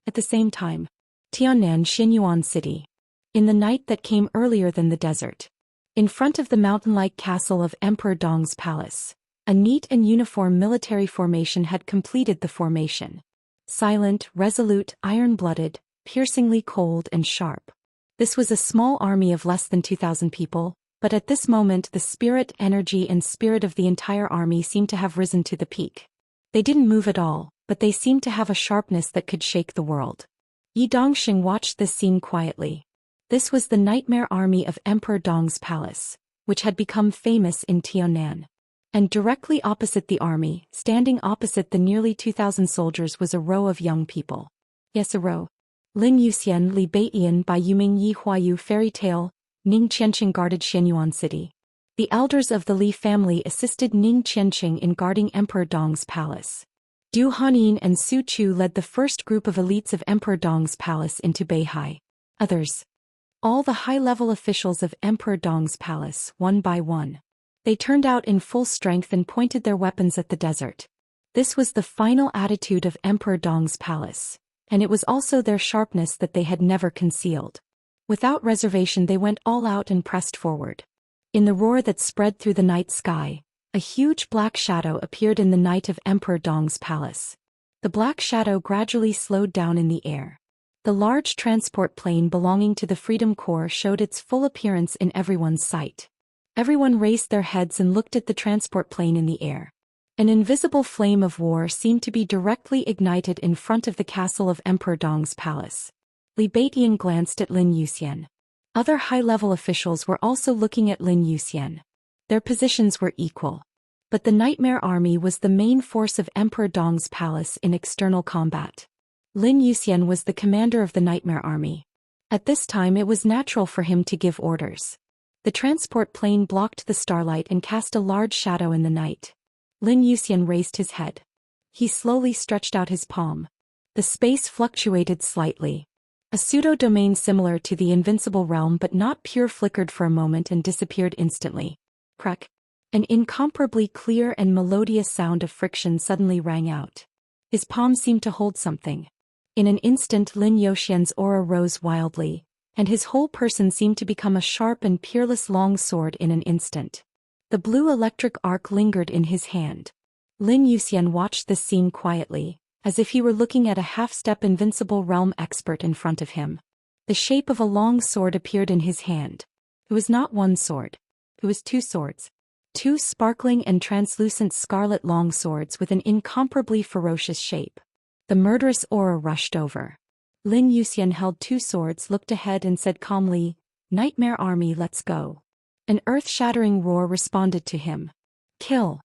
At the same time, Tiannan Xinyuan City. In the night that came earlier than the desert. In front of the mountain-like castle of Emperor Dong's palace, a neat and uniform military formation had completed the formation. Silent, resolute, iron-blooded, piercingly cold and sharp. This was a small army of less than 2,000 people, but at this moment the spirit, energy and spirit of the entire army seemed to have risen to the peak. They didn't move at all, but they seemed to have a sharpness that could shake the world. Yi Dongxing watched this scene quietly. This was the nightmare army of Emperor Dong's palace, which had become famous in Tiannan. And directly opposite the army, standing opposite the nearly 2,000 soldiers, was a row of young people. Yes, a row. Lin Yuxian Li Beiyan by Yuming Yi Huayu fairy tale, Ning Qianqing guarded Xianyuan City. The elders of the Li family assisted Ning Qianqing in guarding Emperor Dong's palace. Du Hanyin and Su Chu led the first group of elites of Emperor Dong's palace into Beihai. Others. All the high-level officials of Emperor Dong's palace, one by one. They turned out in full strength and pointed their weapons at the desert. This was the final attitude of Emperor Dong's palace, and it was also their sharpness that they had never concealed. Without reservation they went all out and pressed forward. In the roar that spread through the night sky, a huge black shadow appeared in the night of Emperor Dong's palace. The black shadow gradually slowed down in the air. The large transport plane belonging to the Freedom Corps showed its full appearance in everyone's sight. Everyone raised their heads and looked at the transport plane in the air. An invisible flame of war seemed to be directly ignited in front of the castle of Emperor Dong's palace. Li Beiyan glanced at Lin Yuxian. Other high-level officials were also looking at Lin Yuxian. Their positions were equal. But the Nightmare Army was the main force of Emperor Dong's palace in external combat. Lin Yuxian was the commander of the Nightmare Army. At this time it was natural for him to give orders. The transport plane blocked the starlight and cast a large shadow in the night. Lin Yuxian raised his head. He slowly stretched out his palm. The space fluctuated slightly. A pseudo-domain similar to the invincible realm but not pure flickered for a moment and disappeared instantly. Crack. An incomparably clear and melodious sound of friction suddenly rang out. His palm seemed to hold something. In an instant Lin Youxian's aura rose wildly, and his whole person seemed to become a sharp and peerless long sword in an instant. The blue electric arc lingered in his hand. Lin Youxian watched this scene quietly, as if he were looking at a half-step invincible realm expert in front of him. The shape of a long sword appeared in his hand. It was not one sword. It was two swords. Two sparkling and translucent scarlet long swords with an incomparably ferocious shape. The murderous aura rushed over. Lin Youxian held two swords, looked ahead and said calmly, "Nightmare Army, let's go." An earth-shattering roar responded to him. Kill.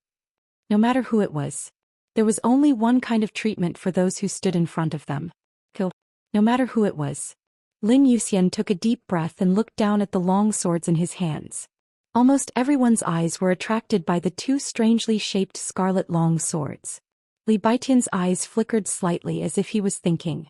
No matter who it was. There was only one kind of treatment for those who stood in front of them. Kill. No matter who it was. Lin Youxian took a deep breath and looked down at the long swords in his hands. Almost everyone's eyes were attracted by the two strangely shaped scarlet long swords. Li Baitian's eyes flickered slightly as if he was thinking.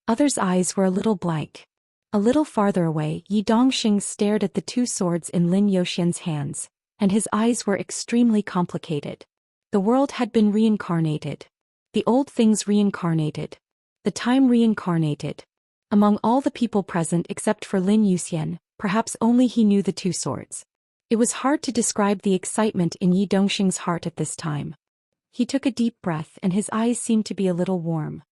Others' eyes were a little blank. A little farther away, Yi Dongxing stared at the two swords in Lin Youxian's hands, and his eyes were extremely complicated. The world had been reincarnated. The old things reincarnated. The time reincarnated. Among all the people present except for Lin Youxian, perhaps only he knew the two swords. It was hard to describe the excitement in Yi Dongxing's heart at this time. He took a deep breath and his eyes seemed to be a little warm.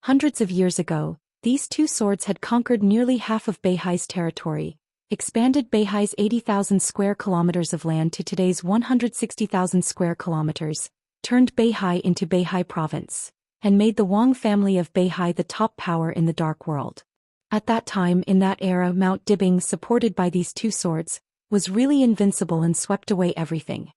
Hundreds of years ago, these two swords had conquered nearly half of Beihai's territory, expanded Beihai's 80,000 square kilometers of land to today's 160,000 square kilometers, turned Beihai into Beihai province, and made the Wang family of Beihai the top power in the dark world. At that time in that era Mount Dibing, supported by these two swords, was really invincible and swept away everything.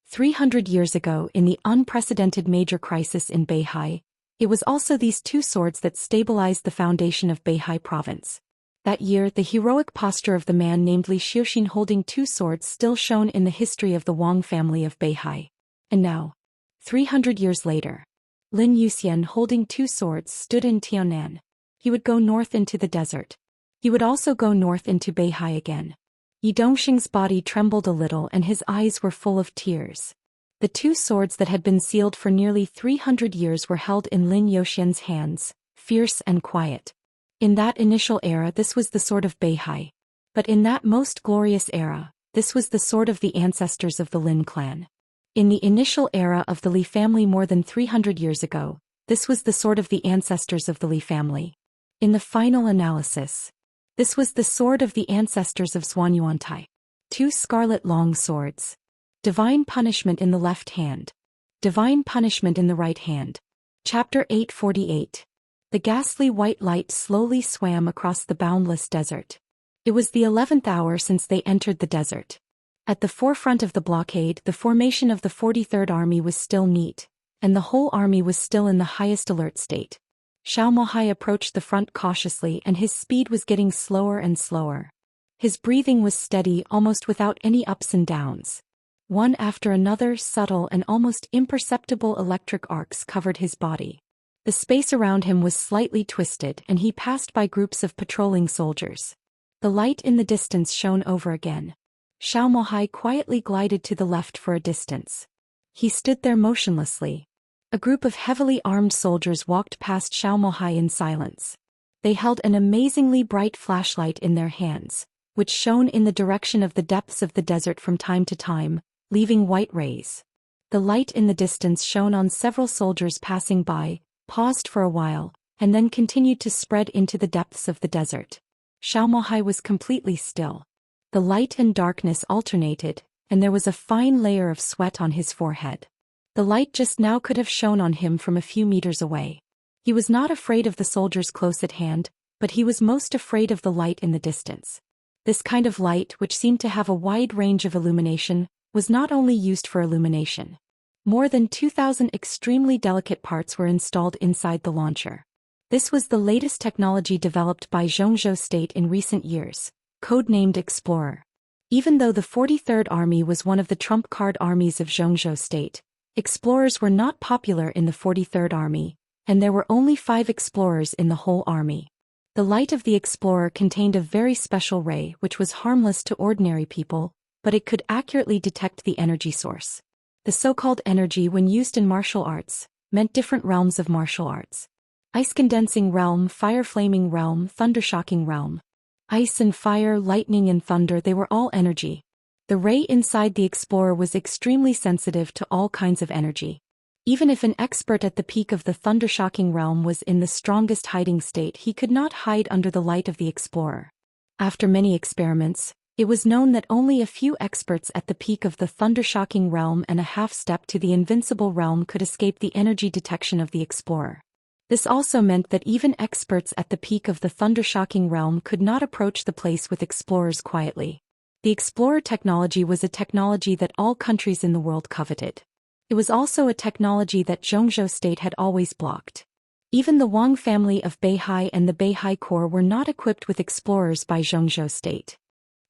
300 years ago in the unprecedented major crisis in Beihai, it was also these two swords that stabilized the foundation of Beihai province. That year the heroic posture of the man named Li Xiuxin holding two swords still shone in the history of the Wang family of Beihai. And now, 300 years later, Lin Youxian holding two swords stood in Tianan. He would go north into the desert. He would also go north into Beihai again. Yi Dongxing's body trembled a little and his eyes were full of tears. The two swords that had been sealed for nearly 300 years were held in Lin Youxian's hands, fierce and quiet. In that initial era this was the sword of Beihai. But in that most glorious era, this was the sword of the ancestors of the Lin clan. In the initial era of the Li family more than 300 years ago, this was the sword of the ancestors of the Li family. In the final analysis, this was the sword of the ancestors of Xuanyuantai. Two scarlet long swords. Divine punishment in the left hand. Divine punishment in the right hand. Chapter 848. The ghastly white light slowly swam across the boundless desert. It was the 11th hour since they entered the desert. At the forefront of the blockade, the formation of the 43rd Army was still neat, and the whole army was still in the highest alert state. Xiao Mohai approached the front cautiously and his speed was getting slower and slower. His breathing was steady, almost without any ups and downs. One after another, subtle and almost imperceptible electric arcs covered his body. The space around him was slightly twisted and he passed by groups of patrolling soldiers. The light in the distance shone over again. Xiao Mohai quietly glided to the left for a distance. He stood there motionlessly. A group of heavily armed soldiers walked past Xiao Mohai in silence. They held an amazingly bright flashlight in their hands, which shone in the direction of the depths of the desert from time to time, leaving white rays. The light in the distance shone on several soldiers passing by, paused for a while, and then continued to spread into the depths of the desert. Xiao Mohai was completely still. The light and darkness alternated, and there was a fine layer of sweat on his forehead. The light just now could have shone on him from a few meters away. He was not afraid of the soldiers close at hand, but he was most afraid of the light in the distance. This kind of light, which seemed to have a wide range of illumination, was not only used for illumination. More than 2,000 extremely delicate parts were installed inside the launcher. This was the latest technology developed by Zhongzhou State in recent years, codenamed Explorer. Even though the 43rd Army was one of the trump card armies of Zhongzhou State, explorers were not popular in the 43rd Army, and there were only 5 explorers in the whole army. The light of the explorer contained a very special ray which was harmless to ordinary people, but it could accurately detect the energy source. The so-called energy when used in martial arts meant different realms of martial arts. Ice condensing realm, fire flaming realm, thunder shocking realm. Ice and fire, lightning and thunder, they were all energy. The ray inside the explorer was extremely sensitive to all kinds of energy. Even if an expert at the peak of the thunder shocking realm was in the strongest hiding state, he could not hide under the light of the explorer. After many experiments, it was known that only a few experts at the peak of the thunder shocking realm and a half step to the invincible realm could escape the energy detection of the explorer. This also meant that even experts at the peak of the thunder shocking realm could not approach the place with explorers quietly. The explorer technology was a technology that all countries in the world coveted. It was also a technology that Zhou state had always blocked. Even the Wang family of Beihai and the Beihai Corps were not equipped with explorers by Zhou state.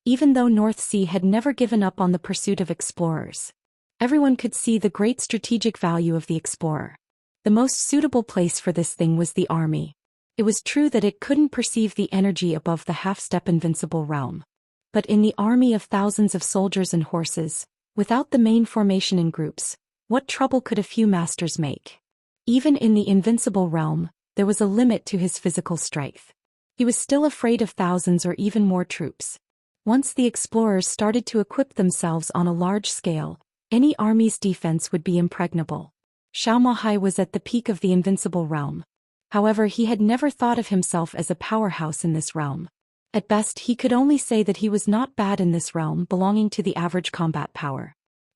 Even though North Sea had never given up on the pursuit of explorers, everyone could see the great strategic value of the explorer. The most suitable place for this thing was the army. It was true that it couldn't perceive the energy above the half-step invincible realm. But in the army of thousands of soldiers and horses, without the main formation in groups, what trouble could a few masters make? Even in the invincible realm, there was a limit to his physical strength. He was still afraid of thousands or even more troops. Once the explorers started to equip themselves on a large scale, any army's defense would be impregnable. Xiaomahai was at the peak of the invincible realm. However, he had never thought of himself as a powerhouse in this realm. At best, he could only say that he was not bad in this realm, belonging to the average combat power.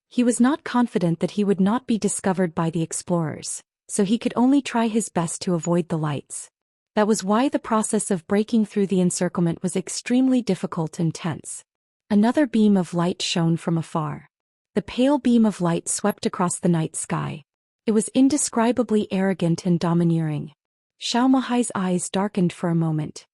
He was not confident that he would not be discovered by the explorers, so he could only try his best to avoid the lights. That was why the process of breaking through the encirclement was extremely difficult and tense. Another beam of light shone from afar. The pale beam of light swept across the night sky. It was indescribably arrogant and domineering. Xiaomahai's eyes darkened for a moment.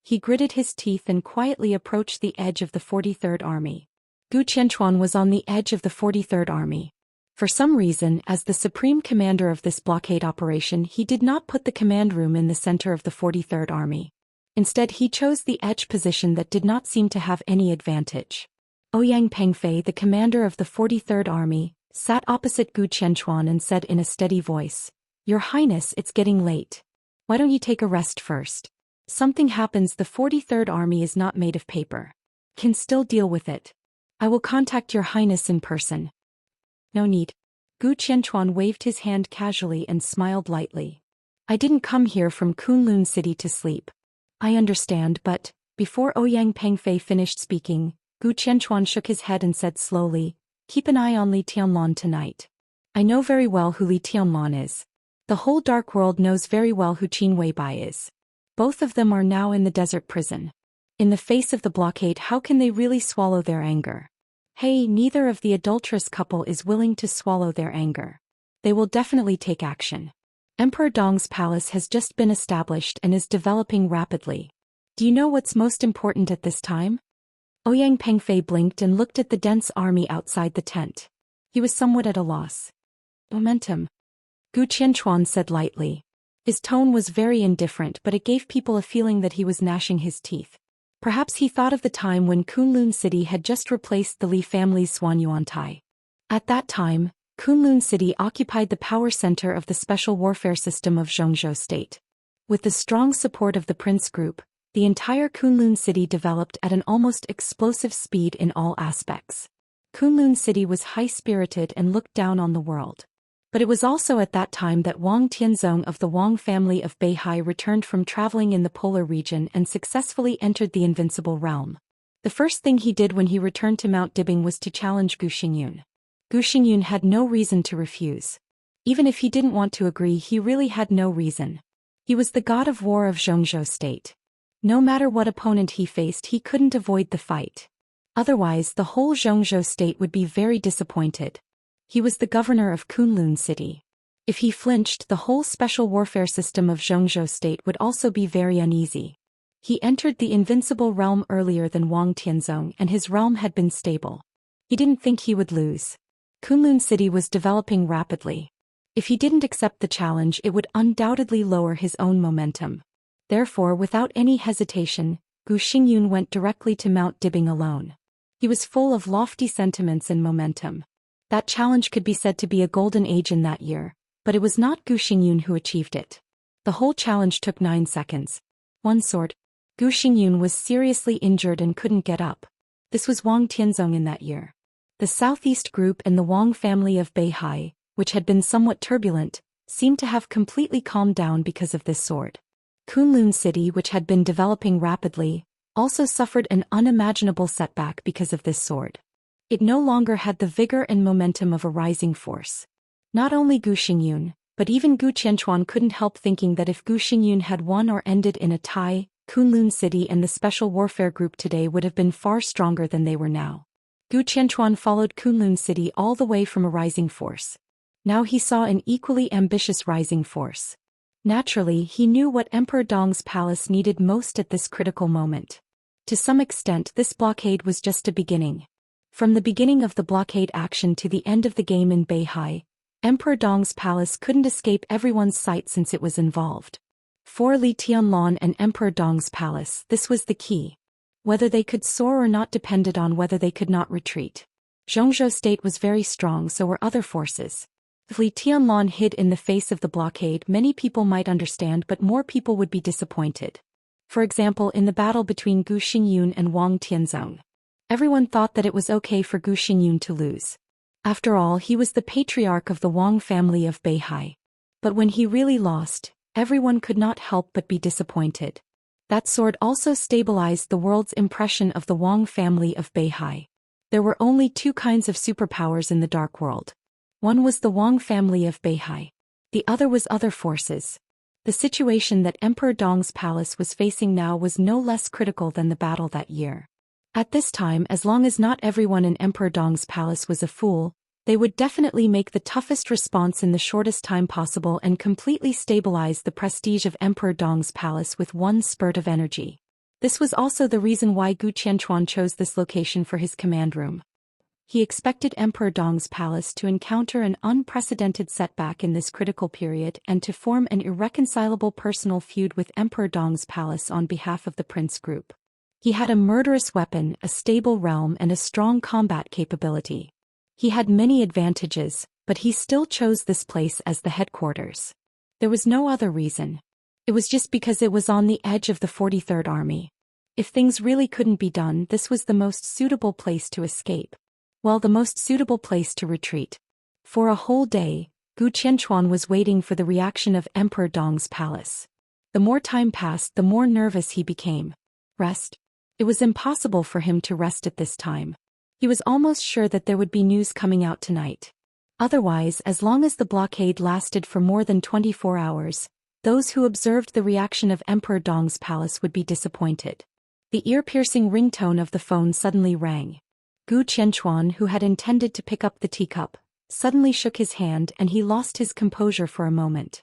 He gritted his teeth and quietly approached the edge of the 43rd Army. Gu Qianchuan was on the edge of the 43rd Army. For some reason, as the supreme commander of this blockade operation, he did not put the command room in the center of the 43rd Army. Instead, he chose the edge position that did not seem to have any advantage. Ouyang Pengfei, the commander of the 43rd Army, sat opposite Gu Qianchuan and said in a steady voice, "Your Highness, it's getting late. Why don't you take a rest first? Something happens, the 43rd Army is not made of paper. Can still deal with it. I will contact your Highness in person." "No need." Gu Qianchuan waved his hand casually and smiled lightly. "I didn't come here from Kunlun City to sleep." "I understand, but..." Before Ouyang Pengfei finished speaking, Gu Qianchuan shook his head and said slowly, "Keep an eye on Li Tianlan tonight. I know very well who Li Tianlan is. The whole dark world knows very well who Qin Weibai is. Both of them are now in the desert prison. In the face of the blockade, how can they really swallow their anger? Hey, neither of the adulterous couple is willing to swallow their anger. They will definitely take action. Emperor Dong's palace has just been established and is developing rapidly. Do you know what's most important at this time?" Ouyang Pengfei blinked and looked at the dense army outside the tent. He was somewhat at a loss. "Momentum," Gu Qianchuan said lightly. His tone was very indifferent, but it gave people a feeling that he was gnashing his teeth. Perhaps he thought of the time when Kunlun City had just replaced the Li family's Suanyuantai. At that time, Kunlun City occupied the power center of the special warfare system of Zhou state. With the strong support of the Prince Group, the entire Kunlun City developed at an almost explosive speed in all aspects. Kunlun City was high-spirited and looked down on the world. But it was also at that time that Wang Tianzong of the Wang family of Beihai returned from traveling in the polar region and successfully entered the invincible realm. The first thing he did when he returned to Mount Dibing was to challenge Gu Xingyun. Gu Xingyun had no reason to refuse. Even if he didn't want to agree, he really had no reason. He was the god of war of Zhou state. No matter what opponent he faced, he couldn't avoid the fight. Otherwise, the whole Zhou state would be very disappointed. He was the governor of Kunlun City. If he flinched, the whole special warfare system of Zhou state would also be very uneasy. He entered the invincible realm earlier than Wang Tianzong, and his realm had been stable. He didn't think he would lose. Kunlun City was developing rapidly. If he didn't accept the challenge, it would undoubtedly lower his own momentum. Therefore, without any hesitation, Gu Xingyun went directly to Mount Dibing alone. He was full of lofty sentiments and momentum. That challenge could be said to be a golden age in that year, but it was not Gu Xingyun who achieved it. The whole challenge took 9 seconds. One sword. Gu Xingyun was seriously injured and couldn't get up. This was Wang Tianzong in that year. The Southeast Group and the Wang family of Beihai, which had been somewhat turbulent, seemed to have completely calmed down because of this sword. Kunlun City, which had been developing rapidly, also suffered an unimaginable setback because of this sword. It no longer had the vigor and momentum of a rising force. Not only Gu Xingyun, but even Gu Qianchuan couldn't help thinking that if Gu Xingyun had won or ended in a tie, Kunlun City and the Special Warfare Group today would have been far stronger than they were now. Gu Qianchuan followed Kunlun City all the way from a rising force. Now he saw an equally ambitious rising force. Naturally, he knew what Emperor Dong's palace needed most at this critical moment. To some extent, this blockade was just a beginning. From the beginning of the blockade action to the end of the game in Beihai, Emperor Dong's palace couldn't escape everyone's sight since it was involved. For Li Tianlan and Emperor Dong's palace, this was the key. Whether they could soar or not depended on whether they could not retreat. Zhongzhou state was very strong, so were other forces. If Li Tianlan hid in the face of the blockade, many people might understand, but more people would be disappointed. For example, in the battle between Gu Xingyun and Wang Tianzong. Everyone thought that it was okay for Gu Xingyun to lose. After all, he was the patriarch of the Wang family of Beihai. But when he really lost, everyone could not help but be disappointed. That sword also stabilized the world's impression of the Wang family of Beihai. There were only two kinds of superpowers in the Dark World. One was the Wang family of Beihai. The other was other forces. The situation that Emperor Dong's palace was facing now was no less critical than the battle that year. At this time, as long as not everyone in Emperor Dong's palace was a fool, they would definitely make the toughest response in the shortest time possible and completely stabilize the prestige of Emperor Dong's palace with one spurt of energy. This was also the reason why Gu Qianchuan chose this location for his command room. He expected Emperor Dong's palace to encounter an unprecedented setback in this critical period and to form an irreconcilable personal feud with Emperor Dong's palace on behalf of the Prince Group. He had a murderous weapon, a stable realm, and a strong combat capability. He had many advantages, but he still chose this place as the headquarters. There was no other reason. It was just because it was on the edge of the 43rd Army. If things really couldn't be done, this was the most suitable place to escape. Well, the most suitable place to retreat. For a whole day, Gu Qianchuan was waiting for the reaction of Emperor Dong's palace. The more time passed, the more nervous he became. Rest? It was impossible for him to rest at this time. He was almost sure that there would be news coming out tonight. Otherwise, as long as the blockade lasted for more than 24 hours, those who observed the reaction of Emperor Dong's palace would be disappointed. The ear-piercing ringtone of the phone suddenly rang. Gu Qianchuan, who had intended to pick up the teacup, suddenly shook his hand and he lost his composure for a moment.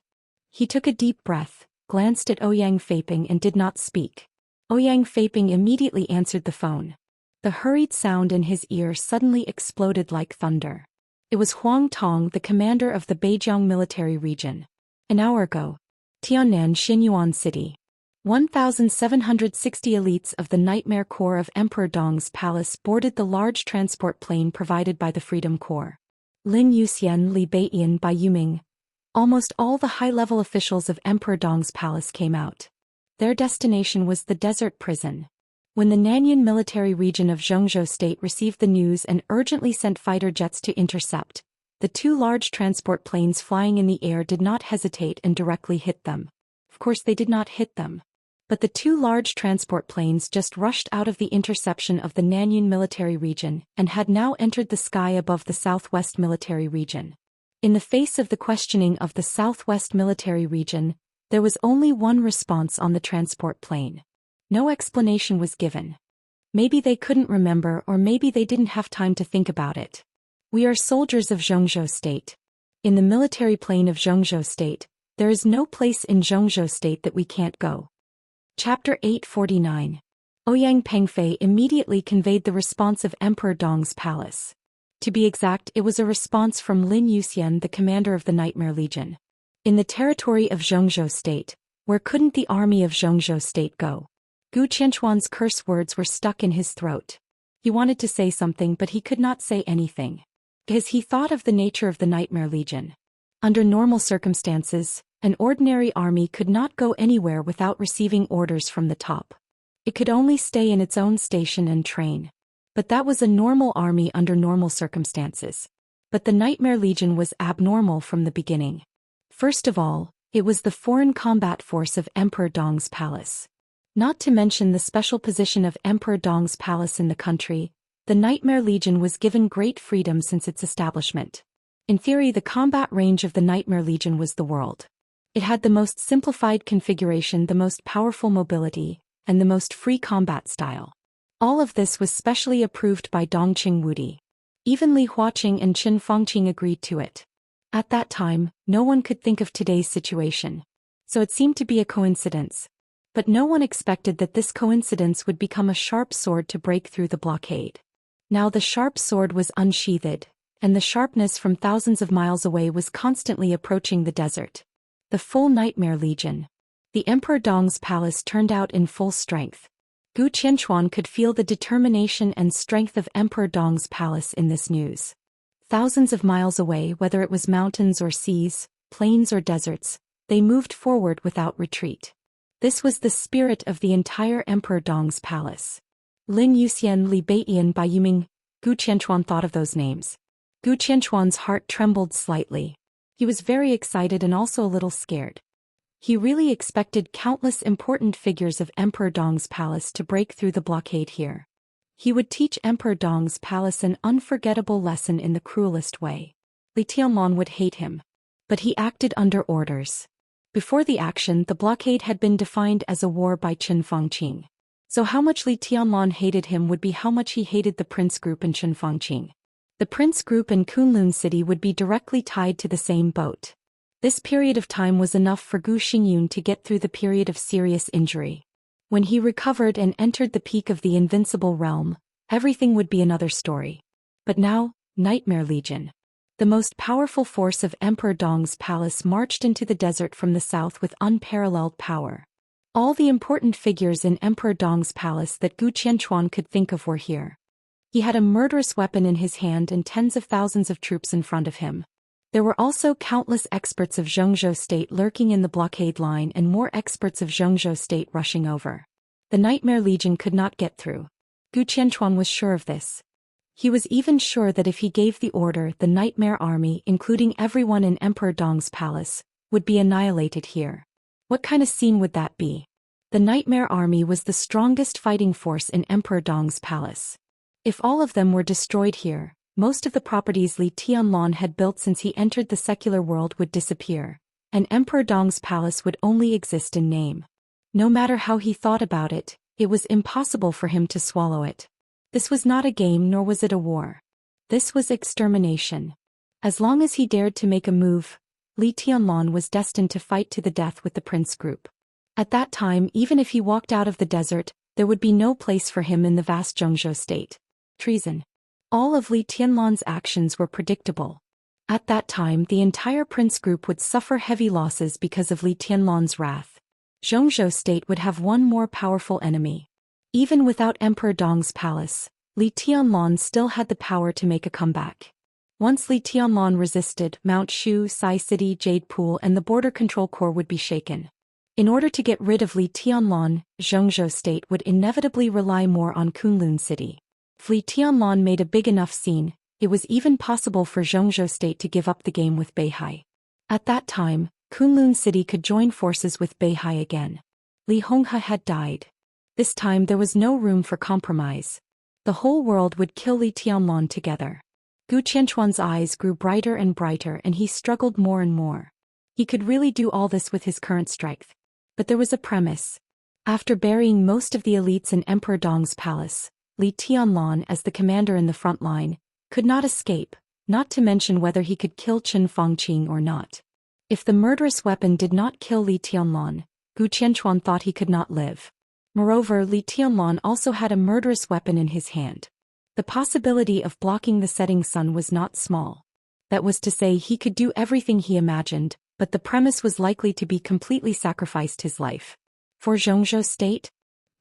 He took a deep breath, glanced at Ouyang Feiping and did not speak. Ouyang Feiping immediately answered the phone. The hurried sound in his ear suddenly exploded like thunder. It was Huang Tong, the commander of the Beijiang military region. An hour ago. Tiannan Xinyuan City. 1,760 elites of the Nightmare Corps of Emperor Dong's palace boarded the large transport plane provided by the Freedom Corps. Lin Yuxian, Li Beiyan, Bai Yuming. Almost all the high-level officials of Emperor Dong's palace came out. Their destination was the desert prison. When the Nanyan military region of Zhongzhou state received the news and urgently sent fighter jets to intercept, the two large transport planes flying in the air did not hesitate and directly hit them. Of course they did not hit them. But the two large transport planes just rushed out of the interception of the Nanyan military region and had now entered the sky above the Southwest military region. In the face of the questioning of the Southwest military region, there was only one response on the transport plane. No explanation was given. Maybe they couldn't remember, or maybe they didn't have time to think about it. We are soldiers of Zhongzhou state. In the military plane of Zhongzhou state, there is no place in Zhongzhou state that we can't go. Chapter 849. Ouyang Pengfei immediately conveyed the response of Emperor Dong's palace. To be exact, it was a response from Lin Yuxian, the commander of the Nightmare Legion. In the territory of Zhongzhou state, where couldn't the army of Zhongzhou state go? Gu Qianchuan's curse words were stuck in his throat. He wanted to say something, but he could not say anything. Because he thought of the nature of the Nightmare Legion. Under normal circumstances, an ordinary army could not go anywhere without receiving orders from the top. It could only stay in its own station and train. But that was a normal army under normal circumstances. But the Nightmare Legion was abnormal from the beginning. First of all, it was the foreign combat force of Emperor Dong's palace. Not to mention the special position of Emperor Dong's palace in the country, the Nightmare Legion was given great freedom since its establishment. In theory, the combat range of the Nightmare Legion was the world. It had the most simplified configuration, the most powerful mobility, and the most free combat style. All of this was specially approved by Dongqing Wudi. Even Li Huaqing and Qin Fangqing agreed to it. At that time, no one could think of today's situation. So it seemed to be a coincidence. But no one expected that this coincidence would become a sharp sword to break through the blockade. Now the sharp sword was unsheathed, and the sharpness from thousands of miles away was constantly approaching the desert. The full Nightmare Legion. The Emperor Dong's palace turned out in full strength. Gu Qianquan could feel the determination and strength of Emperor Dong's palace in this news. Thousands of miles away, whether it was mountains or seas, plains or deserts, they moved forward without retreat. This was the spirit of the entire Emperor Dong's palace. Lin Yuxian, Li Beiyan, Bai Yuming, Gu Qianquan thought of those names. Gu Qianquan's heart trembled slightly. He was very excited and also a little scared. He really expected countless important figures of Emperor Dong's palace to break through the blockade here. He would teach Emperor Dong's palace an unforgettable lesson in the cruelest way. Li Tianlan would hate him. But he acted under orders. Before the action, the blockade had been defined as a war by Qin Fangqing. So how much Li Tianlan hated him would be how much he hated the Prince Group and Qin Fangqing. The Prince Group and Kunlun City would be directly tied to the same boat. This period of time was enough for Gu Xingyun to get through the period of serious injury. When he recovered and entered the peak of the invincible realm, everything would be another story. But now, Nightmare Legion. The most powerful force of Emperor Dong's palace marched into the desert from the south with unparalleled power. All the important figures in Emperor Dong's palace that Gu Qianquan could think of were here. He had a murderous weapon in his hand and tens of thousands of troops in front of him. There were also countless experts of Zhongzhou State lurking in the blockade line and more experts of Zhongzhou State rushing over. The Nightmare Legion could not get through. Gu Qianquan was sure of this. He was even sure that if he gave the order, the Nightmare Army, including everyone in Emperor Dong's palace, would be annihilated here. What kind of scene would that be? The Nightmare Army was the strongest fighting force in Emperor Dong's palace. If all of them were destroyed here, most of the properties Li Tianlan had built since he entered the secular world would disappear, and Emperor Dong's palace would only exist in name. No matter how he thought about it, it was impossible for him to swallow it. This was not a game, nor was it a war. This was extermination. As long as he dared to make a move, Li Tianlan was destined to fight to the death with the Prince Group. At that time, even if he walked out of the desert, there would be no place for him in the vast Zhongzhou State. Treason. All of Li Tianlan's actions were predictable. At that time, the entire Prince Group would suffer heavy losses because of Li Tianlan's wrath. Zhongzhou State would have one more powerful enemy. Even without Emperor Dong's palace, Li Tianlan still had the power to make a comeback. Once Li Tianlan resisted, Mount Shu, Sai City, Jade Pool and the Border Control Corps would be shaken. In order to get rid of Li Tianlan, Zhongzhou State would inevitably rely more on Kunlun City. If Li Tianlan made a big enough scene, it was even possible for Zhongzhou State to give up the game with Beihai. At that time, Kunlun City could join forces with Beihai again. Li Honghe had died. This time there was no room for compromise. The whole world would kill Li Tianlan together. Gu Qianquan's eyes grew brighter and brighter and he struggled more and more. He could really do all this with his current strength. But there was a premise. After burying most of the elites in Emperor Dong's palace, Li Tianlan, as the commander in the front line, could not escape, not to mention whether he could kill Qin Fangqing or not. If the murderous weapon did not kill Li Tianlan, Gu Qianquan thought he could not live. Moreover, Li Tianlan also had a murderous weapon in his hand. The possibility of blocking the setting sun was not small. That was to say, he could do everything he imagined, but the premise was likely to be completely sacrificed his life. For Zhongzhou State?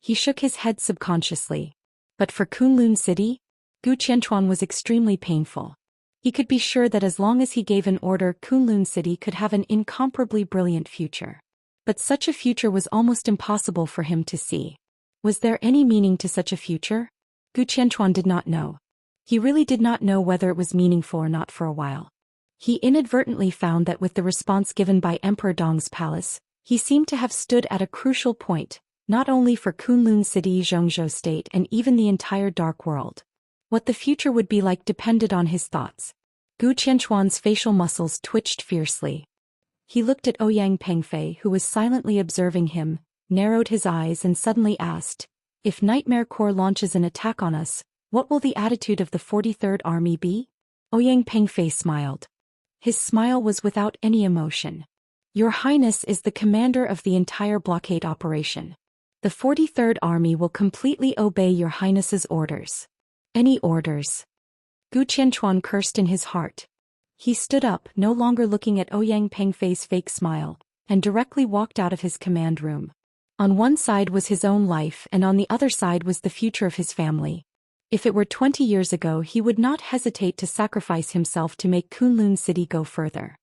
He shook his head subconsciously. But for Kunlun City? Gu Qianquan was extremely painful. He could be sure that as long as he gave an order, Kunlun City could have an incomparably brilliant future. But such a future was almost impossible for him to see. Was there any meaning to such a future? Gu Qianchuan did not know. He really did not know whether it was meaningful or not for a while. He inadvertently found that with the response given by Emperor Dong's palace, he seemed to have stood at a crucial point, not only for Kunlun City, Zhongzhou State, and even the entire dark world. What the future would be like depended on his thoughts. Gu Qianchuan's facial muscles twitched fiercely. He looked at Ouyang Pengfei, who was silently observing him, narrowed his eyes and suddenly asked, "If Nightmare Corps launches an attack on us, what will the attitude of the 43rd Army be?" Ouyang Pengfei smiled. His smile was without any emotion. "Your Highness is the commander of the entire blockade operation. The 43rd Army will completely obey Your Highness's orders." "Any orders?" Gu Qianchuan cursed in his heart. He stood up, no longer looking at Ouyang Pengfei's fake smile, and directly walked out of his command room. On one side was his own life and on the other side was the future of his family. If it were 20 years ago, he would not hesitate to sacrifice himself to make Kunlun City go further.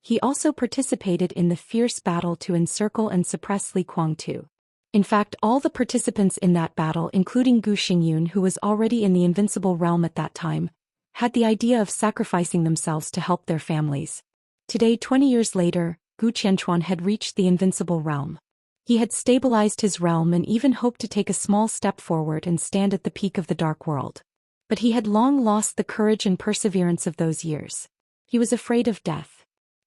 He also participated in the fierce battle to encircle and suppress Li Kuangtu. In fact, all the participants in that battle, including Gu Xingyun, who was already in the invincible realm at that time, had the idea of sacrificing themselves to help their families. Today, 20 years later, Gu Qianchuan had reached the invincible realm. He had stabilized his realm and even hoped to take a small step forward and stand at the peak of the dark world. But he had long lost the courage and perseverance of those years. He was afraid of death.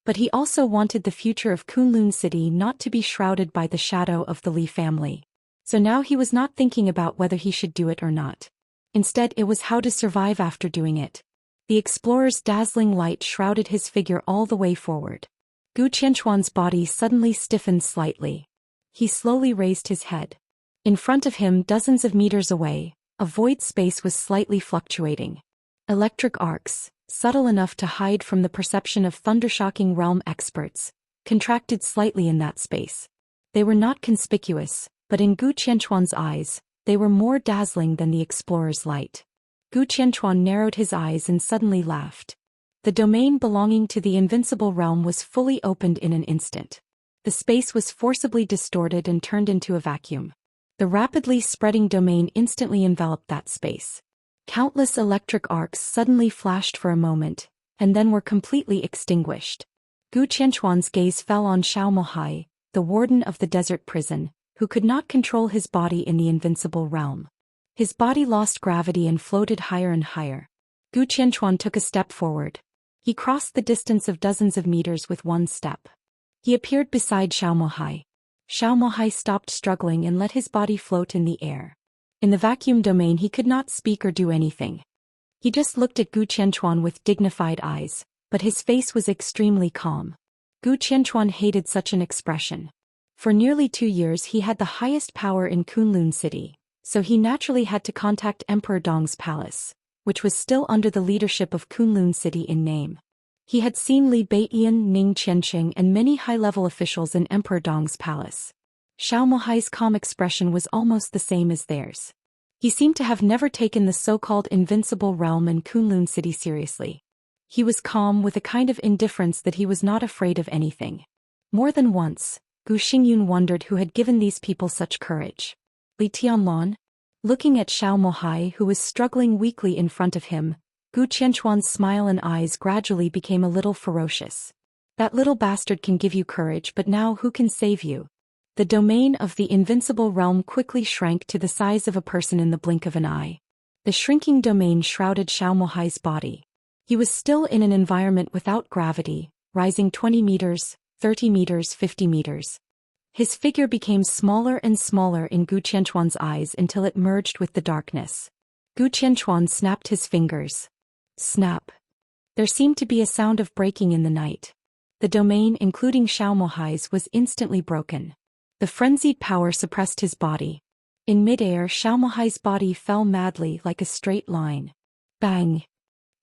But he also wanted the future of Kunlun City not to be shrouded by the shadow of the Li family. So now he was not thinking about whether he should do it or not. Instead, it was how to survive after doing it. The explorer's dazzling light shrouded his figure all the way forward. Gu Qianchuan's body suddenly stiffened slightly. He slowly raised his head. In front of him, dozens of meters away, a void space was slightly fluctuating. Electric arcs, subtle enough to hide from the perception of thundershocking realm experts, contracted slightly in that space. They were not conspicuous, but in Gu Qianchuan's eyes, they were more dazzling than the explorer's light. Gu Qianchuan narrowed his eyes and suddenly laughed. The domain belonging to the invincible realm was fully opened in an instant. The space was forcibly distorted and turned into a vacuum. The rapidly spreading domain instantly enveloped that space. Countless electric arcs suddenly flashed for a moment, and then were completely extinguished. Gu Qianchuan's gaze fell on Xiao Mohai, the warden of the desert prison, who could not control his body in the invincible realm. His body lost gravity and floated higher and higher. Gu Qianchuan took a step forward. He crossed the distance of dozens of meters with one step. He appeared beside Xiao Mohai. Xiao Mohai stopped struggling and let his body float in the air. In the vacuum domain, he could not speak or do anything. He just looked at Gu Qianchuan with dignified eyes, but his face was extremely calm. Gu Qianchuan hated such an expression. For nearly 2 years he had the highest power in Kunlun City, so he naturally had to contact Emperor Dong's palace, which was still under the leadership of Kunlun City in name. He had seen Li Beiyan, Ning Qianqing and many high-level officials in Emperor Dong's palace. Xiao Mohai's calm expression was almost the same as theirs. He seemed to have never taken the so-called invincible realm in Kunlun City seriously. He was calm with a kind of indifference that he was not afraid of anything. More than once, Gu Xingyun wondered who had given these people such courage. Li Tianlan? Looking at Xiao Mohai, who was struggling weakly in front of him, Gu Qianchuan's smile and eyes gradually became a little ferocious. "That little bastard can give you courage, but now who can save you?" The domain of the invincible realm quickly shrank to the size of a person in the blink of an eye. The shrinking domain shrouded Xiao Mohai's body. He was still in an environment without gravity, rising 20 meters, 30 meters, 50 meters. His figure became smaller and smaller in Gu Qianchuan's eyes until it merged with the darkness. Gu Qianchuan snapped his fingers. Snap. There seemed to be a sound of breaking in the night. The domain, including Xiao Mohai's, was instantly broken. The frenzied power suppressed his body. In midair, Xiao Mohai's body fell madly like a straight line. Bang!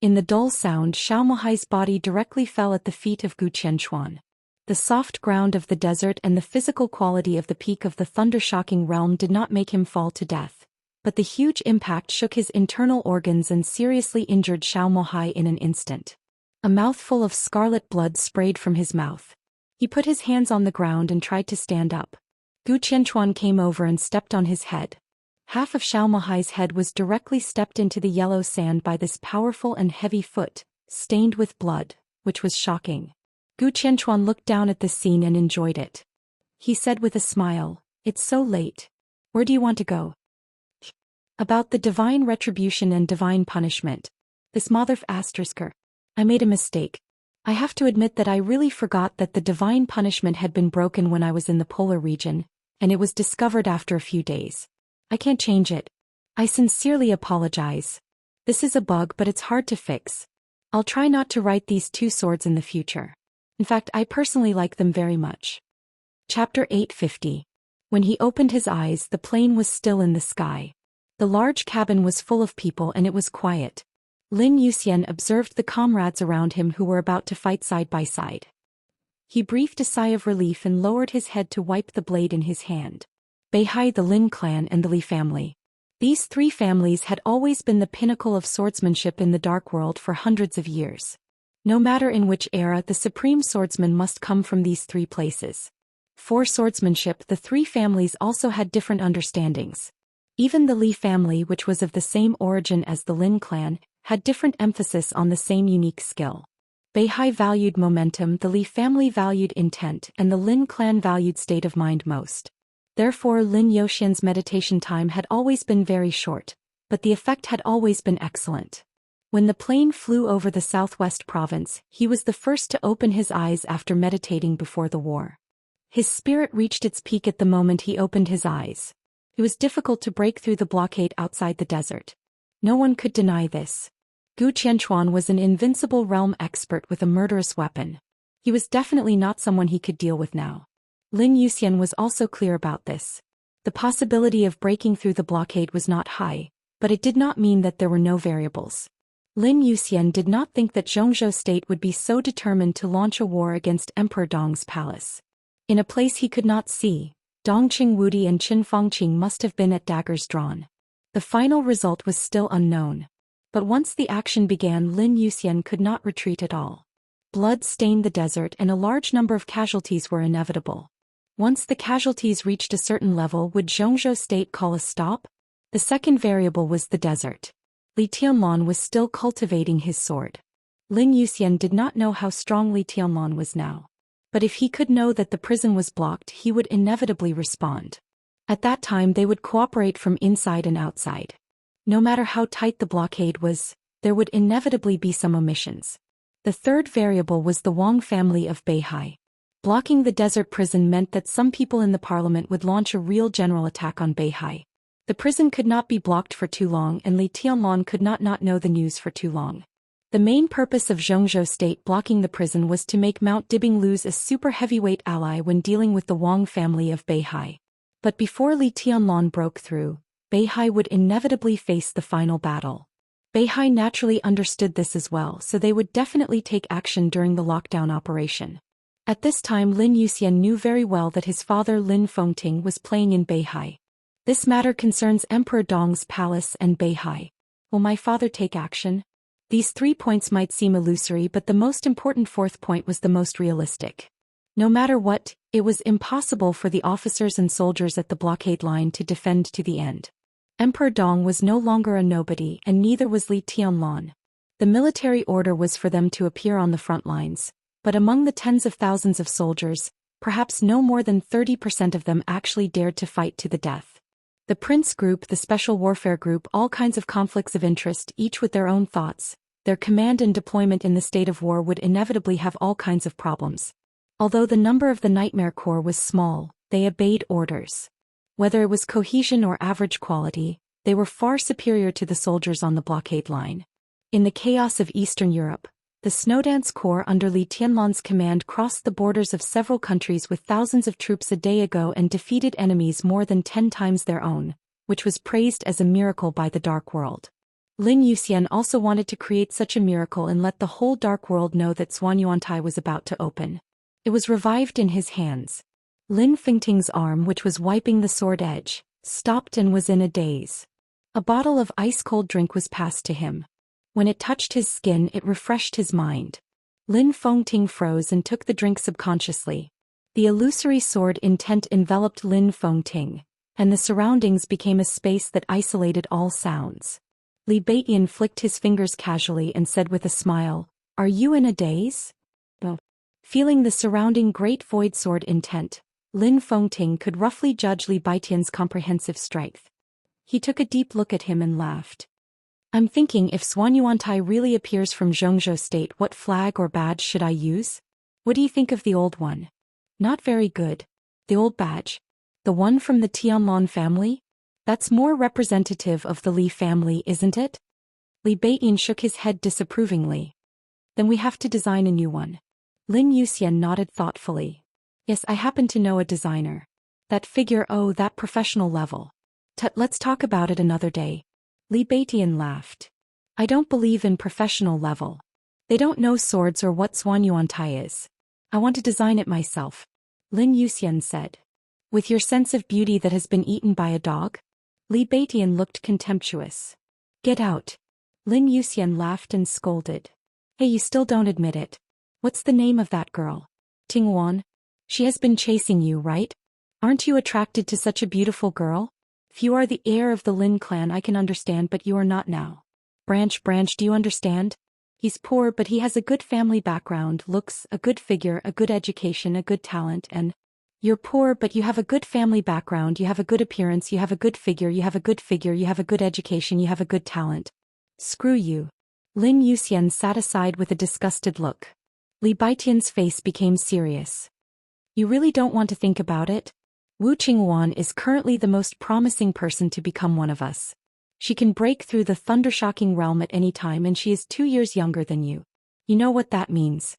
In the dull sound, Xiao Mohai's body directly fell at the feet of Gu Qianchuan. The soft ground of the desert and the physical quality of the peak of the thunder-shocking realm did not make him fall to death, but the huge impact shook his internal organs and seriously injured Xiao Mohai in an instant. A mouthful of scarlet blood sprayed from his mouth. He put his hands on the ground and tried to stand up. Gu Qianchuan came over and stepped on his head. Half of Xiao Mahai's head was directly stepped into the yellow sand by this powerful and heavy foot, stained with blood, which was shocking. Gu Qianchuan looked down at the scene and enjoyed it. He said with a smile, "It's so late. Where do you want to go?" About the divine retribution and divine punishment. This mother asterisker. I made a mistake. I have to admit that I really forgot that the divine punishment had been broken when I was in the polar region, and it was discovered after a few days. I can't change it. I sincerely apologize. This is a bug, but it's hard to fix. I'll try not to write these two swords in the future. In fact, I personally like them very much. Chapter 850. When he opened his eyes, the plane was still in the sky. The large cabin was full of people and it was quiet. Lin Yuxian observed the comrades around him who were about to fight side by side. He breathed a sigh of relief and lowered his head to wipe the blade in his hand. Beihai, the Lin clan, and the Li family. These three families had always been the pinnacle of swordsmanship in the Dark World for hundreds of years. No matter in which era, the supreme swordsman must come from these three places. For swordsmanship, the three families also had different understandings. Even the Li family, which was of the same origin as the Lin clan, had different emphasis on the same unique skill. Beihai valued momentum, the Li family valued intent, and the Lin clan valued state of mind most. Therefore, Lin Youxian's meditation time had always been very short, but the effect had always been excellent. When the plane flew over the southwest province, he was the first to open his eyes after meditating before the war. His spirit reached its peak at the moment he opened his eyes. It was difficult to break through the blockade outside the desert. No one could deny this. Gu Qianchuan was an invincible realm expert with a murderous weapon. He was definitely not someone he could deal with now. Lin Yuxian was also clear about this. The possibility of breaking through the blockade was not high, but it did not mean that there were no variables. Lin Yuxian did not think that Zhou state would be so determined to launch a war against Emperor Dong's palace. In a place he could not see, Dongqing Wudi and Qin Fangqing must have been at daggers drawn. The final result was still unknown. But once the action began, Lin Yuxian could not retreat at all. Blood stained the desert and a large number of casualties were inevitable. Once the casualties reached a certain level, would Zhou state call a stop? The second variable was the desert. Li Tianlan was still cultivating his sword. Lin Yuxian did not know how strong Li Tianlan was now. But if he could know that the prison was blocked, he would inevitably respond. At that time they would cooperate from inside and outside. No matter how tight the blockade was, there would inevitably be some omissions. The third variable was the Wang family of Beihai. Blocking the desert prison meant that some people in the parliament would launch a real general attack on Beihai. The prison could not be blocked for too long and Li Tianlan could not know the news for too long. The main purpose of Zhou state blocking the prison was to make Mount Dibing lose a super heavyweight ally when dealing with the Wang family of Beihai. But before Li Tianlan broke through, Beihai would inevitably face the final battle. Beihai naturally understood this as well, so they would definitely take action during the lockdown operation. At this time Lin Yuxian knew very well that his father Lin Fengting was playing in Beihai. This matter concerns Emperor Dong's palace and Beihai. Will my father take action? These 3 points might seem illusory, but the most important fourth point was the most realistic. No matter what, it was impossible for the officers and soldiers at the blockade line to defend to the end. Emperor Dong was no longer a nobody and neither was Li Tianlan. The military order was for them to appear on the front lines, but among the tens of thousands of soldiers, perhaps no more than 30% of them actually dared to fight to the death. The Prince Group, the Special Warfare Group, all kinds of conflicts of interest, each with their own thoughts, their command and deployment in the state of war would inevitably have all kinds of problems. Although the number of the Nightmare Corps was small, they obeyed orders. Whether it was cohesion or average quality, they were far superior to the soldiers on the blockade line. In the chaos of Eastern Europe, the Snowdance Corps under Li Tianlan's command crossed the borders of several countries with thousands of troops a day ago and defeated enemies more than 10 times their own, which was praised as a miracle by the Dark World. Lin Yuxian also wanted to create such a miracle and let the whole Dark World know that Xuanyuantai was about to open. It was revived in his hands. Lin Fengting's arm, which was wiping the sword edge, stopped and was in a daze. A bottle of ice-cold drink was passed to him. When it touched his skin, it refreshed his mind. Lin Fengting froze and took the drink subconsciously. The illusory sword intent enveloped Lin Fengting, and the surroundings became a space that isolated all sounds. Li Beitian flicked his fingers casually and said with a smile, "Are you in a daze?" Oh. Feeling the surrounding great void sword intent, Lin Fengting could roughly judge Li Beitian's comprehensive strength. He took a deep look at him and laughed. "I'm thinking if Xuanyuantai really appears from Zhongzhou State, what flag or badge should I use? What do you think of the old one?" "Not very good. The old badge? The one from the Tianlong family? That's more representative of the Li family, isn't it?" Li Beitian shook his head disapprovingly. "Then we have to design a new one." Lin Yuxian nodded thoughtfully. "Yes, I happen to know a designer. That figure, oh, that professional level. Let's talk about it another day." Li Beitian laughed. "I don't believe in professional level. They don't know swords or what Xuanyuantai is. I want to design it myself," Lin Yuxian said. "With your sense of beauty that has been eaten by a dog?" Li Beitian looked contemptuous. "Get out." Lin Yuxian laughed and scolded. "Hey, you still don't admit it. What's the name of that girl? Tingwan? She has been chasing you, right? Aren't you attracted to such a beautiful girl? If you are the heir of the Lin clan I can understand, but you are not now. Branch, do you understand? He's poor but he has a good family background, looks, a good figure, a good education, a good talent, and you're poor but you have a good family background, you have a good appearance, you have a good figure, you have a good education, you have a good talent. Screw you." Lin Yuxian sat aside with a disgusted look. Li Beitian's face became serious. "You really don't want to think about it? Wu Qingwan is currently the most promising person to become one of us. She can break through the thundershocking realm at any time and she is 2 years younger than you. You know what that means."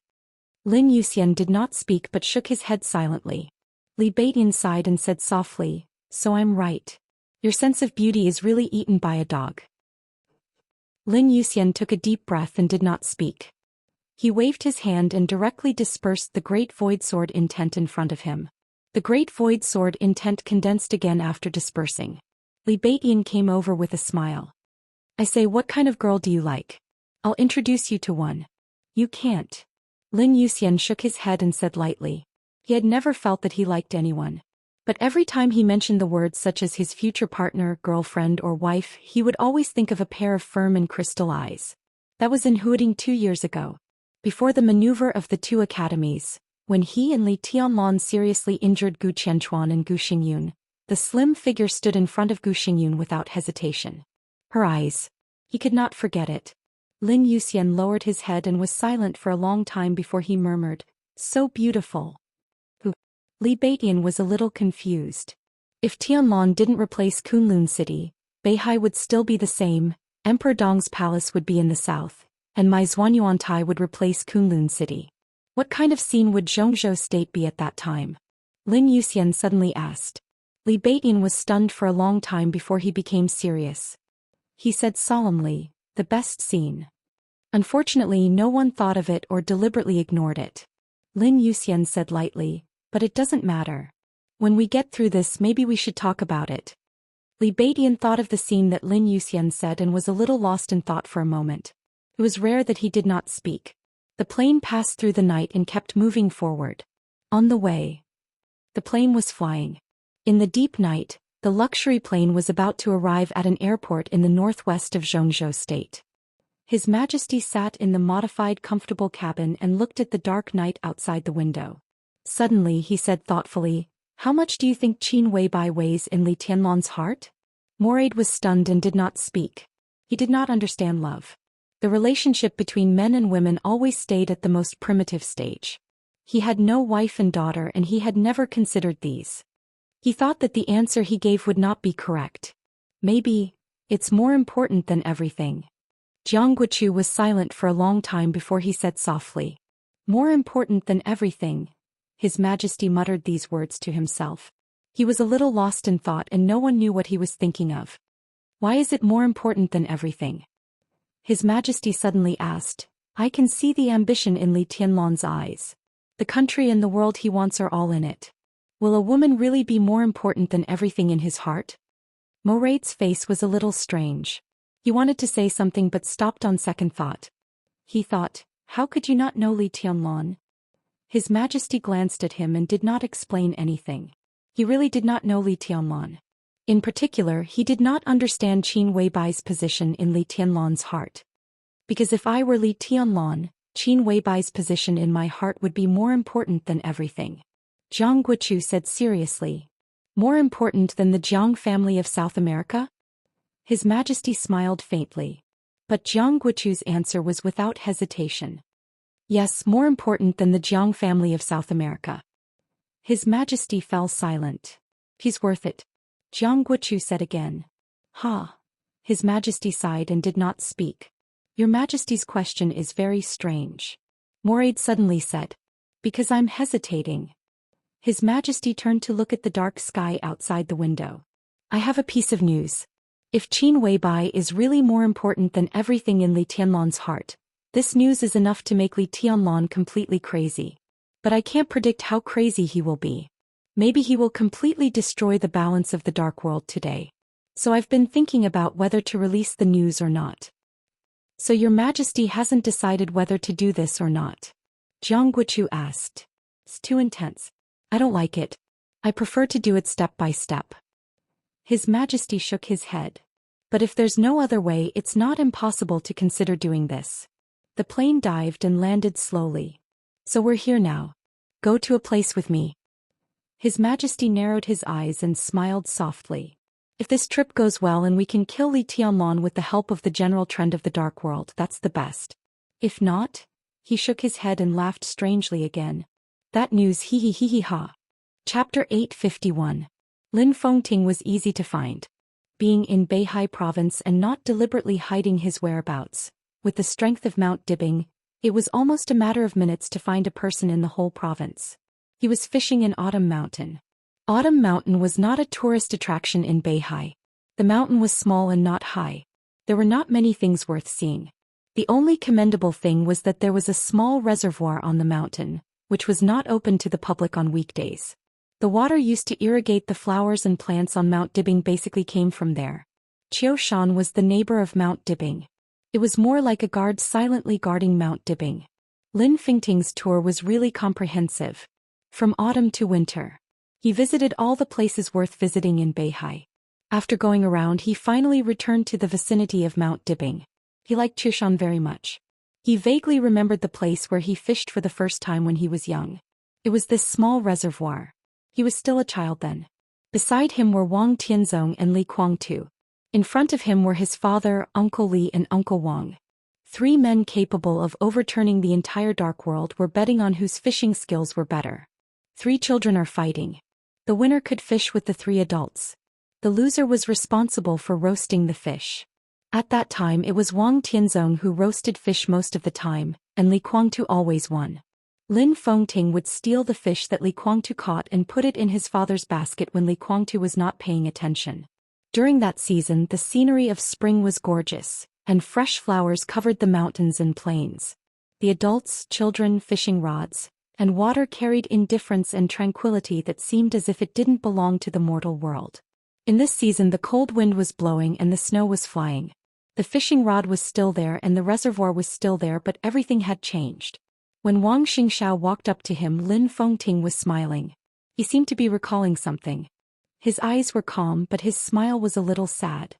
Lin Yuxian did not speak but shook his head silently. Li Beitian sighed and said softly, "So I'm right. Your sense of beauty is really eaten by a dog." Lin Yuxian took a deep breath and did not speak. He waved his hand and directly dispersed the great void sword intent in front of him. The great void sword intent condensed again after dispersing. Li Beitian came over with a smile. "I say, what kind of girl do you like? I'll introduce you to one." "You can't." Lin Yuxian shook his head and said lightly. He had never felt that he liked anyone. But every time he mentioned the words such as his future partner, girlfriend or wife, he would always think of a pair of firm and crystal eyes. That was in Huading 2 years ago. Before the maneuver of the 2 academies, when he and Li Tianlong seriously injured Gu Qianchuan and Gu Xingyun, the slim figure stood in front of Gu Xingyun without hesitation. Her eyes. He could not forget it. Lin Yuxian lowered his head and was silent for a long time before he murmured, "So beautiful." Who? Li Beitian was a little confused. If Tianlong didn't replace Kunlun City, Beihai would still be the same, Emperor Dong's palace would be in the south, and Mai Xuanyuantai would replace Kunlun City. What kind of scene would Zhongzhou State be at that time? Lin Yuxian suddenly asked. Li Beitian was stunned for a long time before he became serious. He said solemnly, "The best scene." Unfortunately, no one thought of it or deliberately ignored it. Lin Yuxian said lightly, "But it doesn't matter. When we get through this, maybe we should talk about it." Li Beitian thought of the scene that Lin Yuxian said and was a little lost in thought for a moment. It was rare that he did not speak. The plane passed through the night and kept moving forward. On the way, the plane was flying. In the deep night, the luxury plane was about to arrive at an airport in the northwest of Zhongzhou State. His Majesty sat in the modified comfortable cabin and looked at the dark night outside the window. Suddenly he said thoughtfully, "How much do you think Qin Weibai weighs in Li Tianlong's heart?" Moraid was stunned and did not speak. He did not understand love. The relationship between men and women always stayed at the most primitive stage. He had no wife and daughter and he had never considered these. He thought that the answer he gave would not be correct. Maybe, it's more important than everything. Jiang Guochu was silent for a long time before he said softly, "More important than everything." His Majesty muttered these words to himself. He was a little lost in thought and no one knew what he was thinking of. Why is it more important than everything? His Majesty suddenly asked. "I can see the ambition in Li Tianlong's eyes. The country and the world he wants are all in it. Will a woman really be more important than everything in his heart?" Moraid's face was a little strange. He wanted to say something but stopped on second thought. He thought, How could you not know Li Tianlan? His Majesty glanced at him and did not explain anything. He really did not know Li Tianlan. In particular, he did not understand Qin Weibai's position in Li Tianlan's heart. Because if I were Li Tianlan, Qin Weibai's position in my heart would be more important than everything. Jiang Guochu said seriously. More important than the Jiang family of South America? His Majesty smiled faintly. But Jiang Guochu's answer was without hesitation. Yes, more important than the Jiang family of South America. His Majesty fell silent. He's worth it. Jiang Guochu said again. Ha. His Majesty sighed and did not speak. Your Majesty's question is very strange. Moraid suddenly said. Because I'm hesitating. His Majesty turned to look at the dark sky outside the window. I have a piece of news. If Qin Weibai is really more important than everything in Li Tianlan's heart, this news is enough to make Li Tianlan completely crazy. But I can't predict how crazy he will be. Maybe he will completely destroy the balance of the dark world today. So I've been thinking about whether to release the news or not. So your Majesty hasn't decided whether to do this or not? Jiang Guochu asked. It's too intense. I don't like it. I prefer to do it step by step. His Majesty shook his head. But if there's no other way, it's not impossible to consider doing this. The plane dived and landed slowly. So we're here now. Go to a place with me. His Majesty narrowed his eyes and smiled softly. If this trip goes well and we can kill Li Tianlan with the help of the general trend of the dark world, that's the best. If not, he shook his head and laughed strangely again. That news hee hee hee hee ha. Chapter 851. Lin Fengting was easy to find. Being in Beihai province and not deliberately hiding his whereabouts, with the strength of Mount Dibing, it was almost a matter of minutes to find a person in the whole province. He was fishing in Autumn Mountain. Autumn Mountain was not a tourist attraction in Beihai. The mountain was small and not high. There were not many things worth seeing. The only commendable thing was that there was a small reservoir on the mountain, which was not open to the public on weekdays. The water used to irrigate the flowers and plants on Mount Dibing basically came from there. Zhou Xian was the neighbor of Mount Dibing. It was more like a guard silently guarding Mount Dibing. Lin Fengting's tour was really comprehensive. From autumn to winter. He visited all the places worth visiting in Beihai. After going around, he finally returned to the vicinity of Mount Dibing. He liked Zhou Xian very much. He vaguely remembered the place where he fished for the first time when he was young. It was this small reservoir. He was still a child then. Beside him were Wang Tianzong and Li Guangtu. In front of him were his father, Uncle Li and Uncle Wang. 3 men capable of overturning the entire dark world were betting on whose fishing skills were better. 3 children are fighting. The winner could fish with the 3 adults. The loser was responsible for roasting the fish. At that time it was Wang Tianzong who roasted fish most of the time, and Li Guangtu always won. Lin Fengting would steal the fish that Li Guangtu caught and put it in his father's basket when Li Guangtu was not paying attention. During that season the scenery of spring was gorgeous, and fresh flowers covered the mountains and plains. The adults, children, fishing rods, and water carried indifference and tranquility that seemed as if it didn't belong to the mortal world. In this season the cold wind was blowing and the snow was flying. The fishing rod was still there and the reservoir was still there, but everything had changed. When Wang Xingxiao walked up to him, Lin Fengting was smiling. He seemed to be recalling something. His eyes were calm, but his smile was a little sad.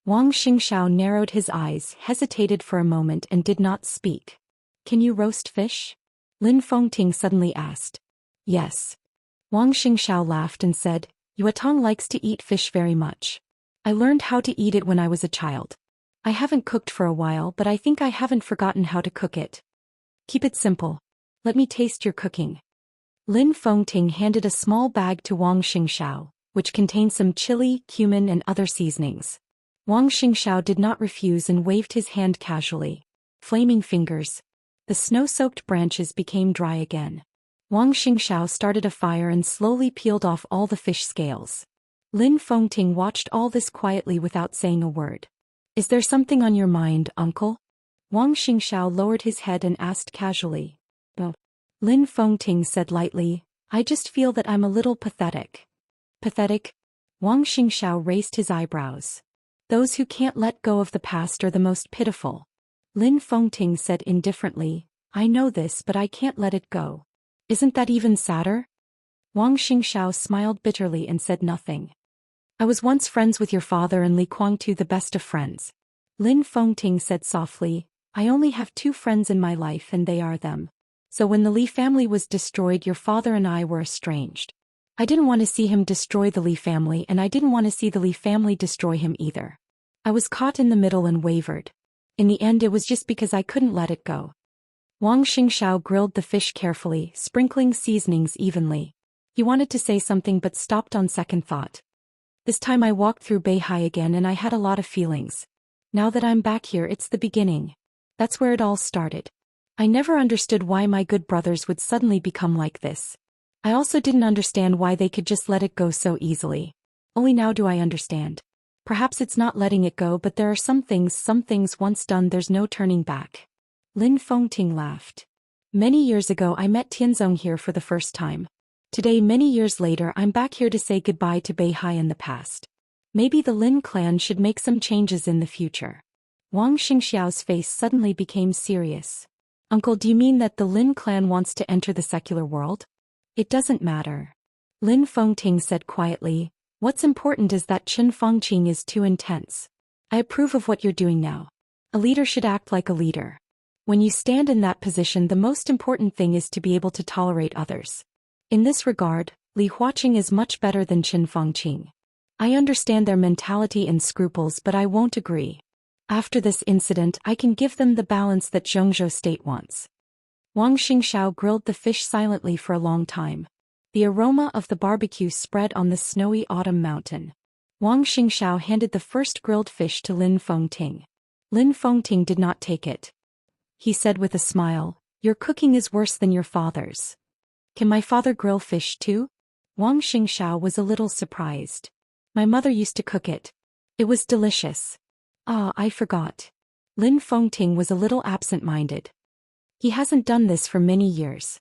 Wang Xingxiao narrowed his eyes, hesitated for a moment and did not speak. Can you roast fish? Lin Fengting suddenly asked. Yes. Wang Xingxiao laughed and said, Yuatong likes to eat fish very much. I learned how to eat it when I was a child. I haven't cooked for a while, but I think I haven't forgotten how to cook it. Keep it simple. Let me taste your cooking. Lin Fengting handed a small bag to Wang Xingxiao, which contained some chili, cumin and other seasonings. Wang Xingxiao did not refuse and waved his hand casually. Flaming fingers. The snow-soaked branches became dry again. Wang Xingxiao started a fire and slowly peeled off all the fish scales. Lin Fengting watched all this quietly without saying a word. Is there something on your mind, uncle? Wang Xingxiao lowered his head and asked casually. Oh. Lin Fengting said lightly, I just feel that I'm a little pathetic. Pathetic? Wang Xingxiao raised his eyebrows. Those who can't let go of the past are the most pitiful. Lin Fengting said indifferently, I know this, but I can't let it go. Isn't that even sadder? Wang Xingxiao smiled bitterly and said nothing. I was once friends with your father and Li Guangtu, the best of friends. Lin Fengting said softly, I only have 2 friends in my life and they are them. So when the Li family was destroyed, your father and I were estranged. I didn't want to see him destroy the Li family, and I didn't want to see the Li family destroy him either. I was caught in the middle and wavered. In the end, it was just because I couldn't let it go. Wang Xingxiao grilled the fish carefully, sprinkling seasonings evenly. He wanted to say something but stopped on second thought. This time I walked through Beihai again and I had a lot of feelings. Now that I'm back here, it's the beginning. That's where it all started. I never understood why my good brothers would suddenly become like this. I also didn't understand why they could just let it go so easily. Only now do I understand. Perhaps it's not letting it go, but there are some things once done, there's no turning back. Lin Fengting laughed. Many years ago I met Tianzong here for the first time. Today, many years later, I'm back here to say goodbye to Beihai in the past. Maybe the Lin clan should make some changes in the future. Wang Xingxiao's face suddenly became serious. Uncle, do you mean that the Lin clan wants to enter the secular world? It doesn't matter. Lin Fengting said quietly, what's important is that Qin Fengqing is too intense. I approve of what you're doing now. A leader should act like a leader. When you stand in that position, the most important thing is to be able to tolerate others. In this regard, Li Huaqing is much better than Qin Fengqing. I understand their mentality and scruples, but I won't agree. After this incident, I can give them the balance that Zhongzhou state wants. Wang Xingxiao grilled the fish silently for a long time. The aroma of the barbecue spread on the snowy autumn mountain. Wang Xingxiao handed the first grilled fish to Lin Fengting. Lin Fengting did not take it. He said with a smile, your cooking is worse than your father's. Can my father grill fish too? Wang Xingxiao was a little surprised. My mother used to cook it. It was delicious. Ah, I forgot. Lin Fengting was a little absent-minded. He hasn't done this for many years.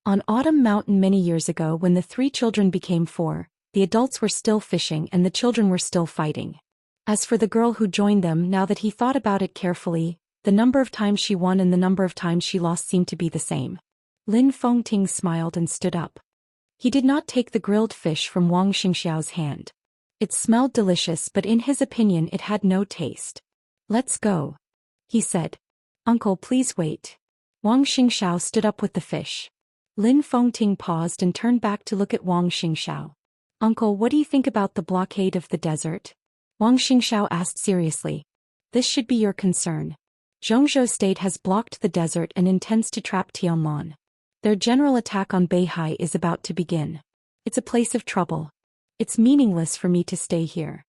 On Autumn Mountain many years ago, when the 3 children became 4, the adults were still fishing and the children were still fighting. As for the girl who joined them, now that he thought about it carefully, the number of times she won and the number of times she lost seemed to be the same. Lin Fengting smiled and stood up. He did not take the grilled fish from Wang Xingxiao's hand. It smelled delicious, but in his opinion it had no taste. Let's go, he said. Uncle, please wait. Wang Xingxiao stood up with the fish. Lin Fengting paused and turned back to look at Wang Xingxiao. Uncle, what do you think about the blockade of the desert? Wang Xingxiao asked seriously. This should be your concern. Zhongzhou state has blocked the desert and intends to trap Tianlan. Their general attack on Beihai is about to begin. It's a place of trouble. It's meaningless for me to stay here.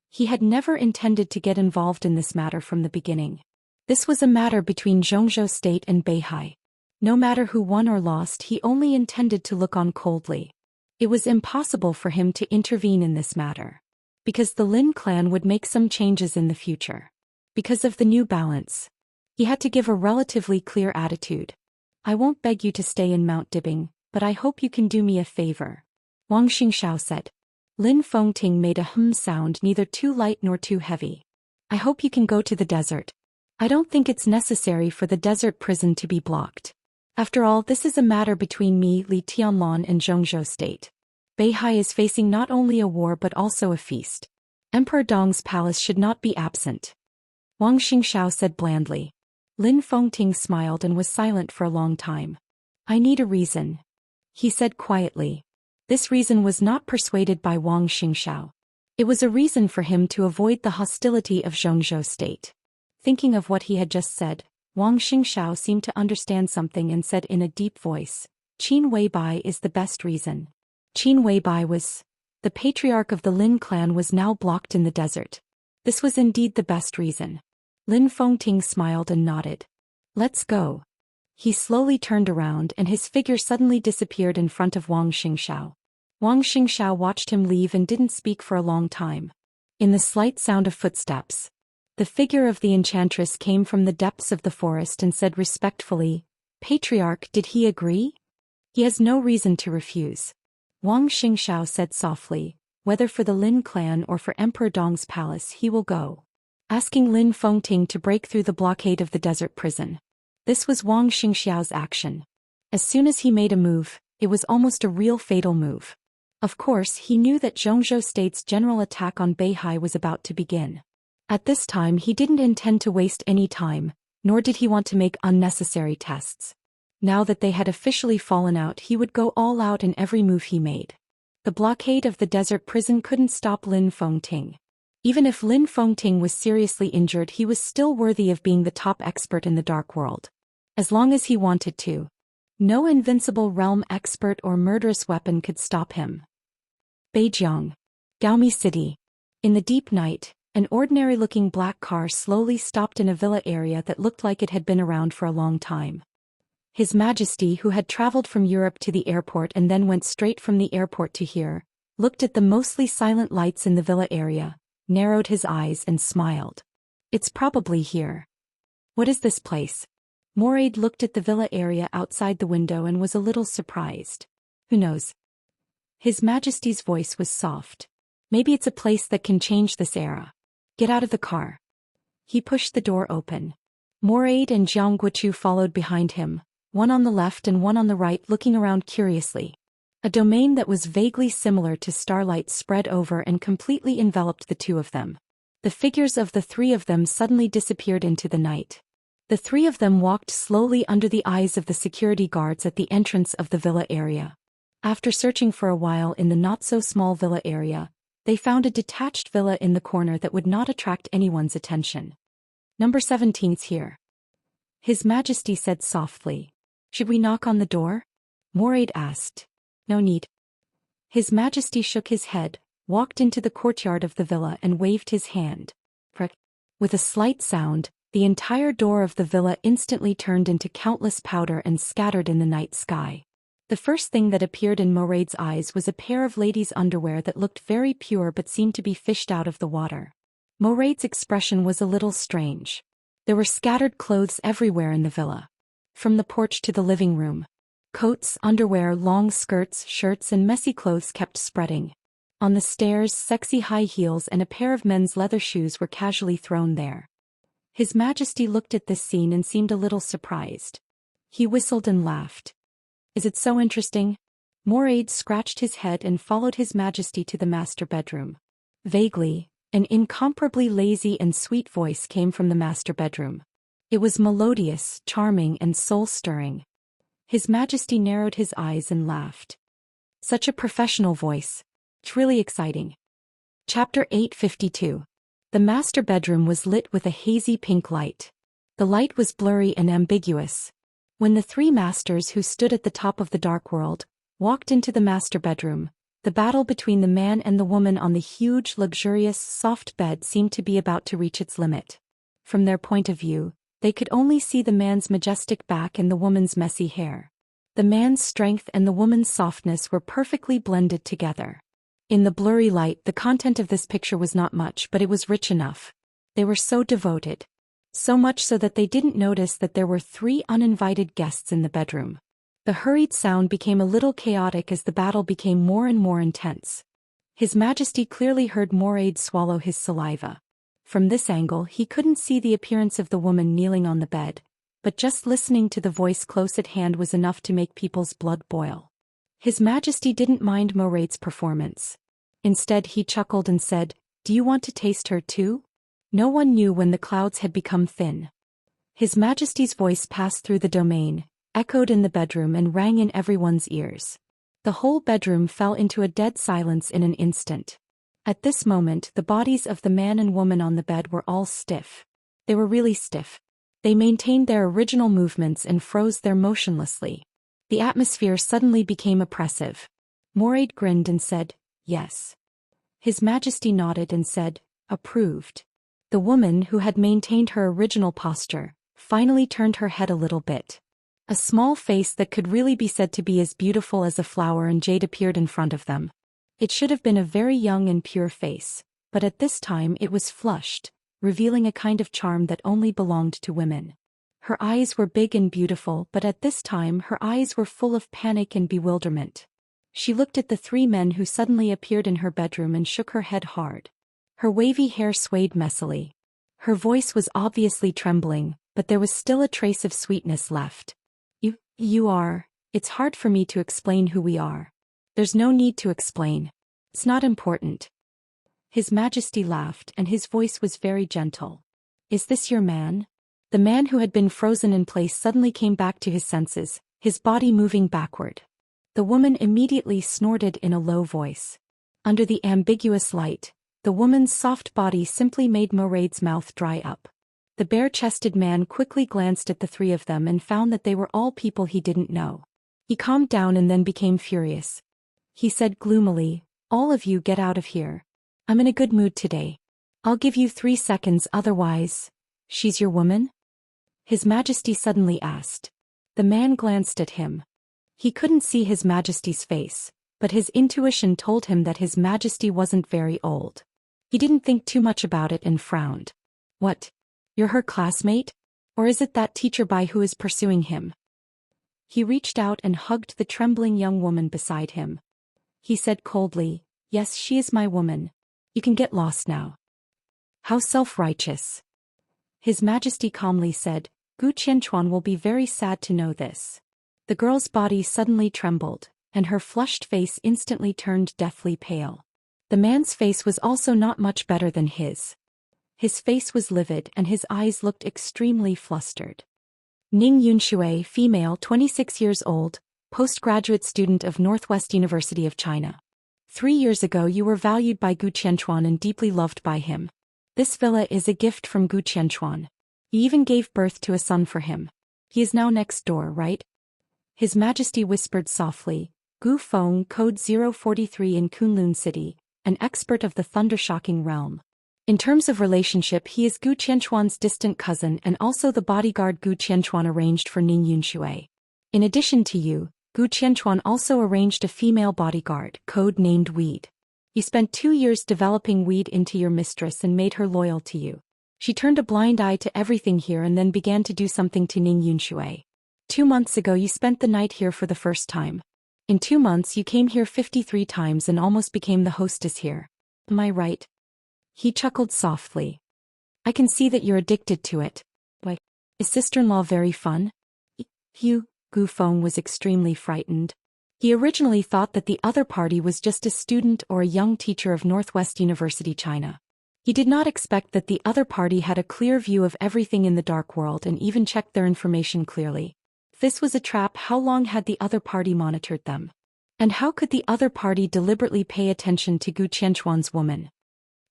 He had never intended to get involved in this matter from the beginning. This was a matter between Zhongzhou state and Beihai. No matter who won or lost, he only intended to look on coldly. It was impossible for him to intervene in this matter. Because the Lin clan would make some changes in the future. Because of the new balance. He had to give a relatively clear attitude. I won't beg you to stay in Mount Dibbing, but I hope you can do me a favor. Wang Xingxiao said. Lin Fengting made a sound, neither too light nor too heavy. I hope you can go to the desert. I don't think it's necessary for the desert prison to be blocked. After all, this is a matter between me, Li Tianlan, and Zhongzhou state. Beihai is facing not only a war but also a feast. Emperor Dong's palace should not be absent. Wang Xingxiao said blandly. Lin Fengting smiled and was silent for a long time. I need a reason, he said quietly. This reason was not persuaded by Wang Xingxiao. It was a reason for him to avoid the hostility of Zhongzhou state. Thinking of what he had just said, Wang Xingxiao seemed to understand something and said in a deep voice, Qin Weibai is the best reason. Qin Weibai was, the patriarch of the Lin clan, was now blocked in the desert. This was indeed the best reason. Lin Fengting smiled and nodded. Let's go. He slowly turned around and his figure suddenly disappeared in front of Wang Xingxiao. Wang Xingxiao watched him leave and didn't speak for a long time. In the slight sound of footsteps, the figure of the enchantress came from the depths of the forest and said respectfully, Patriarch, did he agree? He has no reason to refuse. Wang Xingxiao said softly, whether for the Lin clan or for Emperor Dong's palace he will go. Asking Lin Fengting to break through the blockade of the desert prison. This was Wang Xingxiao's action. As soon as he made a move, it was almost a real fatal move. Of course, he knew that Zhongzhou State's general attack on Beihai was about to begin. At this time he didn't intend to waste any time, nor did he want to make unnecessary tests. Now that they had officially fallen out, he would go all out in every move he made. The blockade of the desert prison couldn't stop Lin Fengting. Even if Lin Fengting was seriously injured, he was still worthy of being the top expert in the dark world. As long as he wanted to. No invincible realm expert or murderous weapon could stop him. Beijiang. Gaomi City. In the deep night, an ordinary-looking black car slowly stopped in a villa area that looked like it had been around for a long time. His Majesty, who had traveled from Europe to the airport and then went straight from the airport to here, looked at the mostly silent lights in the villa area, narrowed his eyes and smiled. It's probably here. What is this place? Moraid looked at the villa area outside the window and was a little surprised. Who knows? His Majesty's voice was soft. Maybe it's a place that can change this era. Get out of the car. He pushed the door open. Moraid and Jiang Guochu followed behind him, one on the left and one on the right, looking around curiously. A domain that was vaguely similar to starlight spread over and completely enveloped the two of them. The figures of the three of them suddenly disappeared into the night. The three of them walked slowly under the eyes of the security guards at the entrance of the villa area. After searching for a while in the not-so-small villa area, they found a detached villa in the corner that would not attract anyone's attention. Number 17's here. His Majesty said softly. Should we knock on the door? Moraid asked. No need. His Majesty shook his head, walked into the courtyard of the villa and waved his hand. With a slight sound, the entire door of the villa instantly turned into countless powder and scattered in the night sky. The first thing that appeared in Moraid's eyes was a pair of ladies' underwear that looked very pure but seemed to be fished out of the water. Moraid's expression was a little strange. There were scattered clothes everywhere in the villa. From the porch to the living room. Coats, underwear, long skirts, shirts and messy clothes kept spreading. On the stairs, sexy high heels and a pair of men's leather shoes were casually thrown there. His Majesty looked at this scene and seemed a little surprised. He whistled and laughed. Is it so interesting? Moraid scratched his head and followed His Majesty to the master bedroom. Vaguely, an incomparably lazy and sweet voice came from the master bedroom. It was melodious, charming and soul-stirring. His Majesty narrowed his eyes and laughed. Such a professional voice. It's really exciting. Chapter 852. The master bedroom was lit with a hazy pink light. The light was blurry and ambiguous. When the three masters who stood at the top of the dark world walked into the master bedroom, the battle between the man and the woman on the huge, luxurious, soft bed seemed to be about to reach its limit. From their point of view, they could only see the man's majestic back and the woman's messy hair. The man's strength and the woman's softness were perfectly blended together. In the blurry light, the content of this picture was not much, but it was rich enough. They were so devoted. So much so that they didn't notice that there were 3 uninvited guests in the bedroom. The hurried sound became a little chaotic as the battle became more and more intense. His Majesty clearly heard Moraid swallow his saliva. From this angle he couldn't see the appearance of the woman kneeling on the bed, but just listening to the voice close at hand was enough to make people's blood boil. His Majesty didn't mind Moraid's performance. Instead he chuckled and said, "Do you want to taste her too?" No one knew when the clouds had become thin. His Majesty's voice passed through the domain, echoed in the bedroom and rang in everyone's ears. The whole bedroom fell into a dead silence in an instant. At this moment the bodies of the man and woman on the bed were all stiff. They were really stiff. They maintained their original movements and froze there motionlessly. The atmosphere suddenly became oppressive. Moraid grinned and said, "Yes." His Majesty nodded and said, "Approved." The woman, who had maintained her original posture, finally turned her head a little bit. A small face that could really be said to be as beautiful as a flower and jade appeared in front of them. It should have been a very young and pure face, but at this time it was flushed, revealing a kind of charm that only belonged to women. Her eyes were big and beautiful, but at this time her eyes were full of panic and bewilderment. She looked at the 3 men who suddenly appeared in her bedroom and shook her head hard. Her wavy hair swayed messily. Her voice was obviously trembling, but there was still a trace of sweetness left. You are. It's hard for me to explain who we are. There's no need to explain. It's not important. His Majesty laughed, and his voice was very gentle. Is this your man? The man who had been frozen in place suddenly came back to his senses, his body moving backward. The woman immediately snorted in a low voice. Under the ambiguous light, the woman's soft body simply made Moraid's mouth dry up. The bare-chested man quickly glanced at the three of them and found that they were all people he didn't know. He calmed down and then became furious. He said gloomily, "All of you get out of here. I'm in a good mood today. I'll give you 3 seconds, otherwise..." "She's your woman?" His Majesty suddenly asked. The man glanced at him. He couldn't see His Majesty's face, but his intuition told him that His Majesty wasn't very old. He didn't think too much about it and frowned. "What? You're her classmate? Or is it that teacher Bai who is pursuing him?" He reached out and hugged the trembling young woman beside him. He said coldly, "Yes, she is my woman. You can get lost now." "How self-righteous." His Majesty calmly said, "Gu Qianchuan will be very sad to know this." The girl's body suddenly trembled, and her flushed face instantly turned deathly pale. The man's face was also not much better than his. His face was livid and his eyes looked extremely flustered. Ning Yunshui, female, 26 years old, postgraduate student of Northwest University of China. 3 years ago you were valued by Gu Qianchuan and deeply loved by him. This villa is a gift from Gu Qianchuan. You even gave birth to a son for him. He is now next door, right? His Majesty whispered softly. Gu Feng, code 043 in Kunlun City, an expert of the thundershocking realm. In terms of relationship, he is Gu Qianchuan's distant cousin and also the bodyguard Gu Qianchuan arranged for Ning Yunshui. In addition to you, Gu Qianchuan also arranged a female bodyguard, code-named Weed. You spent 2 years developing Weed into your mistress and made her loyal to you. She turned a blind eye to everything here and then began to do something to Ning Yunshui. 2 months ago you spent the night here for the first time. In 2 months you came here 53 times and almost became the hostess here. Am I right? He chuckled softly. I can see that you're addicted to it. Why, is sister-in-law very fun? Gu Feng was extremely frightened. He originally thought that the other party was just a student or a young teacher of Northwest University China. He did not expect that the other party had a clear view of everything in the dark world and even checked their information clearly. If this was a trap, how long had the other party monitored them? And how could the other party deliberately pay attention to Gu Qianchuan's woman?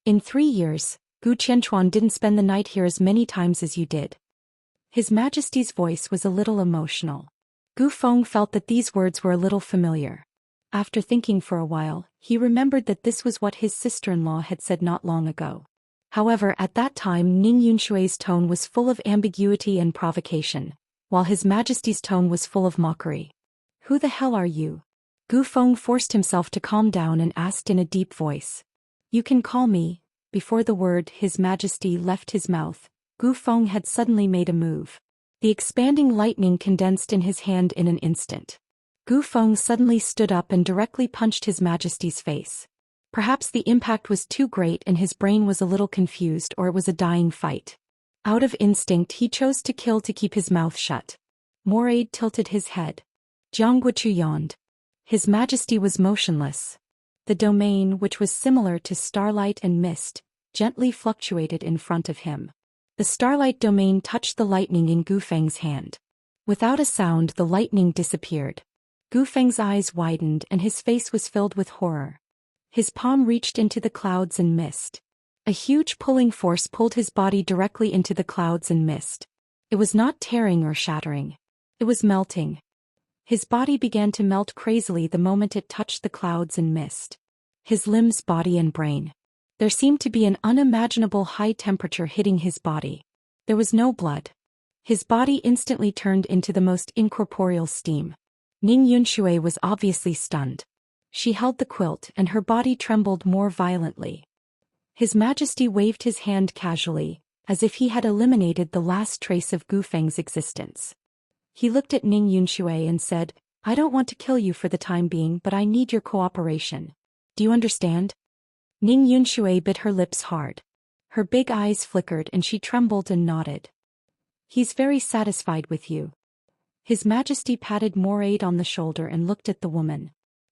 In 3 years, Gu Qianchuan didn't spend the night here as many times as you did. His Majesty's voice was a little emotional. Gu Feng felt that these words were a little familiar. After thinking for a while, he remembered that this was what his sister-in-law had said not long ago. However, at that time Ning Yunshui's tone was full of ambiguity and provocation, while His Majesty's tone was full of mockery. Who the hell are you? Gu Feng forced himself to calm down and asked in a deep voice. You can call me. Before the word His Majesty left his mouth, Gu Feng had suddenly made a move. The expanding lightning condensed in his hand in an instant. Gu Feng suddenly stood up and directly punched His Majesty's face. Perhaps the impact was too great and his brain was a little confused, or it was a dying fight. Out of instinct he chose to kill to keep his mouth shut. Moraid tilted his head. Jiangguochu yawned. His Majesty was motionless. The domain, which was similar to starlight and mist, gently fluctuated in front of him. The starlight domain touched the lightning in Gu Feng's hand. Without a sound, the lightning disappeared. Gu Feng's eyes widened and his face was filled with horror. His palm reached into the clouds and mist. A huge pulling force pulled his body directly into the clouds and mist. It was not tearing or shattering. It was melting. His body began to melt crazily the moment it touched the clouds and mist. His limbs, body and brain. There seemed to be an unimaginable high temperature hitting his body. There was no blood. His body instantly turned into the most incorporeal steam. Ning Yunshui was obviously stunned. She held the quilt and her body trembled more violently. His Majesty waved his hand casually, as if he had eliminated the last trace of Gu Feng's existence. He looked at Ning Yunshui and said, I don't want to kill you for the time being, but I need your cooperation. Do you understand? Ning Yunshui bit her lips hard. Her big eyes flickered and she trembled and nodded. He's very satisfied with you. His Majesty patted Moraid on the shoulder and looked at the woman.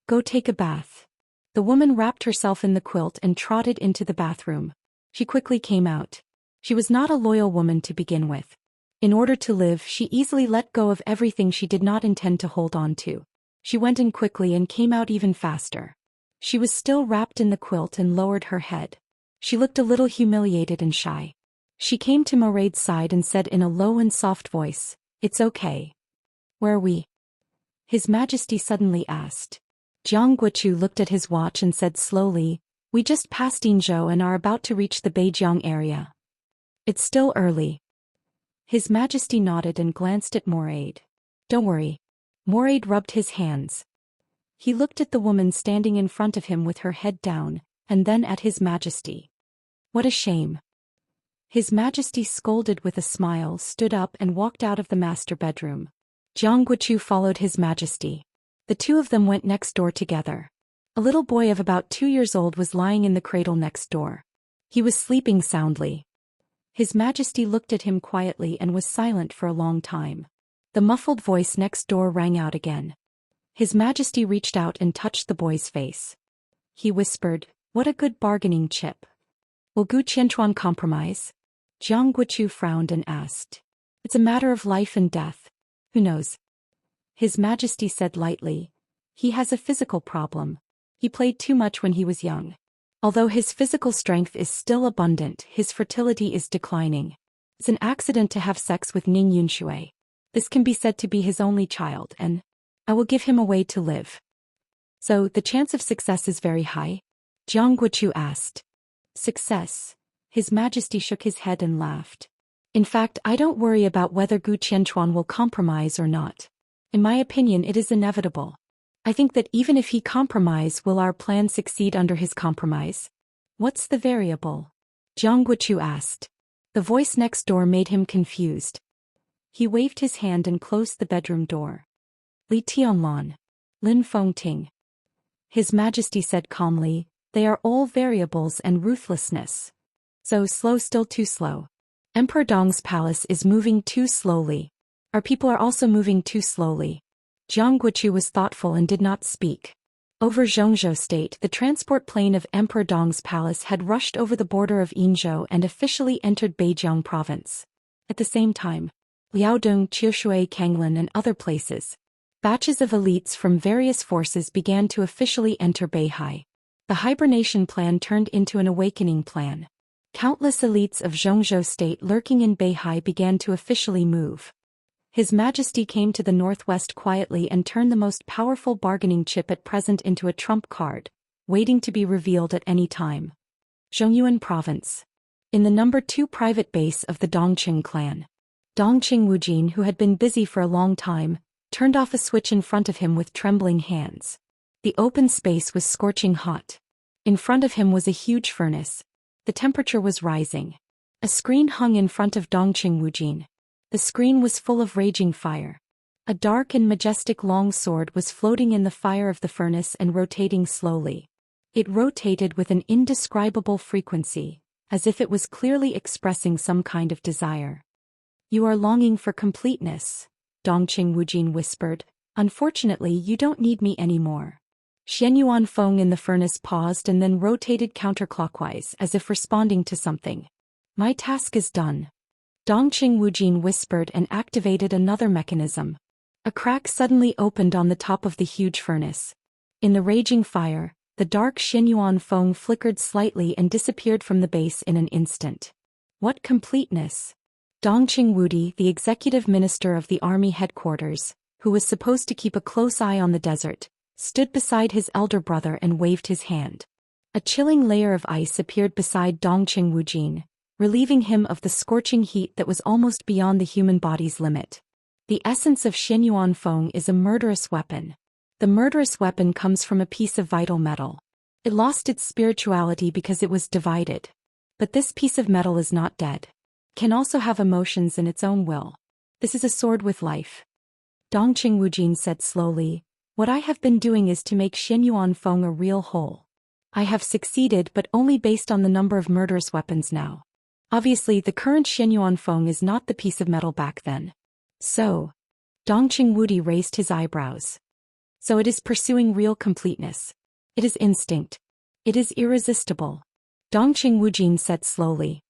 Go take a bath. The woman wrapped herself in the quilt and trotted into the bathroom. She quickly came out. She was not a loyal woman to begin with. In order to live, she easily let go of everything she did not intend to hold on to. She went in quickly and came out even faster. She was still wrapped in the quilt and lowered her head. She looked a little humiliated and shy. She came to Moraid's side and said in a low and soft voice, "It's okay. Where are we?" His Majesty suddenly asked. Jiang Guochu looked at his watch and said slowly, "We just passed Yinzhou and are about to reach the Beijiang area. It's still early." His Majesty nodded and glanced at Moraid. "Don't worry." Moraid rubbed his hands. He looked at the woman standing in front of him with her head down, and then at His Majesty. "What a shame." His Majesty scolded with a smile, stood up and walked out of the master bedroom. Jiang Guochu followed His Majesty. The two of them went next door together. A little boy of about 2 years old was lying in the cradle next door. He was sleeping soundly. His Majesty looked at him quietly and was silent for a long time. The muffled voice next door rang out again. His Majesty reached out and touched the boy's face. He whispered, "What a good bargaining chip. Will Gu Qianchuan compromise?" Jiang Guochu frowned and asked. "It's a matter of life and death. Who knows?" His Majesty said lightly. "He has a physical problem. He played too much when he was young. Although his physical strength is still abundant, his fertility is declining. It's an accident to have sex with Ning Yunshui. This can be said to be his only child, and I will give him a way to live." "So, the chance of success is very high?" Jiang Guochu asked. "Success?" His Majesty shook his head and laughed. "In fact, I don't worry about whether Gu Qianchuan will compromise or not. In my opinion, it is inevitable. I think that even if he compromise, will our plan succeed under his compromise?" "What's the variable?" Jiang Guochu asked. The voice next door made him confused. He waved his hand and closed the bedroom door. "Li Tianlan. Lin Fengting." His Majesty said calmly, "They are all variables and ruthlessness. So slow, still too slow. Emperor Dong's palace is moving too slowly. Our people are also moving too slowly." Jiang Guochu was thoughtful and did not speak. Over Zhongzhou State, the transport plane of Emperor Dong's palace had rushed over the border of Yinzhou and officially entered Beijiang province. At the same time, Liaodong, Qiushui, Kanglin and other places, batches of elites from various forces began to officially enter Beihai. The hibernation plan turned into an awakening plan. Countless elites of Zhongzhou State lurking in Beihai began to officially move. His Majesty came to the northwest quietly and turned the most powerful bargaining chip at present into a trump card, waiting to be revealed at any time. Zhongyuan Province. In the number 2 private base of the Dongqing clan, Dongqing Wujin, who had been busy for a long time, turned off a switch in front of him with trembling hands. The open space was scorching hot. In front of him was a huge furnace. The temperature was rising. A screen hung in front of Dongqing Wujin. The screen was full of raging fire. A dark and majestic long sword was floating in the fire of the furnace and rotating slowly. It rotated with an indescribable frequency, as if it was clearly expressing some kind of desire. "You are longing for completeness," Dongqing Wujin whispered. "Unfortunately, you don't need me anymore." Xianyuan Feng in the furnace paused and then rotated counterclockwise as if responding to something. "My task is done." Dongqing Wujin whispered and activated another mechanism. A crack suddenly opened on the top of the huge furnace. In the raging fire, the dark Xianyuan Feng flickered slightly and disappeared from the base in an instant. What completeness! Dongqing Wudi, the executive minister of the army headquarters, who was supposed to keep a close eye on the desert, stood beside his elder brother and waved his hand. A chilling layer of ice appeared beside Dongqing Wujin, relieving him of the scorching heat that was almost beyond the human body's limit. The essence of Xianyuan Feng is a murderous weapon. The murderous weapon comes from a piece of vital metal. It lost its spirituality because it was divided. But this piece of metal is not dead. It can also have emotions and its own will. This is a sword with life. Dongqing Wujin said slowly, "What I have been doing is to make Xianyuan Feng a real whole. I have succeeded, but only based on the number of murderous weapons now. Obviously, the current Xianyuan Feng is not the piece of metal back then. So, Dongqing Wudi raised his eyebrows. So it is pursuing real completeness. It is instinct. It is irresistible. Dongqing Wujin said slowly.